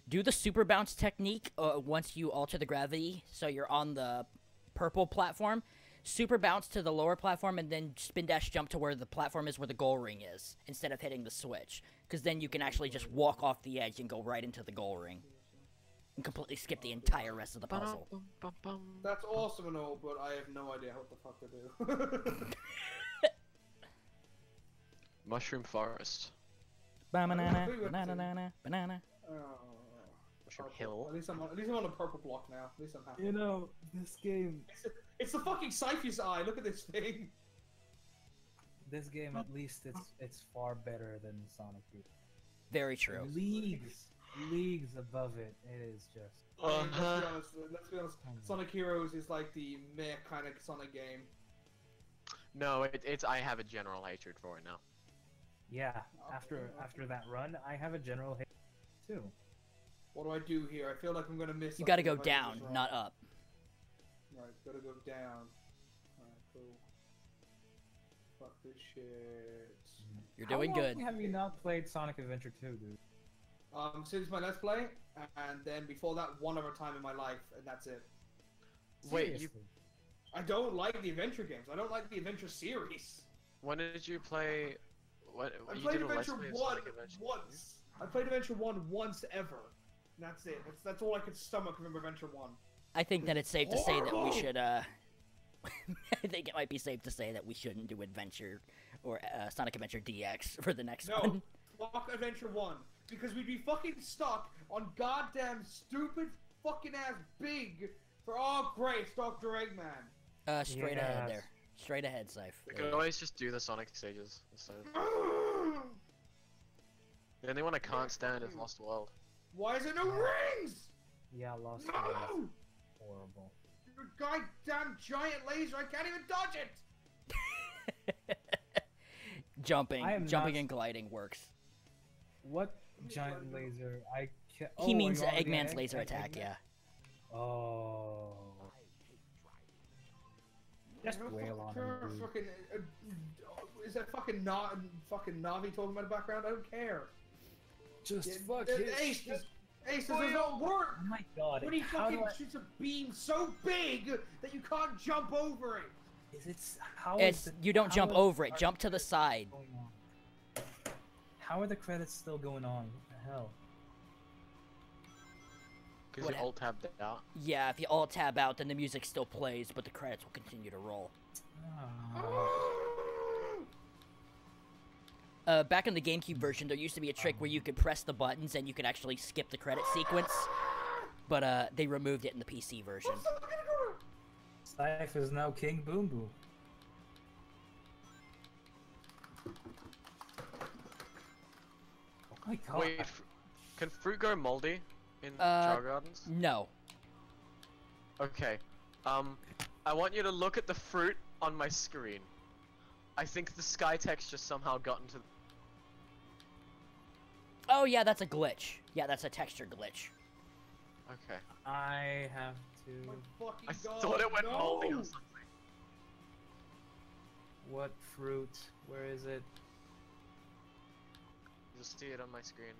do the super bounce technique once you alter the gravity, so you're on the purple platform. Super bounce to the lower platform, and then spin dash jump to where the platform is where the goal ring is, instead of hitting the switch. Because then you can actually just walk off the edge and go right into the goal ring. And completely skip the entire rest of the puzzle. That's awesome and all, but I have no idea what the fuck to do. Mushroom Forest. Banana, banana, banana. Mushroom Purple. Hill. At least I'm on a purple block now. At least I'm happy. You know, this game. It's the fucking Syphyous Eye. Look at this thing. This game, at least, it's far better than Sonic 2. Very true. Leagues above it. It is just. I mean, let's be honest. Sonic Heroes is like the meh kind of Sonic game. No, it's I have a general hatred for it now. Yeah. After that run, I have a general hate too. What do I do here? I feel like I'm gonna miss. You gotta something go if I do down, this wrong. not up. Right, gotta go down. Alright, cool. Fuck this shit. You're doing How long good. have you not played Sonic Adventure 2, dude? Since my Let's Play, and then before that, one other time in my life, and that's it. Wait, you Seriously. I don't like the adventure games. I don't like the adventure series. when did you play? What I you played did a Let's Adventure Play of 1 Sonic Adventure? once. I played Adventure 1 once ever. And that's it. That's all I could stomach from Adventure 1. I think that it's safe to say that we Horrible! should, I think it might be safe to say that we shouldn't do Adventure, or Sonic Adventure DX for the next No, one. fuck Adventure 1. Because we'd be fucking stuck on goddamn stupid fucking ass big for, oh great, it's Dr. Eggman. Straight ahead Yes. there. Straight ahead, Scythe. We could always just do the Sonic stages instead. The only one I can't stand is Lost World. Why is there no rings? Yeah, Lost No! World. Horrible. You're a goddamn giant laser. I can't even dodge it. Jumping not- and gliding works. What giant laser? I can't. He Oh, means are you already Eggman's at laser Eggman? attack, yeah. Oh. Just What the wail on him, dude. fucking, is that fucking Navi talking about the background? I don't care. Just Yeah, fuck Ace, this does not work. Oh my god. When he how fucking do I... shoots a beam so big that you can't jump over it. Is it... How It's is you don't how jump is- over it, are jump to the side. going on? How are the credits still going on? What the hell? Because you alt tabbed out. Yeah, if you alt tab out, then the music still plays, but the credits will continue to roll. Back in the GameCube version, there used to be a trick where you could press the buttons and you could actually skip the credit sequence, but they removed it in the PC version. Syph is now King Boom Boom. Oh my god. Wait, can fruit go moldy in Uh, Jar Gardens? No. Okay. I want you to look at the fruit on my screen. I think the sky texture somehow got into. Oh yeah, that's a glitch. Yeah, that's a texture glitch. Okay. I have My to... fucking I god, thought it went no! moldy or something. What fruit? Where is it? You'll see it on my screen.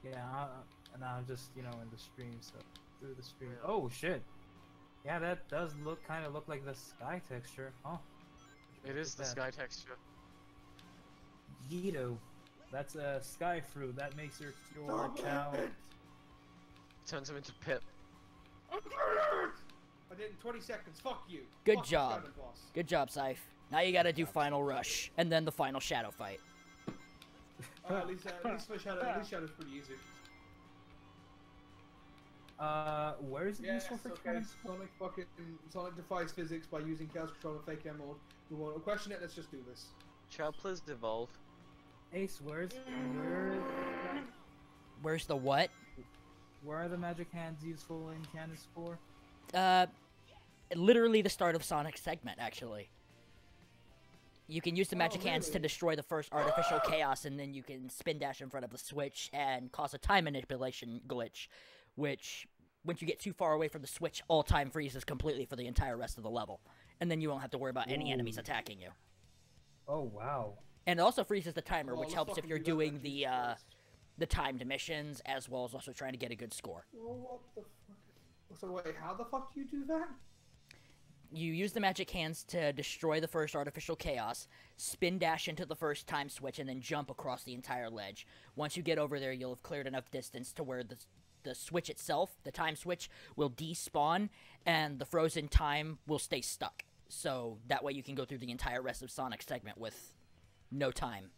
Yeah, and I'm just, you know, in the stream, so through the stream. Oh shit! Yeah, that does kind of look like the sky texture. Oh. It is the sky texture. Gito. That's a sky fruit. That makes your chow. Turns him into Pip. I did it in 20 seconds. Fuck you. Good Fuck this job. Dragon Boss. Good job, Syph. Now you gotta do Final Rush, and then the final Shadow fight. At least Shadow's pretty easy. Where's the Yes, useful for okay. Sonic defies physics by using Chaos Control and Fake Emerald. We won't question it. Let's just do this. Chow, please devolve. Ace, where Where's the what? are the magic hands useful in Canis 4? Literally the start of Sonic's segment, actually. You can use the magic hands to really? destroy the first artificial chaos, and then you can spin dash in front of the switch and cause a time manipulation glitch, which, once you get too far away from the switch, all time freezes completely for the entire rest of the level. And then you won't have to worry about any enemies Ooh. attacking you. Oh wow. And it also freezes the timer, Well, which let's helps if fucking you're do that doing then, the, Jesus Christ. the timed missions, as well as also trying to get a good score. Well, what the fuck? So wait, how the fuck do you do that? You use the magic hands to destroy the first artificial chaos, spin dash into the first time switch, and then jump across the entire ledge. Once you get over there, you'll have cleared enough distance to where the switch itself, the time switch, will despawn, and the frozen time will stay stuck. So that way you can go through the entire rest of Sonic's segment with no time.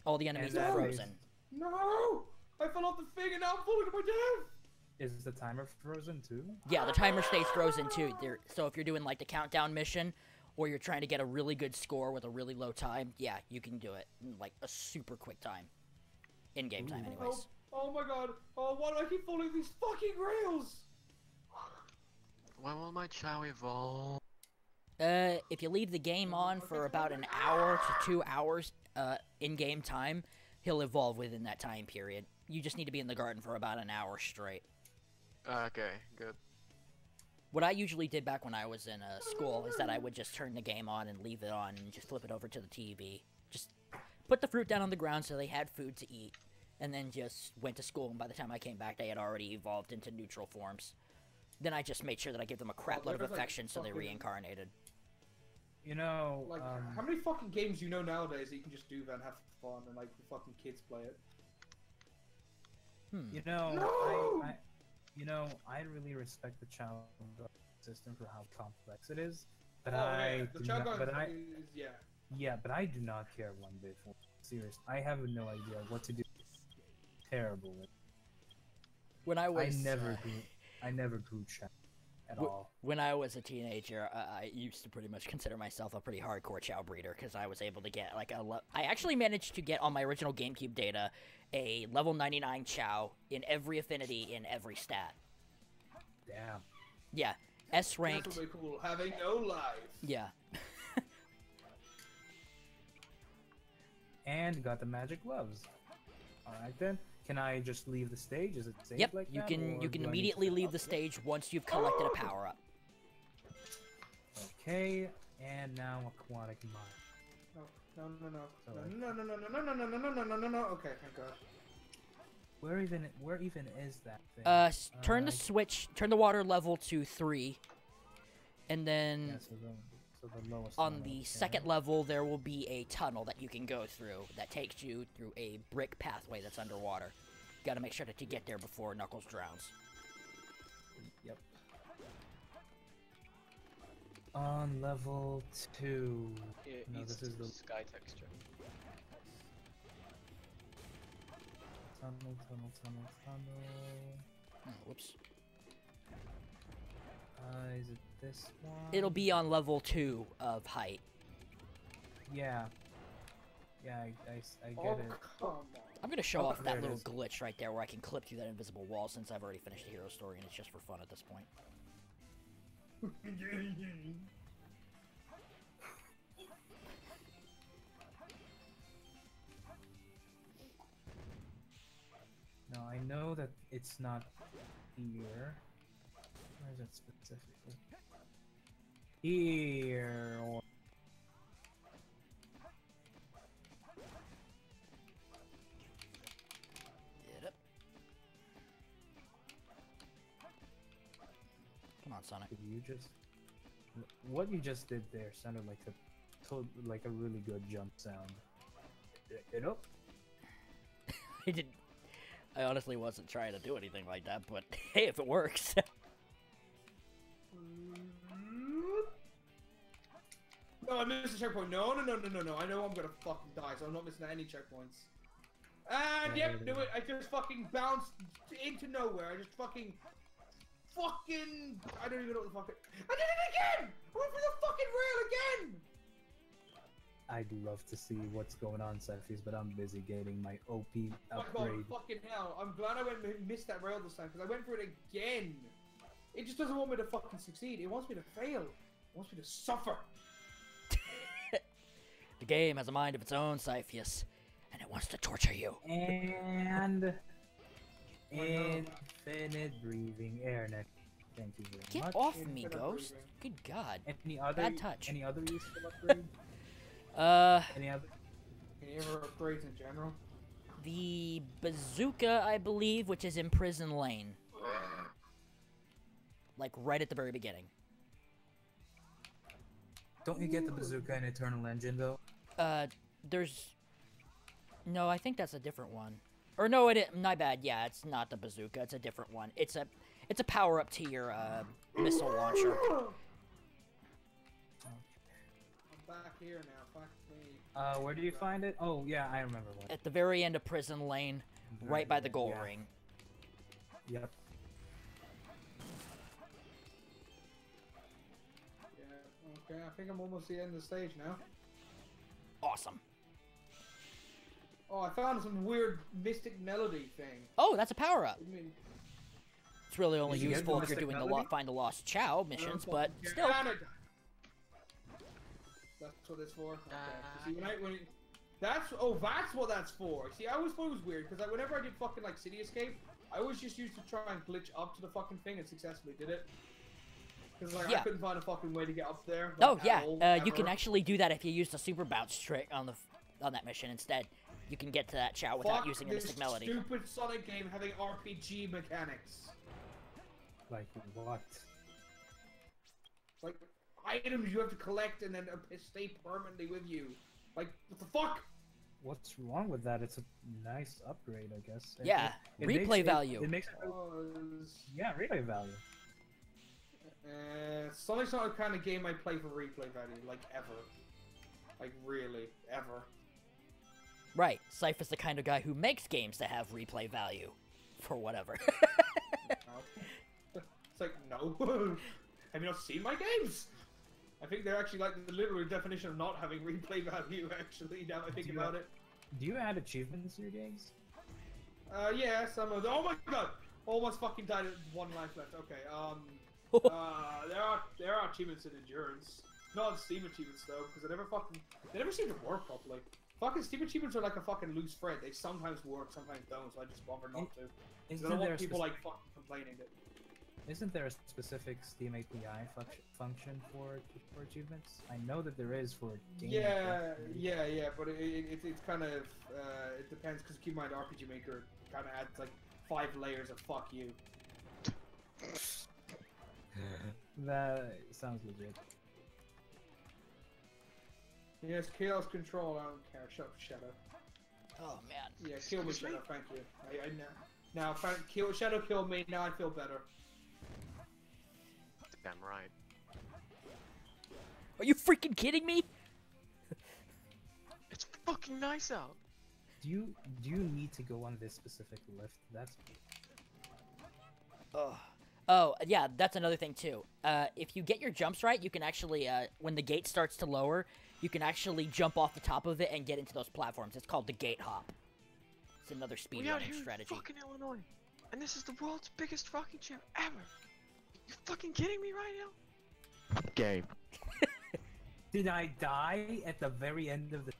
All the enemies And are that frozen. No! I fell off the thing and now I'm falling to my death! Is the timer frozen too? Yeah, the timer stays frozen too. So if you're doing like the countdown mission, or you're trying to get a really good score with a really low time, yeah, you can do it in like a super quick time. In-game time, anyways. Oh my god. Oh, why do I keep falling these fucking rails? When will my Chow evolve? If you leave the game on for about an hour to 2 hours, in-game time, he'll evolve within that time period. You just need to be in the garden for about an hour straight. Okay, good. What I usually did back when I was in school is that I would just turn the game on and leave it on and just flip it over to the TV. Just put the fruit down on the ground so they had food to eat, and then just went to school, and by the time I came back, they had already evolved into neutral forms. Then I just made sure that I gave them a crap load of there's, like, affection so they fucking- reincarnated. You know, Like, how many fucking games you know nowadays that you can just do that and have fun and like the fucking kids play it? you know, No! I really respect the child system for how complex it is, but Oh, yeah, I the do child not, guard but I, is, yeah. yeah, but I do not care one bit for serious. I have no idea what to do. Terrible. When I was I never grew child. at all. When I was a teenager, I used to pretty much consider myself a pretty hardcore Chow breeder because I was able to get like I actually managed to get on my original GameCube data a level 99 Chow in every affinity in every stat. Damn. Yeah, S ranked. That's what we call having no life. Yeah. And got the magic gloves. All right then. Can I just leave the stage? Is it safe Yep. like You that, can or you do can I need to immediately step leave up the yet? stage once you've collected a power up. Okay, and now aquatic mine. No. Sorry. No. Okay, thank God. Where even is that thing? Turn the switch, turn the water level to 3, and then Yeah, so the lowest on one, the okay. second level there will be a tunnel that you can go through that takes you through a brick pathway that's underwater. Got to make sure that you get there before Knuckles drowns. Yep. On level 2. It No, needs this is the sky texture. tunnel. Oh, whoops. Is it this one? It'll be on level 2 of height. Yeah. Yeah, I get Oh, it. come on. I'm gonna show Oh, off there that it little is. glitch right there where I can clip through that invisible wall since I've already finished the hero story and it's just for fun at this point. Now I know that it's not here. Where is it specifically? Here. Or... Get up. Come on, Sonic. Did you just... What you just did there sounded like a really good jump sound. It up? I didn't. I honestly wasn't trying to do anything like that, but hey, if it works. No, I missed a checkpoint. No. I know I'm gonna fucking die, so I'm not missing any checkpoints. And Yeah, yep, do it. I just fucking bounced into nowhere. I just fucking. I don't even know what the fuck. I did it again! I went for the fucking rail again! I'd love to see what's going on, Syphyous, but I'm busy getting my OP Oh my god, upgrade. fucking hell. I'm glad I missed that rail this time, because I went for it again. It just doesn't want me to fucking succeed. It wants me to fail. It wants me to suffer. The game has a mind of its own, Syphyous, and it wants to torture you. And infinite breathing air neck. Thank you very Get much. off me, Infinite Ghost. breathing. Good God. Any other Bad touch. Any other useful upgrade? Any other? Any other upgrades in general? The bazooka, I believe, which is in Prison Lane. Like, right at the very beginning. Don't you get the bazooka in Eternal Engine though? There's... No, I think that's a different one. Or no, my bad. Yeah, it's not the bazooka. It's a different one. It's a power-up to your, missile launcher. I'm back here now. Fuck me. Where do you find it? Oh, yeah, I remember one. At the very end of Prison Lane, right by the gold Yeah. ring. Yep. Yeah, okay, I think I'm almost the end of the stage now. Awesome. Oh, I found some weird mystic melody thing. Oh, that's a power-up. I mean, It's really only Did you get useful the if you're Mystic doing the Melody? Find the Lost Chow missions, but still. That's what it's for. Okay. See, that's what that's for. See, I always thought it was weird because whenever I did fucking like City Escape, I always just used to try and glitch up to the fucking thing and successfully did it. Because like I Yeah. couldn't find a fucking way to get up there. Oh like, yeah, at all, you can ever. actually do that if you use the super bounce trick on that mission instead. You can get to that Chow without Fuck using a this Mystic Melody. stupid Sonic game having RPG mechanics. Like what? Like items you have to collect and then stay permanently with you. Like what the fuck? What's wrong with that? It's a nice upgrade, I guess. Yeah, makes replay value. It makes it. Yeah, replay value. Sonic's not the kind of game I play for replay value, like ever. Like really, ever. Right, Syph is the kind of guy who makes games that have replay value, for whatever. like, no. Have you not seen my games? I think they're actually like the literal definition of not having replay value, actually, now I think about it. Do you add achievements to your games? Yeah, some of them. Oh my god! Almost fucking died at 1 life left. Okay, there are achievements in Endurance. Not Steam achievements, though, because they never seem to work properly. Fucking Steam achievements are like a fucking loose thread. They sometimes work, sometimes don't, so I just bother not to. I don't want people, like, fucking complaining that... Isn't there a specific Steam API function for achievements? I know that there is for game. Yeah, but it's kind of it depends, because keep in mind RPG Maker kind of adds like 5 layers of fuck you. That sounds legit. Yes, Chaos Control. I don't care. Shut up, Shadow. Oh man. Yeah, kill me, Shadow. Thank you. I now Shadow killed me. Now I feel better. Damn right. Are you freaking kidding me? It's fucking nice out. Do you need to go on this specific lift? That's. Oh, yeah, that's another thing too. If you get your jumps right, you can actually, when the gate starts to lower, you can actually jump off the top of it and get into those platforms. It's called the gate hop. It's another speedrunning strategy. In fucking Illinois, and this is the world's biggest fucking gym ever. You fucking kidding me right now? Game. Did I die at the very end of the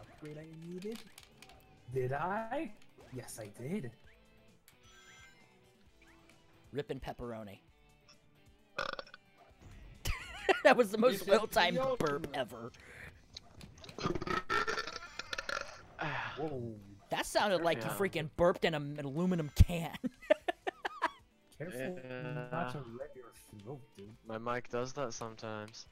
upgrade I needed? Did I? Yes, I did. Rippin' pepperoni. That was the most well-timed burp ever. Whoa. That sounded like you freaking burped in an aluminum can. Careful not to rip your throat, dude. My mic does that sometimes.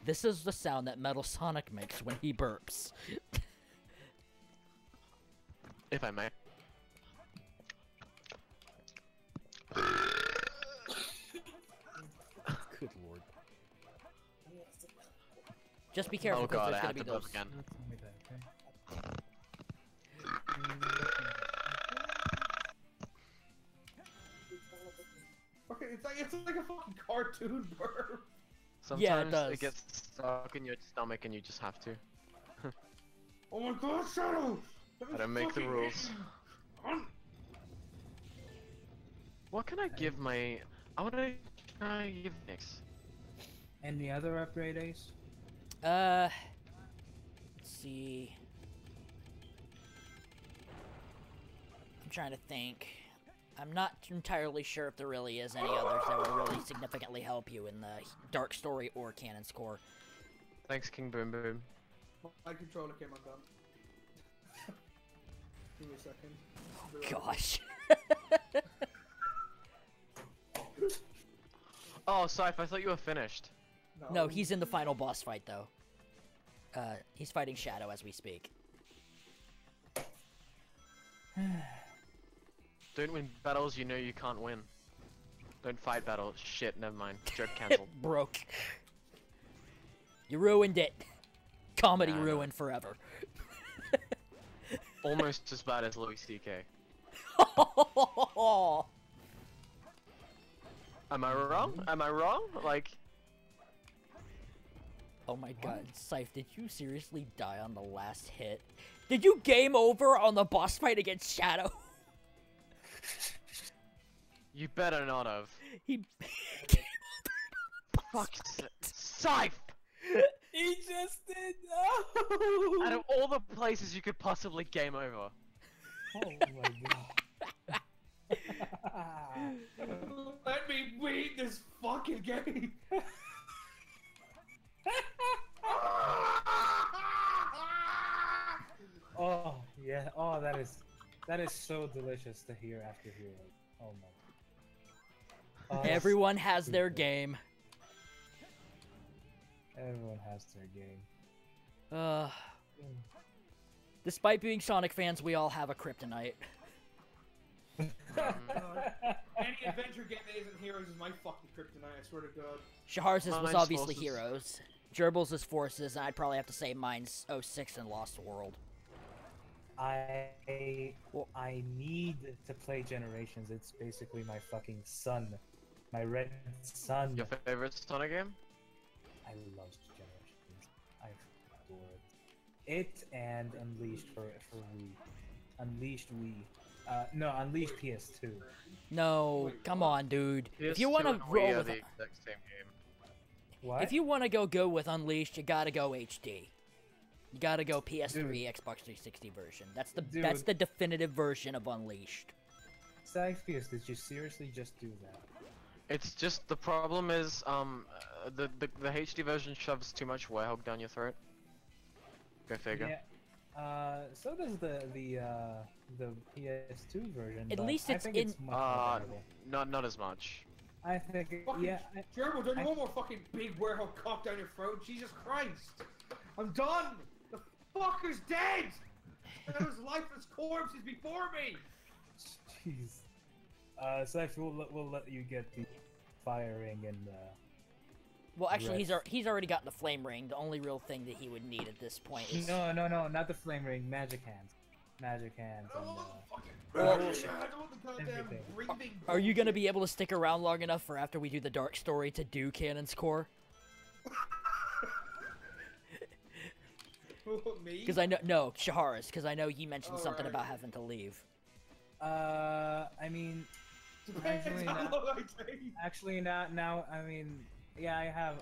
This is the sound that Metal Sonic makes when he burps. If I may. Good lord. Just be careful, Oh because god, I there's gonna had be to those. burp again. Tell me that, okay? Okay, it's like a fucking cartoon burp. Sometimes Yeah, it does. it gets stuck in your stomach and you just have to. Oh my god, Shadow! I don't make the rules. What can I give my... I wanna try give Nix. Any other upgrade ace? Let's see. I'm trying to think. I'm not entirely sure if there really is any others that will really significantly help you in the Dark Story or Canon's Core. Thanks, King Boom Boom. My controller came undone. Give me a second. Gosh. Oh, Syph, I thought you were finished. No, he's in the final boss fight, though. He's fighting Shadow as we speak. Don't win battles you know you can't win. Don't fight battles. Shit, never mind. Joke cancelled. Broke. You ruined it. Comedy Nah, ruined forever. Almost as bad as Louis C.K. Am I wrong? Am I wrong? Like... Oh my god, Syph, did you seriously die on the last hit? Did you game over on the boss fight against Shadow? You better not have. He Fuck, Syph! He just did. No. Out of all the places you could possibly game over. Oh my god. Let me beat this fucking game! Oh yeah. Oh, that is so delicious to hear after hearing. Oh my. Oh, Everyone has their stupid. game. Everyone has their game. Despite being Sonic fans, we all have a kryptonite. Any adventure game that isn't Heroes is my fucking kryptonite, I swear to god. Shahars was Mine's obviously Forces. Heroes. Gerbil's is Forces, and I'd probably have to say mine's 06 and Lost World. I need to play Generations. It's basically my fucking son. My red son. Your favorite Sonic game? I love Generations. I adore it. It and Unleashed for Wii. Unleashed Wii. No, Unleashed PS2. No, come on, dude. If you PS2 want to and Wii roll are with, the exact same game. What? if you want to go with Unleashed, you gotta go HD. You gotta go PS3, Xbox 360 version. That's the definitive version of Unleashed. Syphyous, did you seriously just do that? It's just the problem is the HD version shoves too much Warehog down your throat. Go figure. Yeah. So does the PS2 version. At but least I it's think in- it's much more bearable. Not as much. I think Fucking yeah. Gerbil, don't you want more fucking big warehouse cock down your throat? Jesus Christ! I'm done! The fucker's dead! There was lifeless corpses before me! Jeez. Syph, we'll let you get the fire ring and Well, actually, Rest. he's already gotten the flame ring. The only real thing that he would need at this point is no, not the flame ring, magic hands. Magic hands I and don't want the Well- fucking I don't want the goddamn Everything. breathing. Are you gonna be able to stick around long enough for after we do the dark story to do Canon's Core? Me? Because I know Shahars. Because I know he mentioned something Alright. about having to leave. I mean, Depends actually, how not- long I take. actually not now. I mean, yeah, I have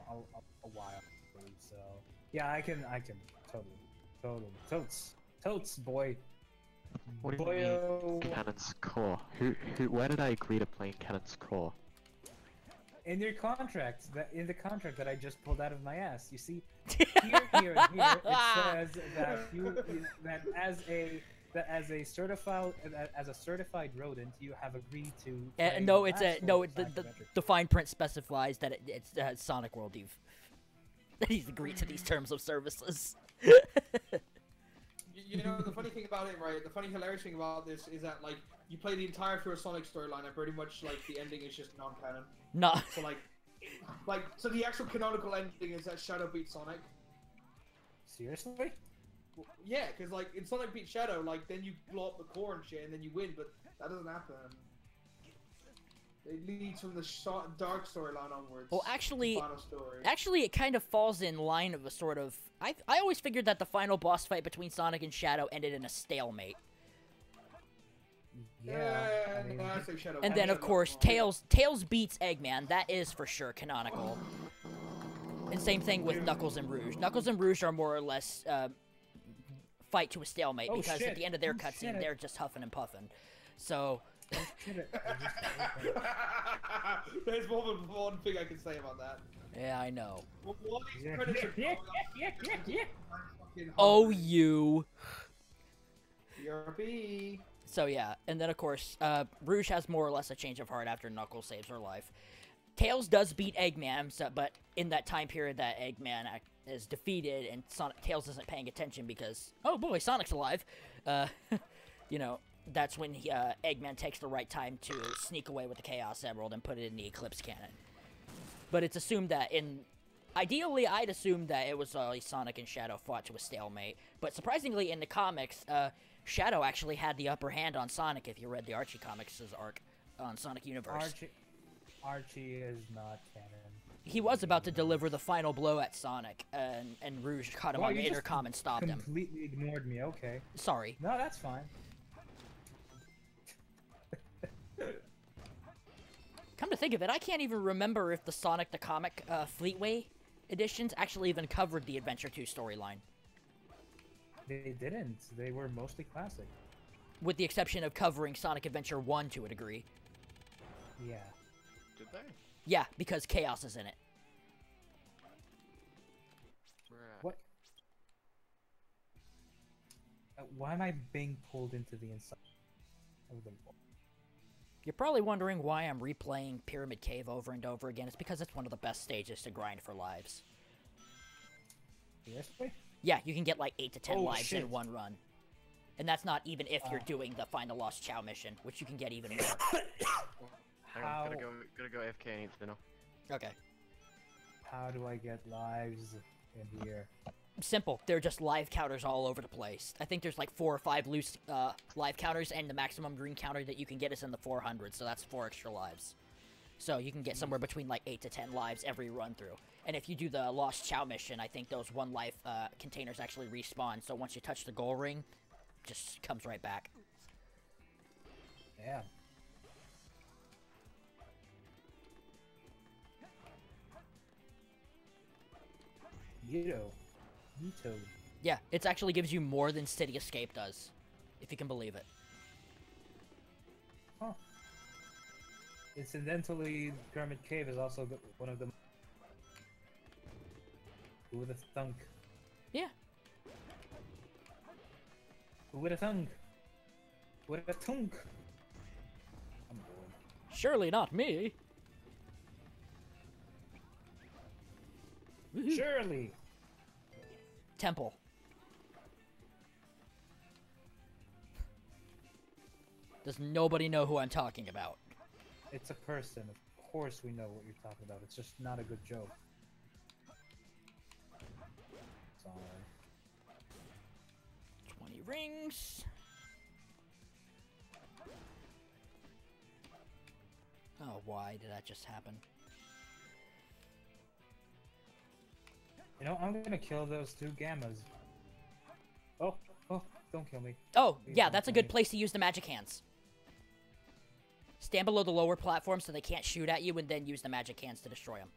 a while, so yeah, I can totally totes boy. What do you Boyo. mean, Cannon's Core? Where did I agree to play Cannon's Core? In your contract, in the contract that I just pulled out of my ass, you see, here, it says that as a certified rodent, you have agreed to. play No, it's last no. Sonic The Adventure. fine print specifies that it's Sonic World Eve. That he's agreed to these terms of services. You know, the funny thing about it, right? The funny, hilarious thing about this is that, like, you play the entire Pure Sonic storyline, and pretty much, like, the ending is just non-canon. No. So, so the actual canonical ending is that Shadow beats Sonic. Seriously? Yeah, because, like, in Sonic beats Shadow, like, then you blow up the core and shit, and then you win, but that doesn't happen. It leads from the dark storyline onwards. Well, actually, the final story. it kind of falls in line of a sort of. I always figured that the final boss fight between Sonic and Shadow ended in a stalemate. Yeah. I mean, no, I say Shadow. And then, of course, Tails beats Eggman. That is for sure canonical. And same thing with Knuckles and Rouge. Knuckles and Rouge are more or less fight to a stalemate Oh, because shit. at the end of their Oh, cutscene, shit. they're just huffing and puffing. So, There's more than one thing I can say about that. yeah, I know. Well, all these Yeah. credits are Yeah. fucking Oh, hungry. you. You're a bee. So yeah, and then of course, Rouge has more or less a change of heart after Knuckles saves her life. Tails does beat Eggman, but in that time period that Eggman is defeated and Tails isn't paying attention because, oh boy, Sonic's alive. You know, that's when Eggman takes the right time to sneak away with the Chaos Emerald and put it in the Eclipse Cannon. But it's assumed that ideally, I'd assume that it was Sonic and Shadow fought to a stalemate. But surprisingly, in the comics, Shadow actually had the upper hand on Sonic if you read the Archie Comics' arc on Sonic Universe. Archie is not canon. He was about to deliver the final blow at Sonic, and Rouge caught him Well, on the you just intercom and stopped him. Completely ignored me. Okay. Sorry. No, that's fine. Come to think of it, I can't even remember if the Sonic the Comic Fleetway editions actually even covered the Adventure 2 storyline. They didn't. They were mostly classic. With the exception of covering Sonic Adventure 1 to a degree. Yeah. Did they? Yeah, because Chaos is in it. What? Why am I being pulled into the inside of the wall? You're probably wondering why I'm replaying Pyramid Cave over and over again. It's because it's one of the best stages to grind for lives. Seriously? Yeah, you can get like 8 to 10 Oh, lives shit. in one run. And that's not even if you're doing the Find the Lost Chow mission, which you can get even more. Hang How- on, gotta go AFK and eat dinner. Okay. How do I get lives in here? Simple. They're just live counters all over the place. I think there's like 4 or 5 loose live counters, and the maximum green counter that you can get is in the 400, so that's 4 extra lives. So you can get somewhere between like 8 to 10 lives every run through. And if you do the Lost Chow mission, I think those 1 life containers actually respawn, so once you touch the goal ring, it just comes right back. Yeah. Yito. Yeah, it actually gives you more than City Escape does, if you can believe it. Huh. Incidentally, Pyramid Cave is also one of the... Who would have thunk? Yeah. Who would have thunk? Who would have thunk? I'm bored. Surely not me. Surely! Temple. Does nobody know who I'm talking about? It's a person. Of course we know what you're talking about. It's just not a good joke. Sorry. 20 rings. Oh, why did that just happen? You know, I'm gonna kill those 2 gammas. Oh, don't kill me. Oh, Please yeah, don't that's a kill good me. place to use the magic hands. Stand below the lower platform so they can't shoot at you, and then use the magic hands to destroy them.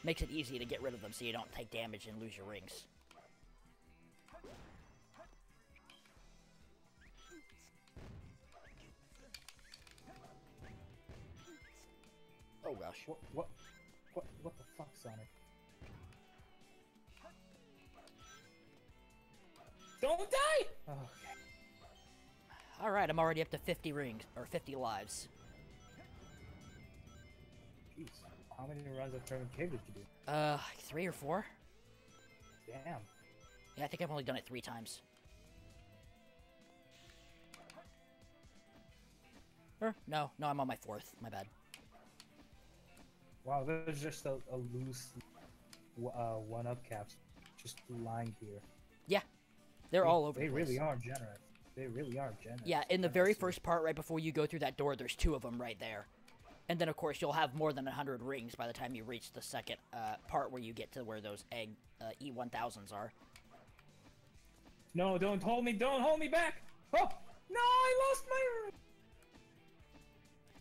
Makes it easy to get rid of them so you don't take damage and lose your rings. Oh gosh. What the fuck, Sonic? Don't die! Oh, okay. Alright, I'm already up to 50 rings, or 50 lives. Jeez, how many runs of Pyramid Cave did you do? 3 or 4? Damn. Yeah, I think I've only done it 3 times. No, I'm on my 4th. My bad. Wow, there's just a loose 1-up caps just lying here. Yeah, they're all over They the place. really are generous. They really are generous. Yeah, in the very first part, right before you go through that door, there's 2 of them right there. And then, of course, you'll have more than 100 rings by the time you reach the second part where you get to where those egg E1000s are. No, don't hold me back! Oh! No, I lost my...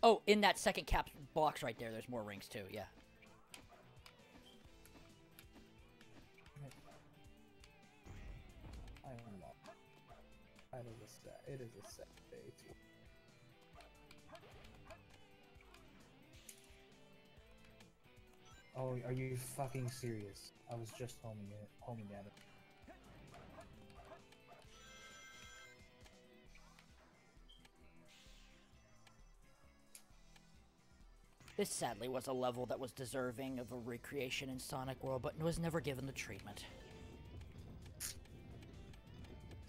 Oh, in that second cap box right there, there's more rings too, yeah. I don't know. It is a sad day too. Oh, are you fucking serious? I was just homing at it. This sadly was a level that was deserving of a recreation in Sonic World, but was never given the treatment.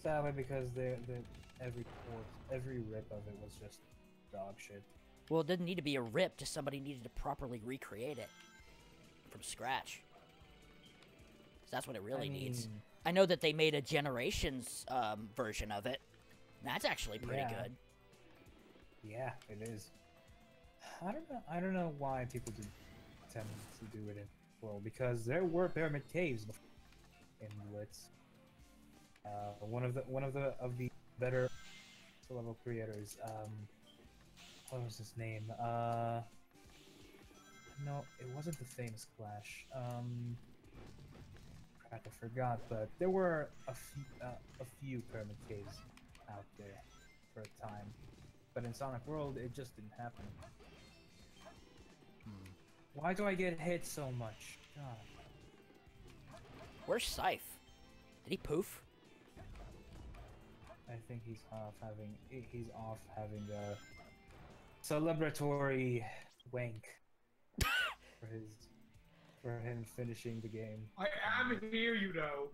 Sadly, because every rip of it was just dog shit. Well, it didn't need to be a rip, just somebody needed to properly recreate it. From scratch. So that's what it really needs. I know that they made a Generations version of it. That's actually pretty good. Yeah, it is. I don't know why people tend to do it in World, because there were Pyramid Caves in Blitz. One of the better level creators. What was his name? No, it wasn't the famous Clash. Crap, I forgot. But there were a few Pyramid Caves out there for a time. But in Sonic World, it just didn't happen. Why do I get hit so much? God. Where's Syph? Did he poof? I think he's off having a celebratory wank for him finishing the game. I am here, you know.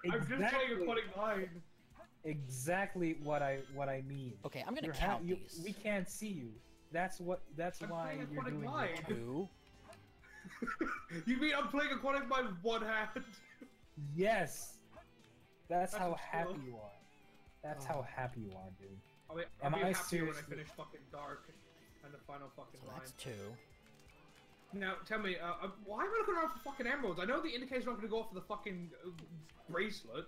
I'm just trying to put it mine. exactly what I mean. Okay, I'm gonna You're count you, these. we can't see you. That's why playing you're Aquatic doing Mine. it. 2. You mean I'm playing Aquatic Mine with one hand? Yes. That's how That's happy chill. you are. That's how happy you are, dude. I'll be I happier when I seriously- finish fucking Dark and the final fucking So line. that's 2. Now, tell me, why am I looking around for fucking emeralds? I know the indicator's not going to go off for the fucking bracelet.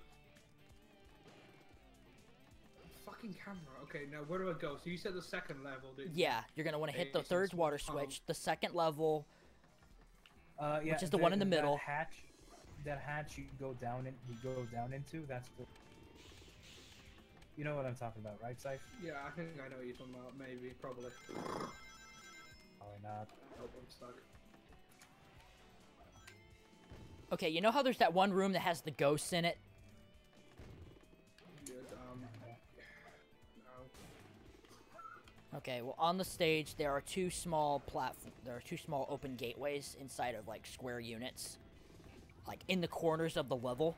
Fucking camera. Okay, now where do I go? So you said the second level, didn't you? Yeah, you're gonna want to hit the Okay, so third it's water tunnel. switch. The second level, Yeah, which is the one in the middle. That hatch you go down into. That's the. You know what I'm talking about, right, Syph? Yeah, I think I know what you're talking about. Maybe, probably. Probably not. Oh, I'm stuck. Okay, you know how there's that one room that has the ghosts in it? Yeah, no. Okay, well on the stage there are two small open gateways inside of like square units, like in the corners of the level.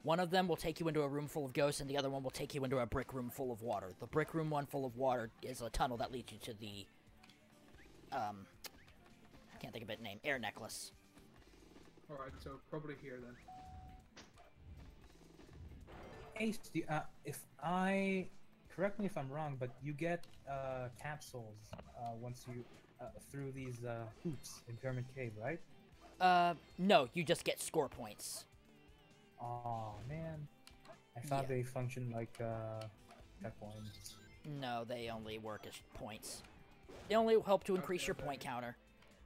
One of them will take you into a room full of ghosts, and the other one will take you into a brick room full of water. The brick room one full of water is a tunnel that leads you to the I can't think of its name. Air necklace. Alright, so probably here then. Ace, if I correct me if I'm wrong, but you get capsules once you through these hoops in Pyramid Cave, right? No, you just get score points. Oh man, I thought Yeah. they functioned like cut points. No, they only work as points. They only help to increase Okay, your okay. point counter,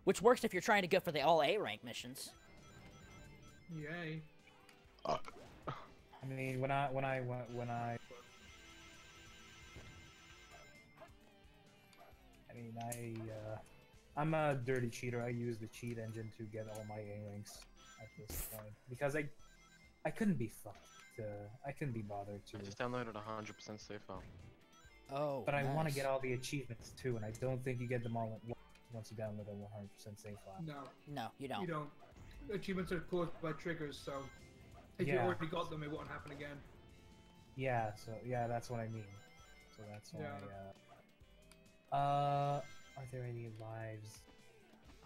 which works if you're trying to go for the all A rank missions. Yay. I mean, when I I'm a dirty cheater. I use the cheat engine to get all my A ranks at this point because I couldn't be fucked. I couldn't be bothered to. I just downloaded 100% save file. Oh, But I want to nice. get all the achievements too, and I don't think you get them all at once you download a 100% save file. No, No, you don't. you don't. Achievements are caused by triggers, so if you Yeah. already got them, it won't happen again. Yeah, so yeah, that's what I mean. So that's why. Yeah. Are there any lives?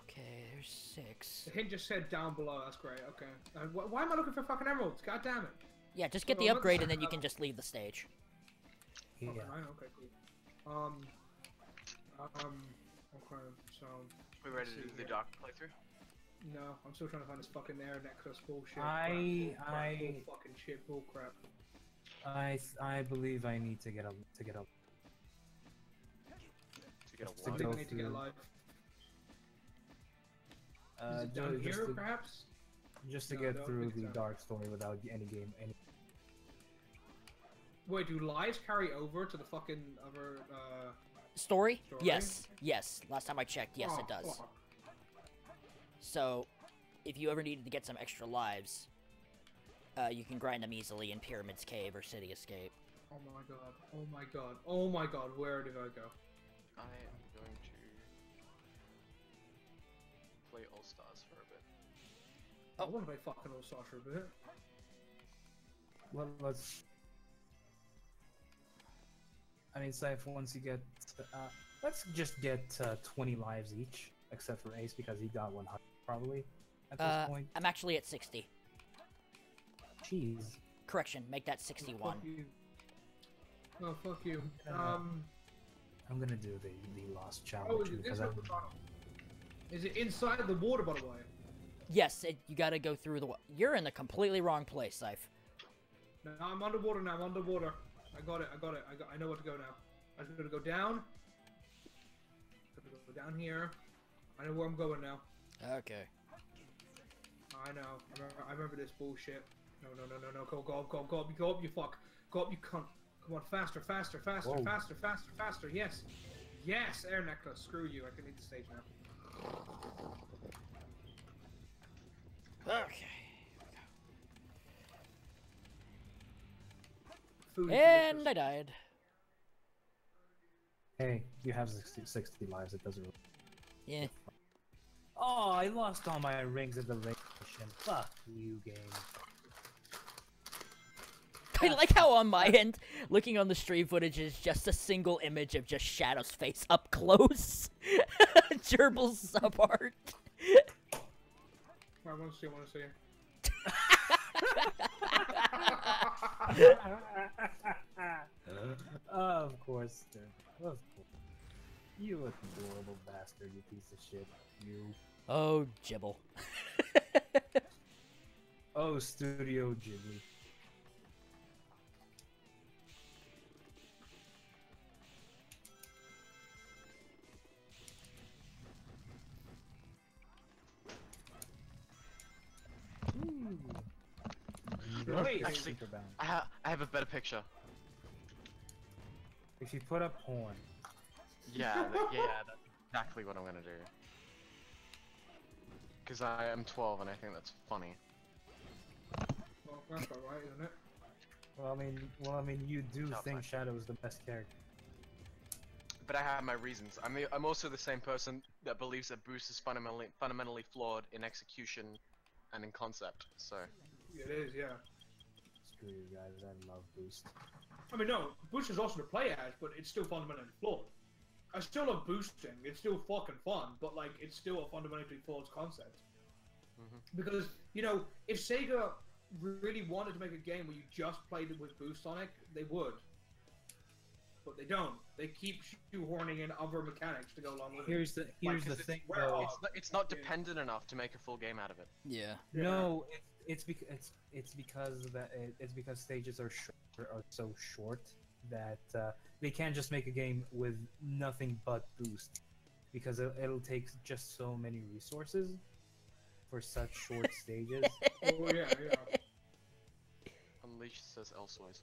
Okay, there's 6. The hint just said down below. That's great. Okay. Why am I looking for fucking emeralds? God damn it. Yeah, just get Oh, the look, upgrade and then you uh, can just leave the stage. Yeah. Okay, okay, cool. Okay, so We ready to do the dock playthrough? no, I'm still trying to find this fucking air necklace bullshit. I fucking shit bullcrap. I believe I need to get a To get a To I what? think I go need to get through- alive. Is it down just here, to, perhaps? just to No, get don't through think the so. dark story without any. Wait, do lives carry over to the fucking other? Story? Story? Yes. Yes. Last time I checked, yes, Oh, it does. fuck. So, if you ever needed to get some extra lives, you can grind them easily in Pyramid's Cave or City Escape. Oh my god! Oh my god! Oh my god! Where did I go? I am going to play All Stars for a bit. Oh, what have I fucking all saw for a bit? Well, let's. I mean, say if once you get, let's just get 20 lives each, except for Ace because he got 100 probably at this point. I'm actually at 60. Jeez. Correction, make that 61. Fuck you. Oh, fuck you. I'm gonna do the lost Oh, challenge is it because this I'm. one? Is it inside the water, by the way? Yes, you gotta go through the. You're in the completely wrong place, Syph. No, I'm underwater now. I'm underwater. I got it. I know where to go now. I'm gonna go down. I'm gonna go down here. I know where I'm going now. Okay. I know. I remember this bullshit. No. Go up, you fuck. Go up, you cunt. Come on, faster. Whoa. Faster. Yes. Yes, air necklace. Screw you. I can leave the stage now. Okay. Food is And delicious. I died. Hey, you have 60 lives. It doesn't. Really... Yeah. Oh, I lost all my rings at the ring mission. Fuck you, game. I like how on my end, looking on the stream footage is just a single image of just Shadow's face up close. Gerbil's sub art. I want to see. Of course, dude. Of course. You adorable bastard, you piece of shit. You. Oh, Gibble. Oh, Studio Ghibli. Wait, Actually, Superbound. I have a better picture. If you put up porn. Yeah, that's exactly what I'm gonna do. Because I am 12 and I think that's funny. Well, that's alright, isn't it? Well, I mean, you do think Shadow is the best character. But I have my reasons. I'm also the same person that believes that Boost is fundamentally flawed in execution and in concept. So. It is, yeah. Screw you guys, I love Boost. I mean, no, Boost is awesome to play as, but it's still fundamentally flawed. I still love boosting. It's still fucking fun, but like, it's still a fundamentally flawed concept. Because, you know, if Sega really wanted to make a game where you just played it with Boost Sonic, they would. But they don't. They keep shoehorning in other mechanics to go along with Here's it. the thing, though. It's not dependent enough to make a full game out of it. Yeah. No, it's because stages are so short that they can't just make a game with nothing but boost, because it'll take just so many resources for such short stages. Oh yeah. Unleash says elsewise.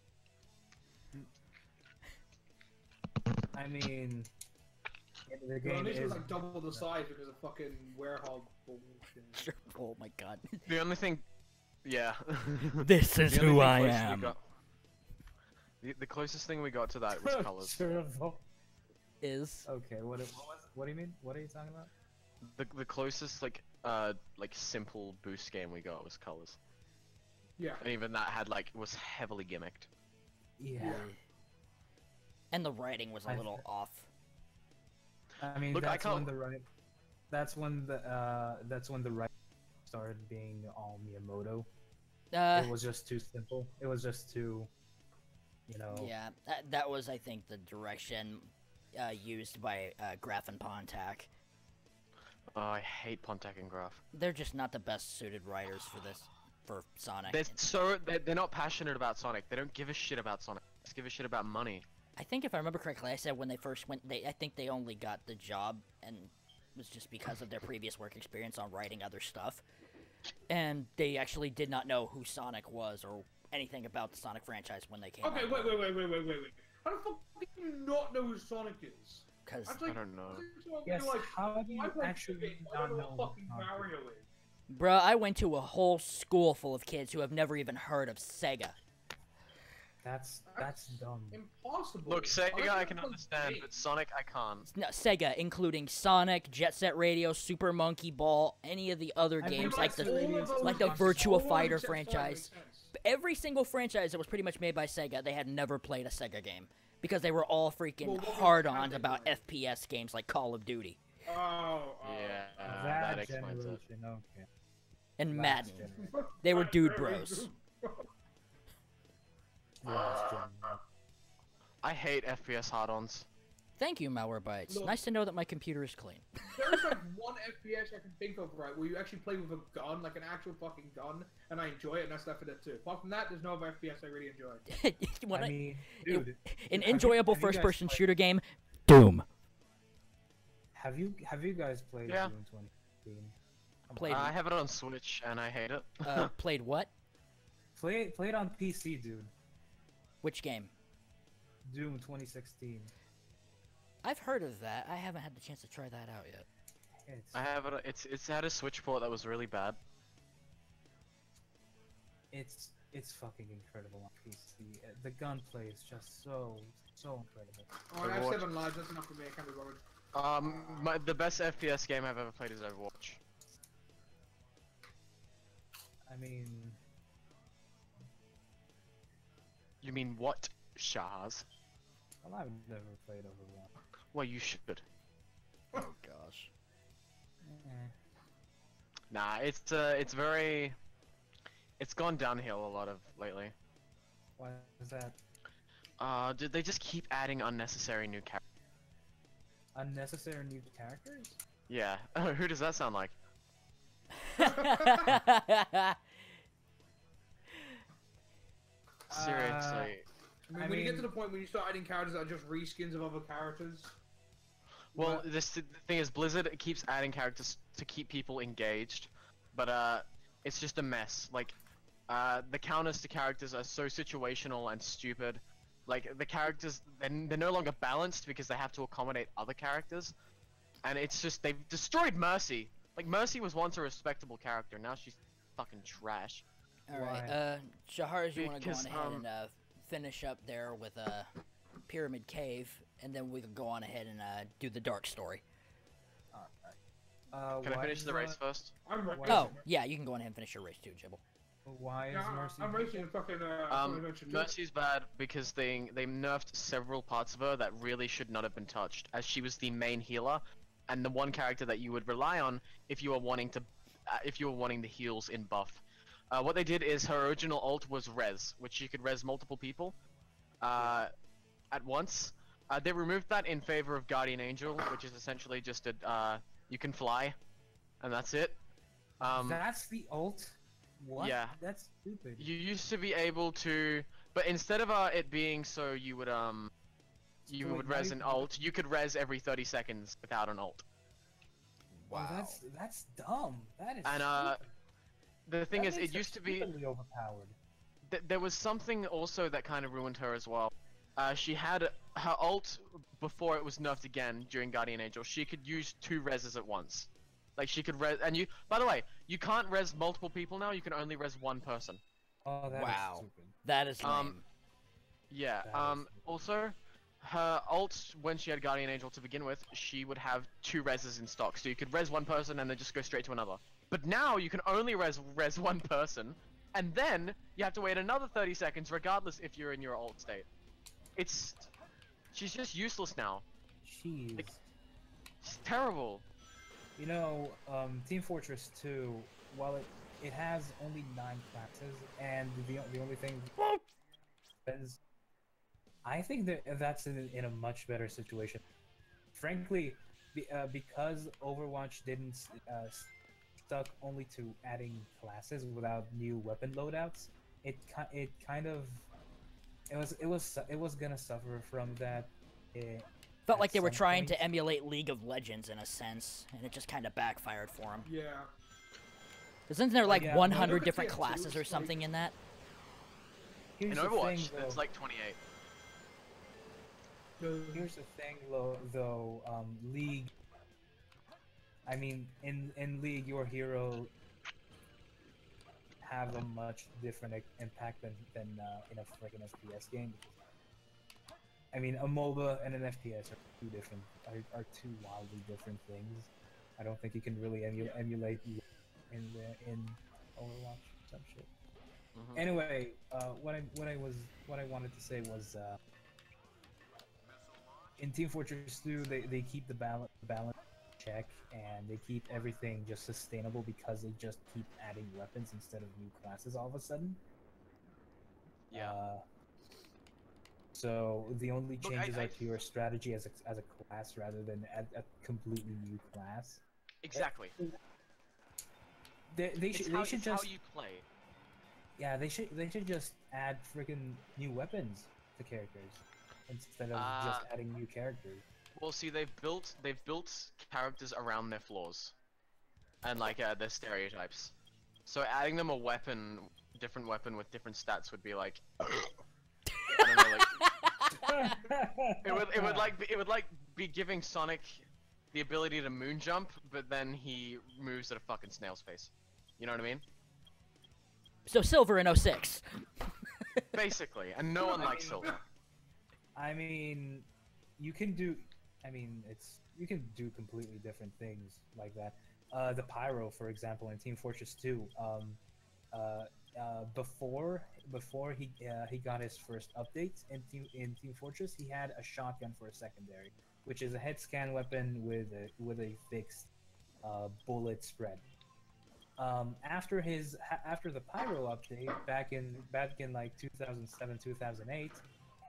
I mean, the game Unleash is was like double the size because of fucking warehouse bullshit. Oh my god. The only thing, yeah. This is The only who thing I closest we am. got- The closest thing we got to that was colors. Is Okay, what do you mean? What are you talking about? The closest like simple boost game we got was colors, Yeah. and even that was heavily gimmicked. Yeah. and the writing was a little off. I mean, Look, that's when the writing started being all Miyamoto. It was just too simple. It was just too, you know. Yeah, that was, I think, the direction used by Graf and Pontac. Oh, I hate Pontac and Graf. They're just not the best suited writers for Sonic. They're not passionate about Sonic. They don't give a shit about Sonic. They just give a shit about money. I think if I remember correctly, I said when they first went, I think they only got the job, and it was just because of their previous work experience on writing other stuff. And they actually did not know who Sonic was or anything about the Sonic franchise when they came out. Okay, wait. How the fuck do you not know who Sonic is? Because I don't know. Yes, how do you actually not know who who fucking Sonic Mario is? is? bruh, I went to a whole school full of kids who have never even heard of Sega. That's dumb. Impossible. Look, Sega I can don't understand, but Sonic I can't. No, Sega, including Sonic, Jet Set Radio, Super Monkey Ball, any of the other I mean, games, all like of the those Virtua all of Fighter except Sonic franchise. makes sense. Every single franchise that was pretty much made by Sega, they had never played a Sega game. Because they were all freaking Well, what was hard-ons Sonic about like? FPS games like Call of Duty. Yeah, that that explains it. generation, okay. And Last Madden. generation. They were dude bros. Last generation. I hate FPS hard-ons. Thank you, Malwarebytes. Look. Nice to know that my computer is clean. There's like one FPS I can think of, right, where you actually play with a gun, like an actual fucking gun, and I enjoy it, and that's Left 4 Dead 2. Apart from that, there's no other FPS I really enjoy. When I I- mean, dude, an have you- enjoyable have you guys first-person played- shooter game, Doom. Have you guys played Yeah. Doom 2015? Played, I have it on Switch and I hate it. played what? Play it on PC, dude. Which game? Doom 2016. I've heard of that. I haven't had the chance to try that out yet. It's I have it. It's had a Switch port that was really bad. it's fucking incredible on PC. The gunplay is just so incredible. Oh, I have Overwatch. 7 lives, that's enough for me, I can't be bothered. The best FPS game I've ever played is Overwatch. I mean, You mean what, Shahars? Well, I've never played Overwatch. Well, you should. Oh gosh. Nah, it's gone downhill a lot of lately. Why is that? Did they just keep adding unnecessary new characters? Unnecessary new characters? Yeah. Who does that sound like? Seriously. I mean, when you get to the point when you start adding characters that are just reskins of other characters. Well, the thing is, Blizzard keeps adding characters to keep people engaged, but it's just a mess. Like, the counters to characters are so situational and stupid. Like, the characters, they're no longer balanced because they have to accommodate other characters, and it's just, they've destroyed Mercy. Like, Mercy was once a respectable character, now she's fucking trash. Alright, Shahars, you wanna go on Because, ahead and finish up there with Pyramid Cave, and then we can go on ahead and do the dark story. Alright. Can I finish the race first? I'm racing. Oh, yeah, you can go on ahead and finish your race too, Gerbil. Why is Yeah, Mercy? I'm racing fucking. Mercy's bad because they nerfed several parts of her that really should not have been touched, as she was the main healer, and the one character that you would rely on if you were wanting the heals in buff. What they did is her original ult was res, which you could res multiple people at once. They removed that in favor of Guardian Angel, which is essentially just a you can fly, and that's it. That's the ult? What? Yeah. That's stupid. You used to be able to, but instead of it being so you would res an ult, you could res every 30 seconds without an ult. Wow. Oh, that's dumb. That is. And stupid. the thing That is, makes it her used to be stupidly overpowered. there was something also that kind of ruined her as well. She had her ult before it was nerfed again during Guardian Angel. She could use 2 reses at once. Like she could res, and by the way, you can't res multiple people now. You can only res one person. Oh, that is Wow. stupid. That is lame. Yeah. That is Also, her ult when she had Guardian Angel to begin with, she would have 2 reses in stock, so you could res one person and then just go straight to another. But now you can only res one person, and then you have to wait another 30 seconds, regardless if you're in your ult state. She's just useless now. Jeez. Like, it's terrible. You know, Team Fortress 2, while it has only 9 classes, and the only thing is, I think that's in a much better situation. Frankly, because Overwatch didn't stuck only to adding classes without new weapon loadouts, it was gonna suffer from that. Felt like at they were some trying point. to emulate League of Legends in a sense, and it just kind of backfired for them. Yeah. Isn't there like yeah, 100 look at different TF2, classes or it's something like- in that? Here's In the Overwatch, thing, it's though. like 28. Here's the thing, though. League. I mean, in League, your hero have a much different impact than in a freaking FPS game. I mean, a MOBA and an FPS are two wildly different things. I don't think you can really emulate in Overwatch some shit. Mhm. Anyway, what I wanted to say was, in Team Fortress 2, they keep the balance check, and they keep everything just sustainable because they just keep adding weapons instead of new classes all of a sudden. Yeah. So the only Look, changes I- are to your strategy as a class rather than a completely new class. Exactly. They It's should how just you play. yeah they should just add freaking new weapons to characters instead of just adding new characters. Well, see, they've built characters around their flaws, and like their stereotypes. So adding them a different weapon with different stats would be like, I don't know, like it would be giving Sonic the ability to moon jump, but then he moves at a fucking snail's pace. You know what I mean? So Silver in 06. Basically, and no one likes Silver. I mean, you can do completely different things like that. The Pyro, for example, in Team Fortress 2, before he got his first update in Team Fortress, he had a shotgun for a secondary, which is a head scan weapon with a fixed bullet spread. After the Pyro update back in like 2007-2008,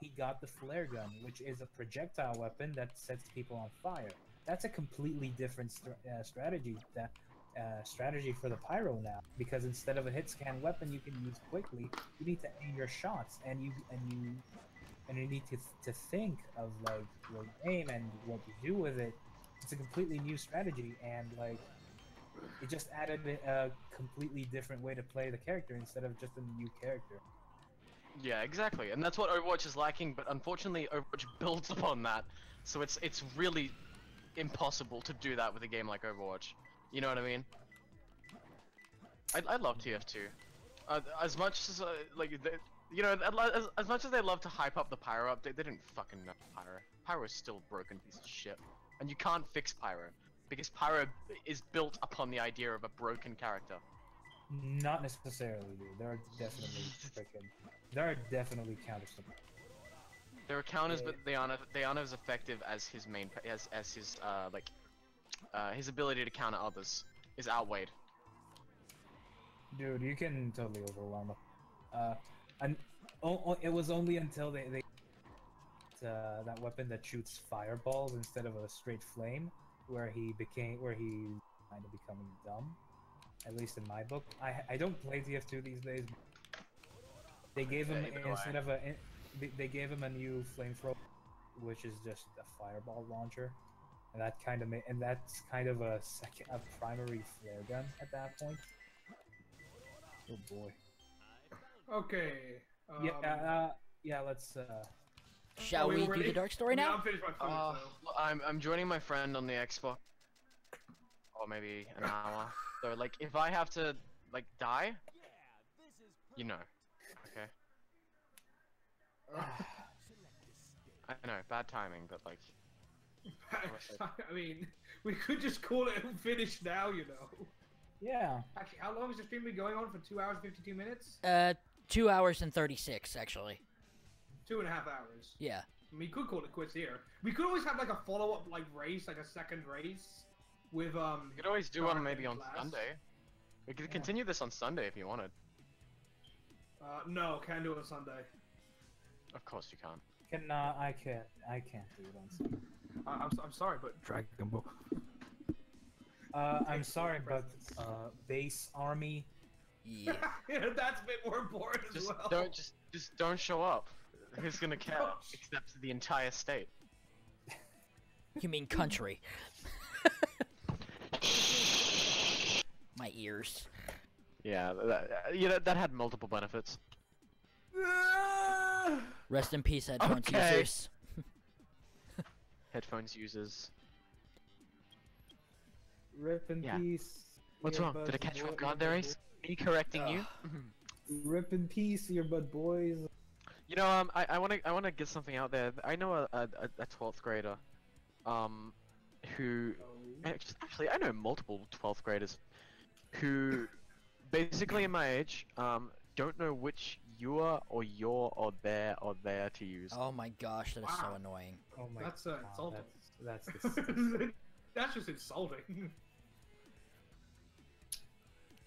he got the flare gun, which is a projectile weapon that sets people on fire. That's a completely different strategy for the Pyro now, because instead of a hit scan weapon you can use quickly, you need to aim your shots, and you need to think of like your aim and what to do with it. It's a completely new strategy, and like it just added a completely different way to play the character instead of just a new character. Yeah, exactly, and that's what Overwatch is lacking. But unfortunately, Overwatch builds upon that, so it's really impossible to do that with a game like Overwatch. You know what I mean? I love TF2. As much as as much as they love to hype up the Pyro update, they didn't fucking know Pyro. Pyro is still a broken piece of shit, and you can't fix Pyro because Pyro is built upon the idea of a broken character. Not necessarily, dude. There are definitely counters to that. There are counters, but they aren't as effective as his main as his his ability to counter others is outweighed. Dude, you can totally overwhelm him. And it was only until they that weapon that shoots fireballs instead of a straight flame where he kind of becoming dumb. At least in my book. I don't play TF2 these days. They gave him they gave him a new flamethrower, which is just a fireball launcher, and that's kind of a primary flare gun at that point. Oh boy. Okay. Yeah. Let's. Shall we do the dark story now? I'm finished my food, so. I'm joining my friend on the Xbox. Or maybe an hour. So like, if I have to like die, you know. Okay. I know, bad timing, but like. I mean, we could just call it finished now, you know. Yeah. Actually, how long has the stream been going on? For 2 hours 52 minutes? 2 hours and 36 actually. 2.5 hours. Yeah. We could call it quits here. We could always have like a follow-up like race, like a second race, with You could always do one maybe on Blast. Sunday. We could continue this on Sunday if you wanted. No, can't do it on Sunday. Of course you can't. I can't do it on Sunday. I'm sorry, but Dragon Ball. I'm sorry, but base army. Yeah. Yeah, that's a bit more important as well. Just don't show up. Who's gonna care? Except the entire state. You mean country? My ears. Yeah, that had multiple benefits. Rest in peace, headphones Okay. users. Headphones users. Rip in Yeah. peace. What's wrong? Did I catch you off guard there, Ace? Me correcting you? Rip in peace, earbud boys. You know, I wanna get something out there. I know a 12th grader, who actually I know multiple 12th graders, who basically in my age, don't know which your or your or their to use. Oh my gosh, that is so Wow. annoying. Oh my That's god. insulting. That's disgusting. That's just insulting.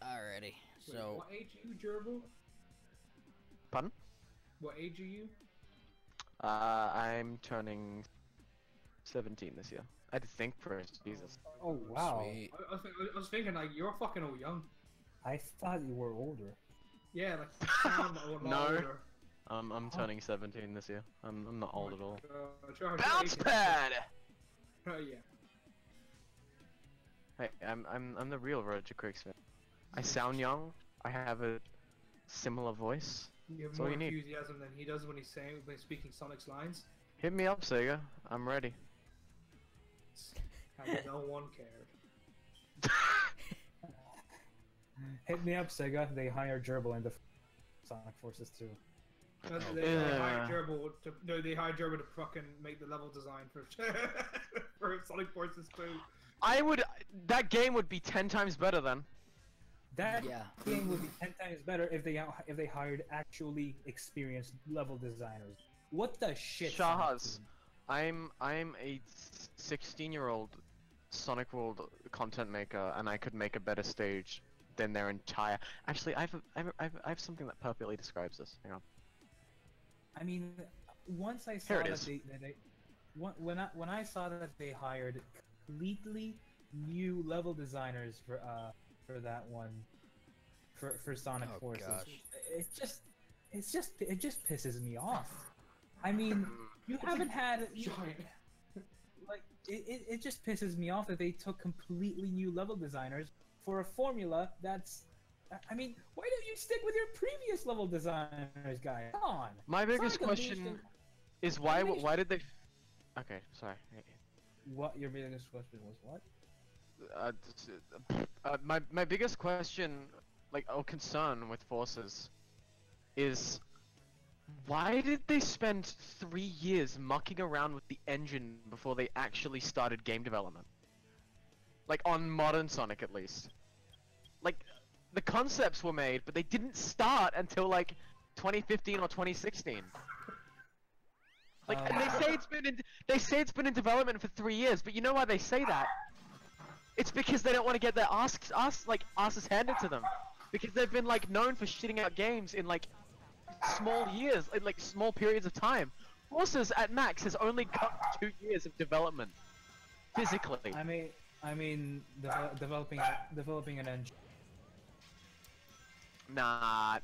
Alrighty, Wait, so what age are you, Gerbil? Pardon? What age are you? I'm turning 17 this year. I think first, Jesus. Oh wow. sweet. I was thinking like you're fucking old young. I thought you were older. Yeah, like you sound a lot No. older. I'm turning 17 this year. I'm not old at all. Charles, Bounce you're 18. pad! Oh yeah. Hey, I'm the real Roger Craigs fan. I sound young. I have a similar voice. You have That's all more you need. enthusiasm than he does when he's speaking Sonic's lines. Hit me up, Sega. I'm ready. And no one cared. Hit me up, Sega. They hired Gerbil in the Sonic Forces too. They hired Gerbil to they hired Gerbil to fucking make the level design for for Sonic Forces 2. That game would be 10 times better then. That Yeah. game would be 10 times better if they hired actually experienced level designers. What the shit? Shahars, I'm a 16-year-old Sonic World content maker, and I could make a better stage than their entire. Actually, I have something that perfectly describes this. Hang on. I mean, once I saw Here it that is. when I saw that they hired completely new level designers for that one for Sonic Oh, Forces, gosh. it just pisses me off. I mean, you haven't had Giant. like it just pisses me off that they took completely new level designers for a formula that's. I mean, why don't you stick with your previous level designers, guys? Come on. My biggest Sonic question Unleashed is why did they? Okay, sorry. What your biggest question was? What? My biggest question, or concern with Forces, is why did they spend 3 years mucking around with the engine before they actually started game development? Like on modern Sonic, at least. Like, the concepts were made, but they didn't start until 2015 or 2016. And they say it's been in development for 3 years, but you know why they say that? It's because they don't want to get their asses handed to them, because they've been known for shitting out games in small years, in small periods of time. Forces at max has only got 2 years of development, physically. I mean, developing an engine. Nah.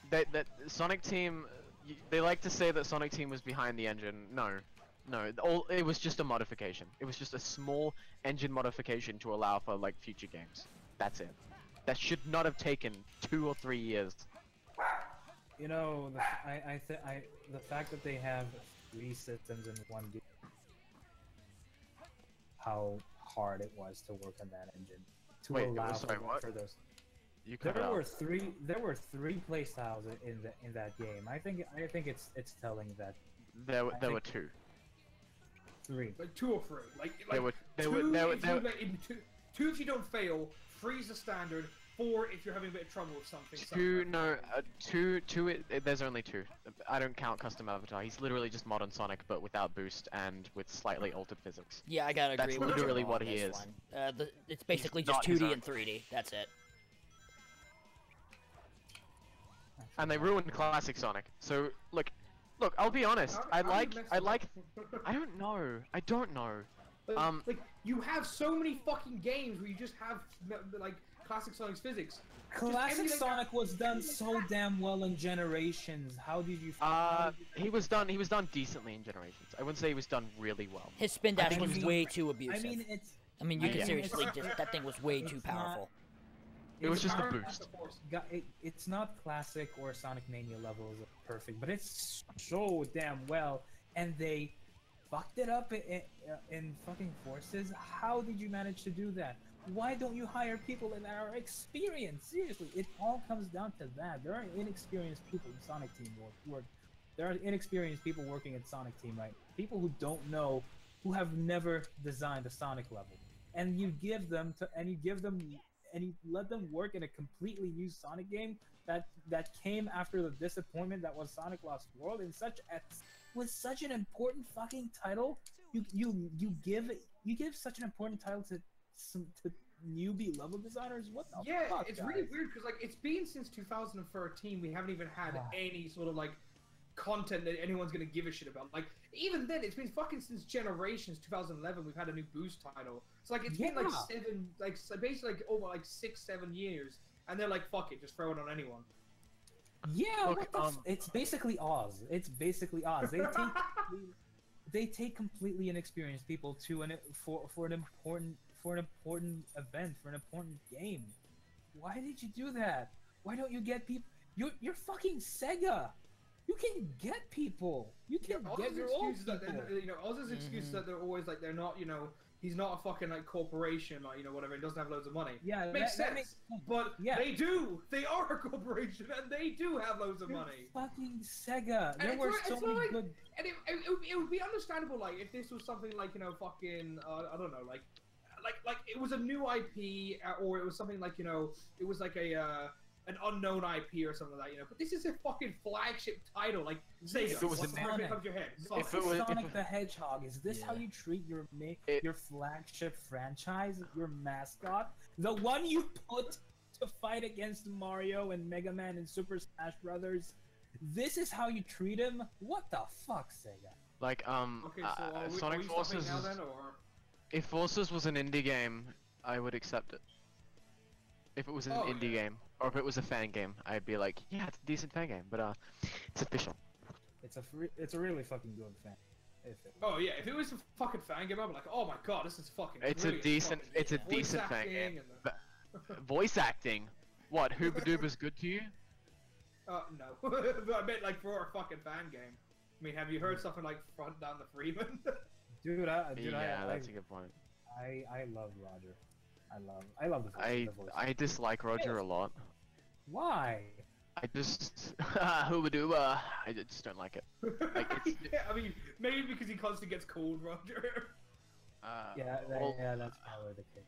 That Sonic Team, they like to say that Sonic Team was behind the engine. No, it was just a modification. It was just a small engine modification to allow for future games. That's it. That should not have taken 2 or 3 years. You know, the fact that they have 3 systems in one game, how hard it was to work on that engine to Wait, allow sorry, what? for those. You cut it There out. were three play styles in that game. I think it's telling that There were think- 2. 3. 2 or 3. There were two if you don't fail. 3 is the standard. 4 if you're having a bit of trouble with something. There's only 2. I don't count custom avatar. He's literally just modern Sonic, but without boost and with slightly altered physics. Yeah, I gotta agree That's with you literally on what he this is. one. It's basically just not his 2D own. and 3D. That's it. And they ruined classic Sonic. So look, I'll be honest. I don't know. You have so many fucking games where you just have classic Sonic's physics. Classic emulate Sonic was done so damn well in Generations. How did you? He was done decently in Generations. I wouldn't say he was done really well. His spin dash was mean- way too abusive. I mean, you I can mean, seriously it's- just that thing was way too it's not- powerful. It was just a Power boost. of course. It's not classic or Sonic Mania levels of perfect, but it's so damn well, and they fucked it up in fucking Forces. How did you manage to do that? Why don't you hire people that are experienced? Seriously, it all comes down to that. There are inexperienced people in Sonic Team work. There are inexperienced people working at Sonic Team, right? People who don't know, who have never designed a Sonic level, and you let them work in a completely new Sonic game that came after the disappointment that was Sonic Lost World with such an important fucking title. You give such an important title to newbie level designers. What the fuck, it's guys? really weird because it's been since 2013. We haven't even had any sort of content that anyone's gonna give a shit about. Even then, it's been fucking since Generations 2011. We've had a new Boost title. So it's been basically over 6-7 years, and they're like, fuck it, just throw it on anyone. Yeah, Look, it's basically Oz. It's basically Oz. They take completely inexperienced people for an important event, for an important game. Why did you do that? Why don't you get people? You're fucking Sega. You can get people. You can get your own people. Oz's excuse is that they're always they're not, he's not a fucking corporation, whatever. He doesn't have loads of money. Yeah, makes that sense. makes sense. But Yeah. they do. They are a corporation, and they do have loads of You're money. fucking Sega. And There were so it's many not good. And it would be understandable, if this was something fucking, I don't know, like it was a new IP, or it was something like, you know, it was like an unknown IP or something like that, you know. But this is a fucking flagship title, like Sega. If it was What's the first thing that comes to your head? Sonic. If it was Sonic the Hedgehog, is this how you treat your your flagship franchise, your mascot, the one you put to fight against Mario and Mega Man and Super Smash Brothers? This is how you treat him? What the fuck, Sega? Like, Okay, so Sonic Forces now then, or? If Forces was an indie game, I would accept it. If it was an indie game, or if it was a fan game, I'd be like, yeah, it's a decent fan game, but it's official. It's a really fucking good fan. Oh yeah, if it was a fucking fan game, I'd be like, oh my god, this is fucking. It's a decent, it's a decent fan game. Voice acting. What? Hooba Dooba's good to you? No. But I meant like for a fucking fan game. I mean, have you heard something like Front Down the Freeman? Dude, that's a good point. I love Roger. I love the voice. I dislike Roger a lot. Why? I just Hooba Dooba. I just don't like it. Like, yeah, I mean, maybe because he constantly gets called Roger. That's probably the case.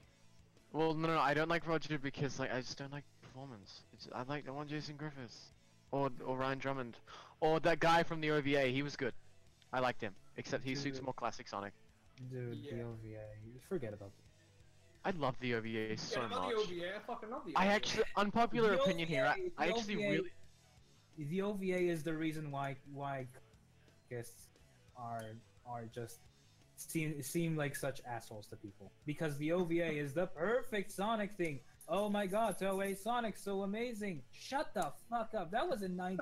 Well, no, I don't like Roger because like I just don't like performance. I want Jason Griffiths, or Ryan Drummond, or that guy from the OVA. He was good. I liked him, except he suits more classic Sonic. Dude, the OVA. Forget about it. I love the OVA so much. The OVA. I fucking love the OVA. I actually, unpopular opinion here. I actually really. The OVA is the reason why guests are just seem like such assholes to people, because the OVA is the perfect Sonic thing. Oh my god, Toei Sonic, so amazing. Shut the fuck up. That was in the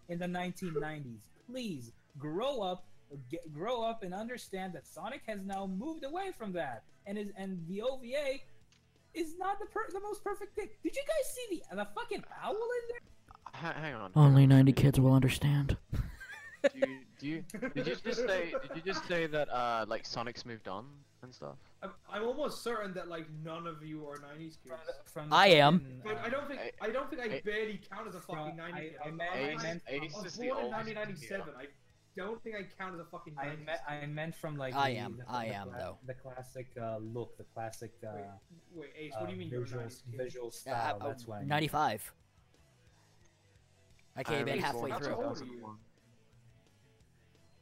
1990s. Please grow up and understand that Sonic has now moved away from that, and the OVA is not the most perfect thing. Did you guys see the fucking owl in there? Hang on. Only 90 kids will understand. Did you just say that like Sonic's moved on and stuff? I'm almost certain that like none of you are 90s kids. I am. But I don't think I barely count as a fucking 90s kid. I was born in 1997. I don't think I count as a fucking 90s. I meant from like I am though. The classic look, the classic wait, Ace, what do you mean visual style? That's why. 95. I came in halfway How through. old are you?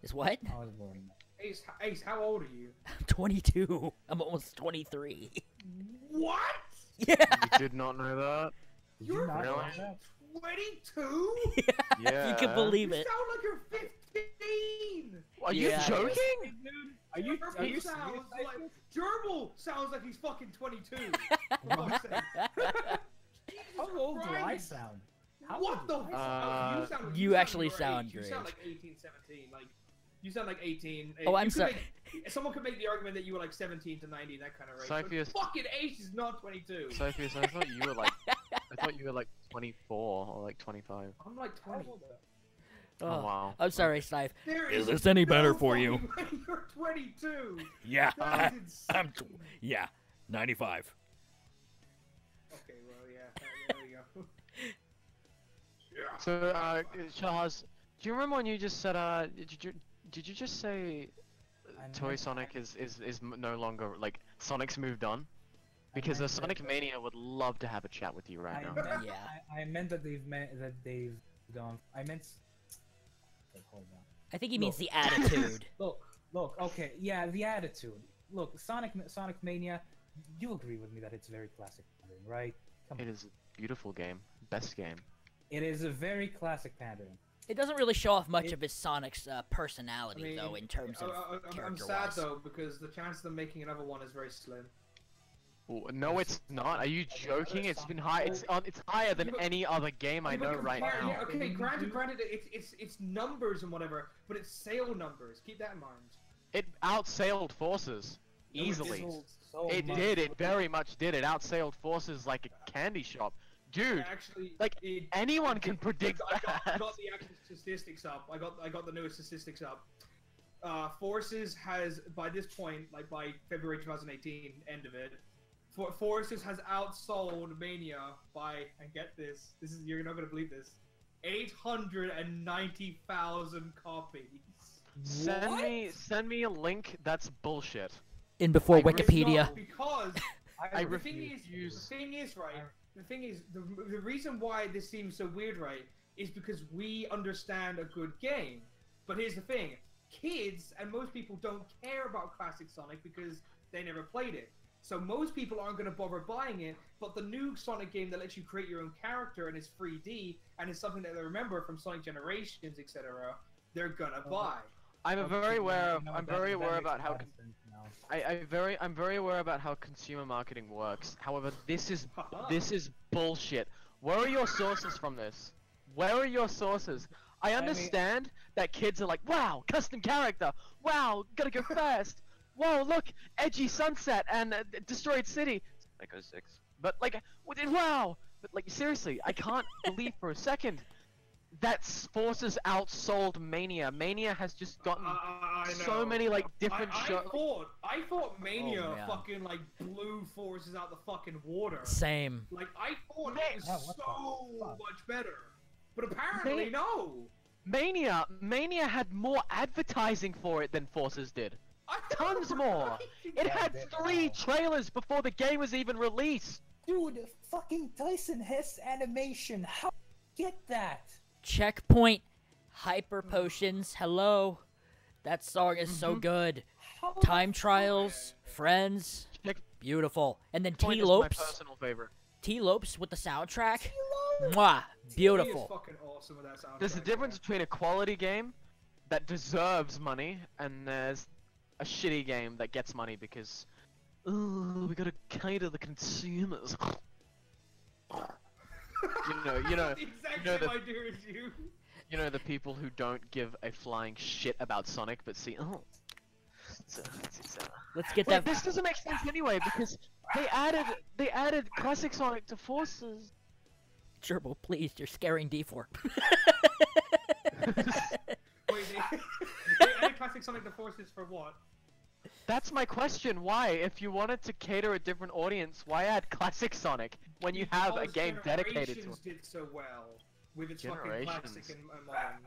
Is what? I was born. Ace, how old are you? I'm 22. I'm almost 23. What? Yeah. You did not know that? You're not really? 22? Yeah. You can believe You it. sound like you're 15. Are you Yeah. joking? Are you sounds like Gerbil sounds like he's fucking 22. How old do I sound? What the fuck? You actually sound You great. sound like 18, 17. Like, you sound like 18. Oh, I'm sorry. Someone could make the argument that you were like 17 to 90, that kind of range. Syphyous. But fucking Ace is not 22. Syphyous, I thought you were like 24 or like 25. I'm like 20. Oh wow. I'm sorry, Snipe. Is this any better for you? You're 22. Yeah. That is insane. Yeah. 95. Okay, well, yeah. There you go. So, Shahars, do you remember when you just said, did you just say Toy Sonic is no longer, like, Sonic's moved on? Because a Sonic Mania would love to have a chat with you right now. I meant that they've gone. I meant. Okay, hold on. I think he means the attitude. Look. Okay, yeah, the attitude. Look, Sonic Mania. You agree with me that it's very classic, right? It is a beautiful game, best game. It is a very classic pattern. It doesn't really show off much of his Sonic's personality, though, in terms of I'm sad though, because the chance of them making another one is very slim. Ooh, no, it's not. Are you joking? It's been high. It's higher than any other game I know right now. Yeah, okay, granted, it's numbers and whatever, but it's sale numbers. Keep that in mind. It outsailed Forces easily. It much. did. It very much did. It outsailed Forces like a candy shop. Dude, Actually, like anyone can predict that. I got the actual statistics up. I got the newest statistics up. Forces has, by this point, like by February 2018, end of it, Forces has outsold Mania by, and get this, you're not gonna believe this, 890,000 copies. Send me a link. That's bullshit. in before I Wikipedia. No, because I the refuse. thing is, right? The thing is, the reason why this seems so weird, right, is because we understand a good game. But here's the thing: kids and most people don't care about classic Sonic because they never played it. So most people aren't going to bother buying it. But the new Sonic game that lets you create your own character and is 3D and is something that they remember from Sonic Generations, etc., they're gonna buy. I'm very aware of. I'm very aware about how. Now. I'm very aware about how consumer marketing works. However, this is bullshit. Where are your sources from this? Where are your sources? I understand that kids are like, wow, custom character. Wow, gotta go fast. Whoa, look, edgy sunset and destroyed city. That goes 6. But like, wow. But like, seriously, I can't believe for a second that Forces outsold Mania. Mania has just gotten so many like different shows. I thought Mania Oh, man. fucking like blew Forces out the fucking water. Same. Like I thought it was Yeah, what the so fuck? much better, but apparently no. Mania had more advertising for it than Forces did. Tons more. It had 3 trailers before the game was even released. Dude, fucking Tyson Hess animation. How get that? Checkpoint. Hyper potions. Hello. That song is so good. How Time trials. Friends. Beautiful. And then Point T is my Lopes. personal favorite. T Lopes with the soundtrack. T-Lopes? Mwah. He is Beautiful. fucking awesome with that soundtrack. There's a difference between a quality game that deserves money and there's a shitty game that gets money because we gotta cater the consumers. you know Exactly the- my idea as you. You know the people who don't give a flying shit about Sonic, but see, Let's get Wait, that. this doesn't make sense anyway because they added classic Sonic to Forces. Gerbil, please, you're scaring D4. Wait, they added classic Sonic the Forces for what? That's my question. Why, if you wanted to cater a different audience, why add classic Sonic when you have a Because game dedicated to Generations it? did so well with its fucking classic and modern.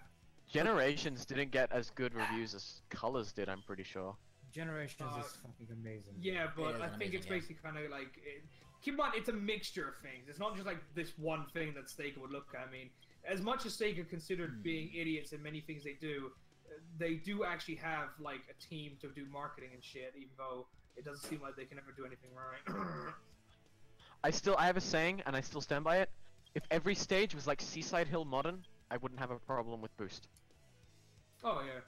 Generations didn't get as good reviews as Colors did, I'm pretty sure. Generations is fucking amazing. Yeah, but is I an think it's amazing game. basically kind of like keep in mind it's a mixture of things. It's not just like this one thing that Sega would look at. I mean, as much as Sega considered being idiots in many things they do actually have like a team to do marketing and shit. Even though it doesn't seem like they can ever do anything right. I have a saying, and I still stand by it. If every stage was like Seaside Hill Modern, I wouldn't have a problem with Boost. Oh yeah,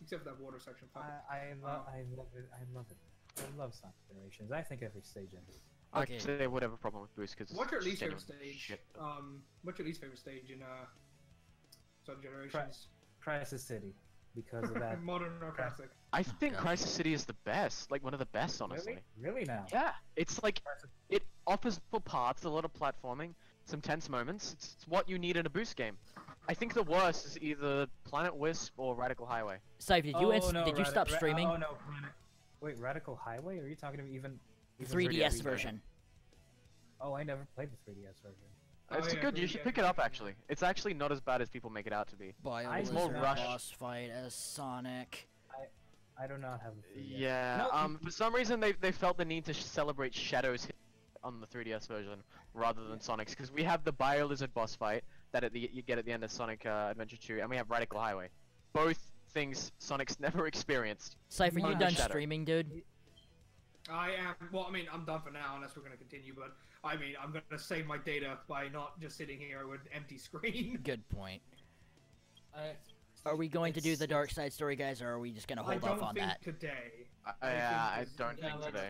except for that water section. Fuck it. I love it. I love it. I love Sonic Generations. I think every stage ends. Okay. Actually, I would have a problem with Boost because What's your least favorite stage? Shit. What's your least favorite stage in Sonic Generations? Crisis City, because of that. Modern or classic? I think God. Crisis City is the best, like one of the best, honestly. Really now? Yeah, it's like it offers full parts, a lot of platforming, some tense moments. It's what you need in a Boost game. I think the worst is either Planet Wisp or Radical Highway. Syph, did you stop streaming? Oh no. Wait, Radical Highway? Are you talking about even 3DS version. Oh, I never played the 3DS version. It's good. You should pick it up. Actually, it's actually not as bad as people make it out to be. It's more rush. boss fight as Sonic. I do not have the 3DS. Yeah. No, For some reason they felt the need to celebrate Shadow's hit on the 3DS version rather than Sonic's, because we have the Bio Lizard boss fight that you get at the end of Sonic Adventure 2, and we have Radical Highway. Both things Sonic's never experienced. Syph, are you Only done Shadow. streaming, dude? I am. Well, I mean, I'm done for now, unless we're gonna continue. But I mean, I'm gonna save my data by not just sitting here with empty screen. Good point. Are we going to do the Dark Side story, guys, or are we just gonna hold off on that? Today. I don't think today.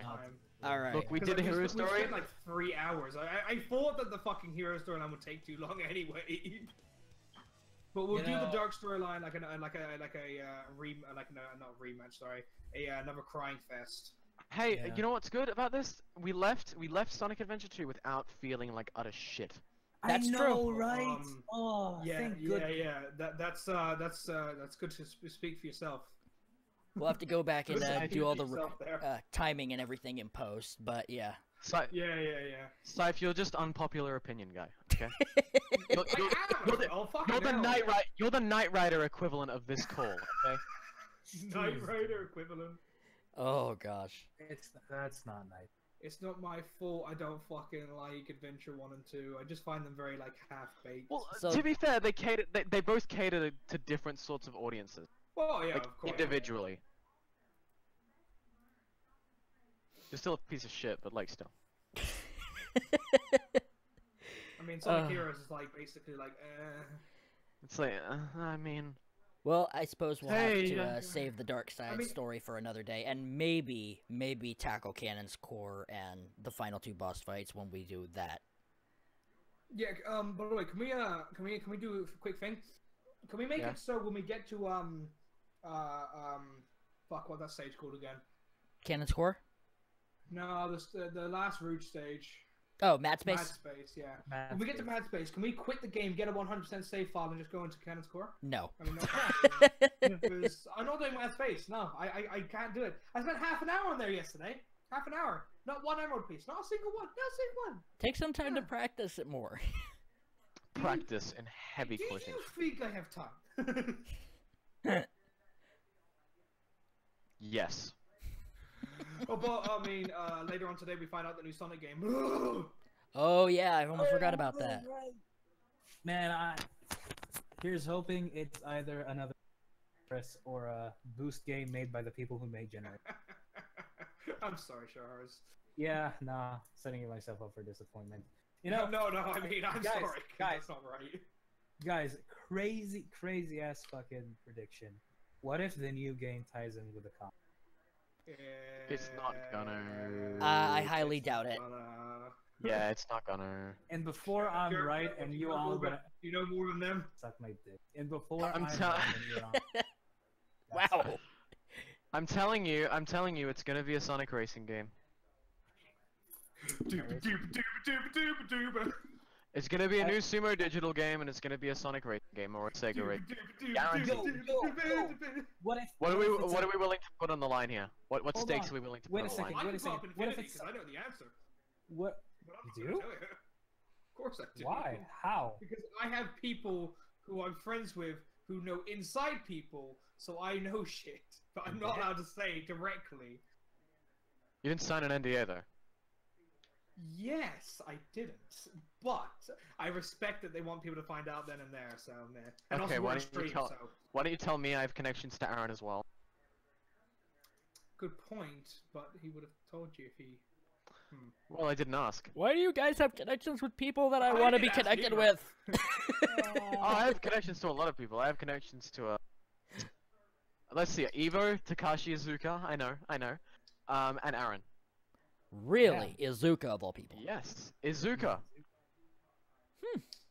Alright. Look, we did a hero We story. spent like 3 hours. I thought that the fucking hero storyline would take too long anyway. But we'll do the dark storyline like not rematch. Sorry, another crying fest. Hey, Yeah. you know what's good about this? We left Sonic Adventure 2 without feeling like utter shit. That's I know, true. right? Oh, Yeah, thank yeah, goodness. yeah. That's good to speak for yourself. We'll have to go back and do all the Yourself there. timing and everything in post, but yeah. Yeah. Syph, you're just unpopular opinion guy. Okay. You're You're the Knight Rider equivalent of this call. Okay. Knight Rider equivalent. Oh gosh. That's not nice. It's not my fault I don't fucking like Adventure 1 and 2. I just find them very, like, half-baked. Well, So- to be fair, they both cater to different sorts of audiences, Well, yeah, like of course. individually. You're still a piece of shit, but like still. I mean, Sonic Heroes is, like, basically, like, It's like, I mean, Well, I suppose we'll have Hey, to save the Dark Side mean- story for another day, and maybe tackle Cannon's Core and the final 2 boss fights when we do that. Yeah, by the way, can we do a quick thing? Can we make Yeah. it so when we get to, fuck, what's that stage called again? Cannon's Core? No, the last route stage. Oh, Mad Space? Mad Space, yeah. When we get to Mad Space, can we quit the game, get a 100% save file, and just go into Cannon's Core? No. I mean, no, because I'm not doing Mad Space. No, I can't do it. I spent half an hour on there yesterday. Half an hour. Not one emerald piece. Not a single one. Not a single one. Take some time to Yeah. practice it more. practice in heavy Do quotation. you think I have time? Yes. Oh, but I mean, later on today we find out the new Sonic game. Oh yeah, I almost forgot about that. Man, here's hoping it's either another press or a boost game made by the people who made Generate. I'm sorry, Shahars. Yeah, nah, setting myself up for disappointment. You know, No, I mean, I'm guys, sorry. 'cause guys. That's not right. guys, crazy ass fucking prediction. What if the new game ties in with the comic? It's not gonna. I highly doubt it. Yeah, it's not gonna. And before I'm Gerbil, right and you all gonna You know more than them? suck my dick. And before I'm I'm tell- right and you're wrong. Wow. I'm telling you, it's gonna be a Sonic racing game. It's gonna be a new Sumo Digital game, and it's gonna be a Sonic racing game or a Sega racing. Guaranteed. What if? What are if we it's What a- are we willing to put on the line here? What Hold stakes on. are we willing to Wait put a on the second, line? wait a I second, can what if Infinity it's- because I know the answer. What? But I'm You not gonna do? tell you. Of course I do. Why? How? Because I have people who I'm friends with who know inside people, so I know shit, but I'm not allowed to say directly. You didn't sign an NDA though. Yes, I didn't, but I respect that they want people to find out then and there. So, and Okay, also why we're don't you stream, tell- so Why don't you tell me I have connections to Aaron as well? good point. But he would have told you if he. Well, I didn't ask. Why do you guys have connections with people that I I want to didn't be ask connected either. with? Oh, I have connections to a lot of people. I have connections to let's see, Evo, Takashi Iizuka, I know, and Aaron. Really? Izuka of all people. Yes, Izuka.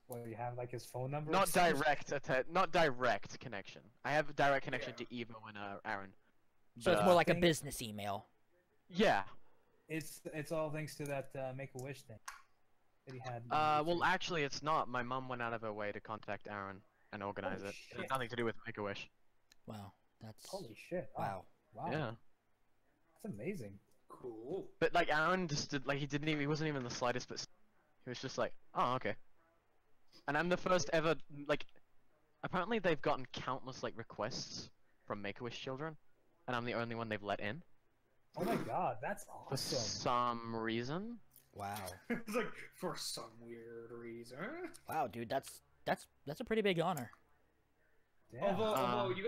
Well, you have like his phone number? or Not something? not direct connection. I have a direct connection Yeah. to Evo and Aaron. So it's But, more like a Thing- business email. yeah. It's all thanks to that Make-A-Wish thing that he had. Well, actually, it's not. My mum went out of her way to contact Aaron and organize Holy it. It shit. has nothing to do with Make-A-Wish. Wow, that's Holy shit! Oh, wow. wow, Yeah. that's amazing. Cool. But like Aaron just did, like he wasn't even the slightest bit. He was just like, oh okay. And I'm the first ever like. Apparently they've gotten countless like requests from Make-A-Wish children, and I'm the only one they've let in Oh my god, that's for awesome. some reason. Wow. It's like for some weird reason. Wow, dude, that's a pretty big honor. Damn. Although you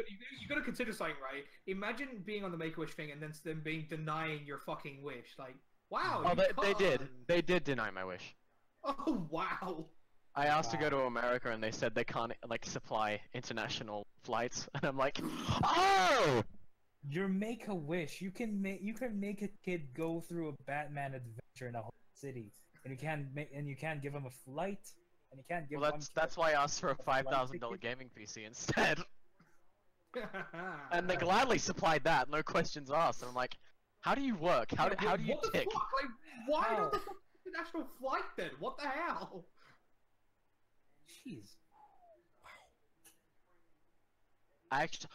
gotta consider something, right? Imagine being on the Make-A-Wish thing and then them being denying your fucking wish. Like, wow. Oh, you they did. can't. They did deny my wish. Oh wow. I asked to go Wow. to America, and they said they can't like supply international flights, and I'm like, oh. Your Make-A-Wish, you can make a kid go through a Batman adventure in a whole city, and you can't give him a flight, and you can't give Well, one that's kid why I asked for a flight $5,000 ticket. gaming PC instead, and they gladly supplied that, no questions asked. And I'm like, how do you work? How do you what the tick? fuck? Like, why How? not the fucking international flight then? What the hell? Jeez. I actually.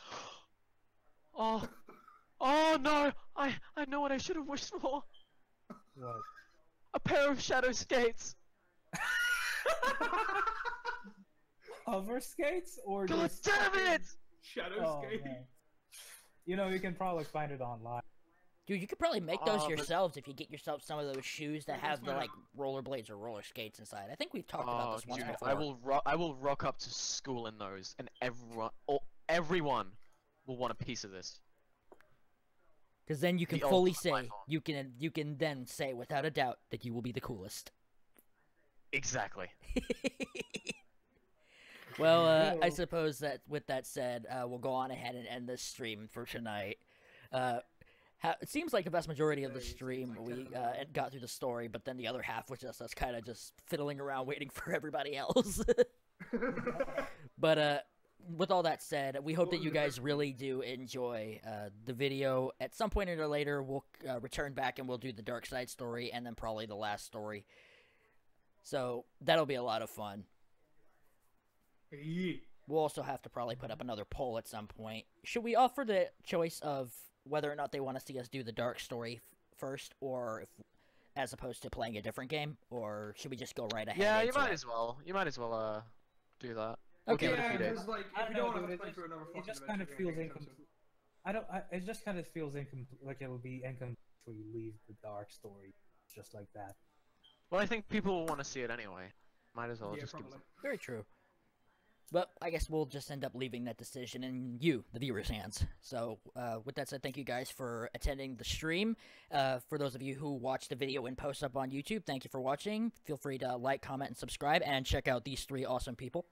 Oh no! I know what I should have wished for. What? A pair of shadow skates. Hover skates or God just damn it! Shadow Oh, skate. man. You know, you can probably find it online. Dude, you could probably make those but- yourselves if you get yourself some of those shoes that Yeah, have the that's like rollerblades or roller skates inside. I think we've talked about this once dude, before. I will rock up to school in those, and everyone will want a piece of this. Because then you can the fully ultimate say life you can then say without a doubt that you will be the coolest. Exactly. Well, I Whoa. suppose that with that said, we'll go on ahead and end this stream for tonight. It seems like the vast majority of the stream we got through the story, but then the other half was just us kind of just fiddling around waiting for everybody else. But with all that said, we hope that you guys really do enjoy the video. At some point or later, we'll return back and we'll do the Dark Side story and then probably the last story. So that'll be a lot of fun. Yeah. We'll also have to probably put up another poll at some point. Should we offer the choice of whether or not they want to see us do the dark story first, or as opposed to playing a different game, or should we just go right ahead? Yeah, you into might it? as well. You might as well do that. We'll Okay. give it a Yeah, few days. because like I if we don't don't know, want to dude, play through another it fucking just kind of adventure feels game, incomplete. It just kind of feels like it'll be incomplete if we leave the dark story just like that. Well, I think people will want to see it anyway. Might as well Yeah, just give probably. it. Very true. But I guess we'll just end up leaving that decision in you, the viewers' hands. So, with that said, thank you guys for attending the stream. For those of you who watch the video and post up on YouTube, thank you for watching. Feel free to like, comment, and subscribe, and check out these three awesome people.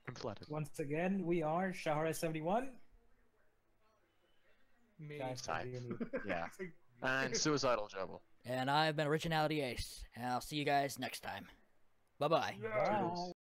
I'm flattered. Once again, we are Shahars71. Me. Guys, Type. really- Yeah. And Suicidal Gerbil. And I've been Originality Ace, and I'll see you guys next time. Bye-bye. Yeah. Bye.